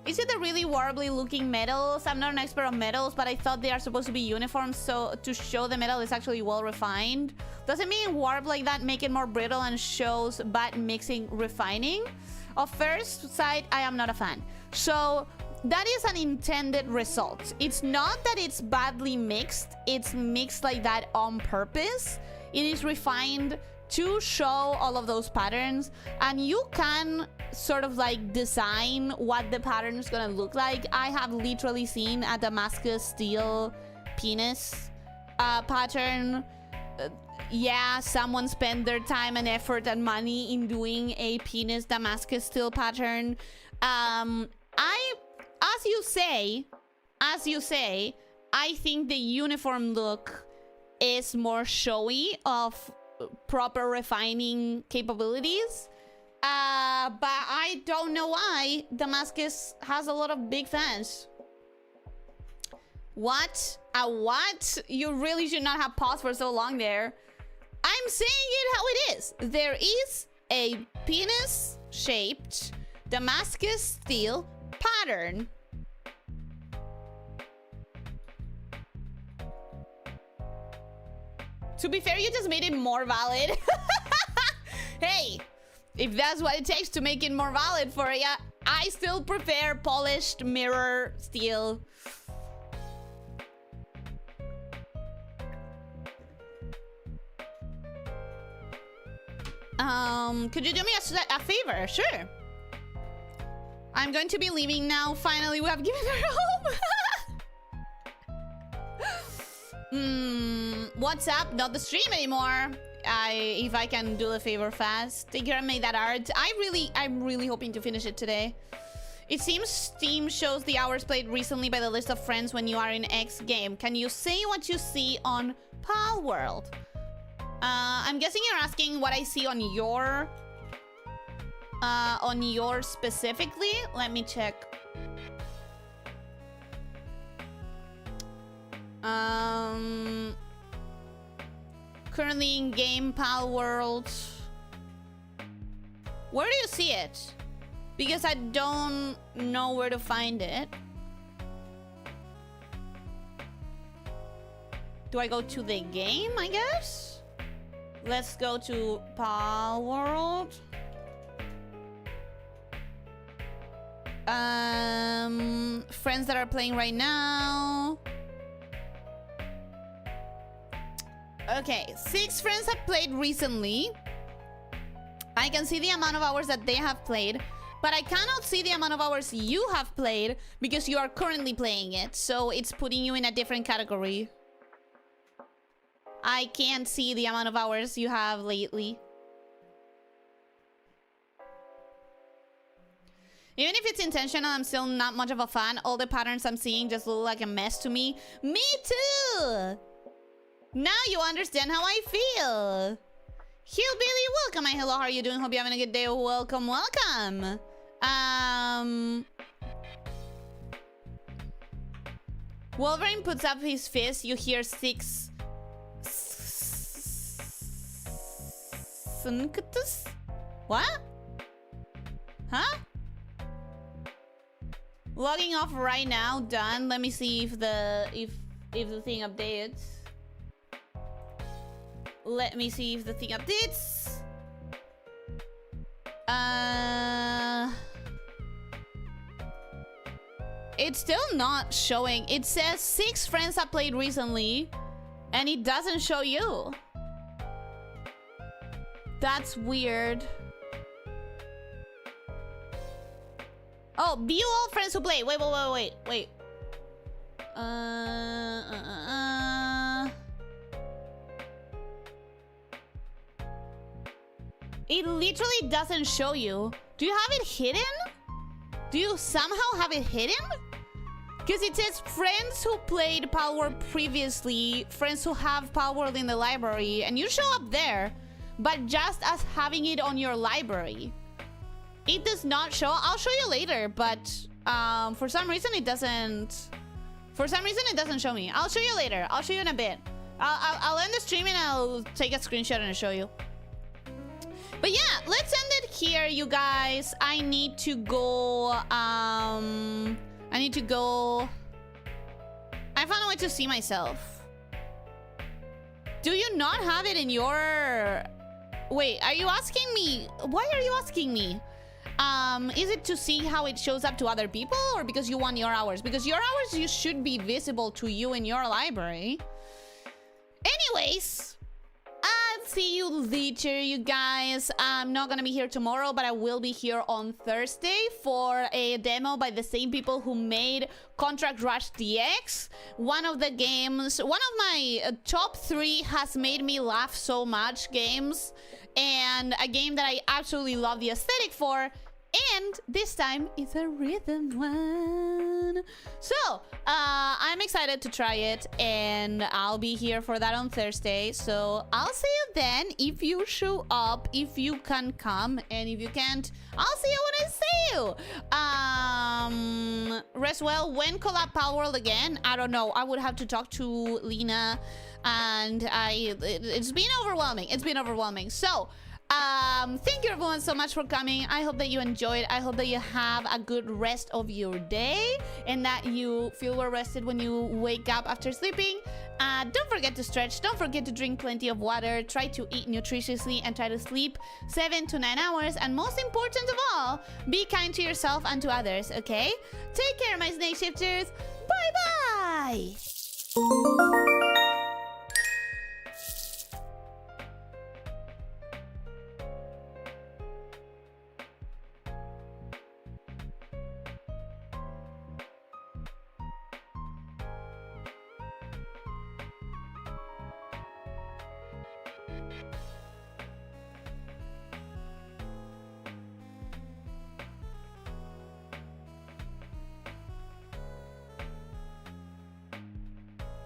Is it the really warbly looking metals? I'm not an expert on metals, but I thought they are supposed to be uniform, so to show the metal is actually well refined. Does it mean warp like that make it more brittle and shows bad mixing refining? Of first sight, I am not a fan. So that is an intended result. It's not that it's badly mixed, it's mixed like that on purpose. It is refined to show all of those patterns, and you can sort of like design what the pattern is gonna look like. I have literally seen a Damascus steel penis pattern. Yeah, someone spent their time and effort and money in doing a penis Damascus steel pattern. As you say, I think the uniform look is more showy of proper refining capabilities. But I don't know why Damascus has a lot of big fans. What? What? You really should not have paused for so long there. I'm saying it how it is. There is a penis-shaped Damascus steel pattern. To be fair, you just made it more valid. Hey, if that's what it takes to make it more valid for you, I still prefer polished mirror steel. Could you do me a favor? Sure. I'm going to be leaving now. Finally, we have given her home. What's up? Not the stream anymore. If I can do the favor fast. Take care and make that art. I'm really hoping to finish it today. It seems Steam shows the hours played recently by the list of friends when you are in X game. Can you say what you see on Pal World? I'm guessing you're asking what I see on your specifically. Let me check. Currently in game Pal World. Where do you see it? Because I don't know where to find it. Do I go to the game, I guess? Let's go to Pal World. Friends that are playing right now. Okay, 6 friends have played recently. I can see the amount of hours that they have played, but I cannot see the amount of hours you have played because you are currently playing it, so it's putting you in a different category. I can't see the amount of hours you have lately. Even if it's intentional, I'm still not much of a fan. All the patterns I'm seeing just look like a mess to me. Me too! Now you understand how I feel. Hillbilly, welcome. My hello, how are you doing? Hope you're having a good day. Welcome. Wolverine puts up his fist. You hear 6... What? Huh? Logging off right now. Done. Let me see if the thing updates. Let me see if the thing updates. It's still not showing. It says 6 friends have played recently, and it doesn't show you. That's weird. Oh, view all friends who play. Wait. It literally doesn't show you. Do you have it hidden? Do you somehow have it hidden? Because it says friends who played Power previously, friends who have Power in the library, and you show up there, but just as having it on your library. It does not show. I'll show you later, but for some reason it doesn't. For some reason it doesn't show me. I'll show you later. I'll show you in a bit. I'll end the stream and I'll take a screenshot and show you. But yeah, let's end it here, you guys. I need to go. I found a way to see myself. Do you not have it in your... Wait, are you asking me? Why are you asking me? Is it to see how it shows up to other people, or because you want your hours? Because your hours, you should be visible to you in your library. Anyways, I'll see you later, you guys. I'm not gonna be here tomorrow, but I will be here on Thursday for a demo by the same people who made Contract Rush DX. One of the games, one of my top 3 has made me laugh so much games, and a game that I absolutely love the aesthetic for. And this time it's a rhythm one. So I'm excited to try it, and I'll be here for that on Thursday. So I'll see you then if you show up, if you can come, and if you can't, I'll see you when I see you. Rest well. When collab Power World again? I don't know. I would have to talk to Lena, and it's been overwhelming. It's been overwhelming. So thank you everyone so much for coming. I hope that you enjoyed. I hope that you have a good rest of your day, and that you feel well rested when you wake up after sleeping. Don't forget to stretch. Don't forget to drink plenty of water. Try to eat nutritiously and try to sleep 7 to 9 hours. And most important of all, be kind to yourself and to others, okay? Take care, my snake shifters. Bye bye.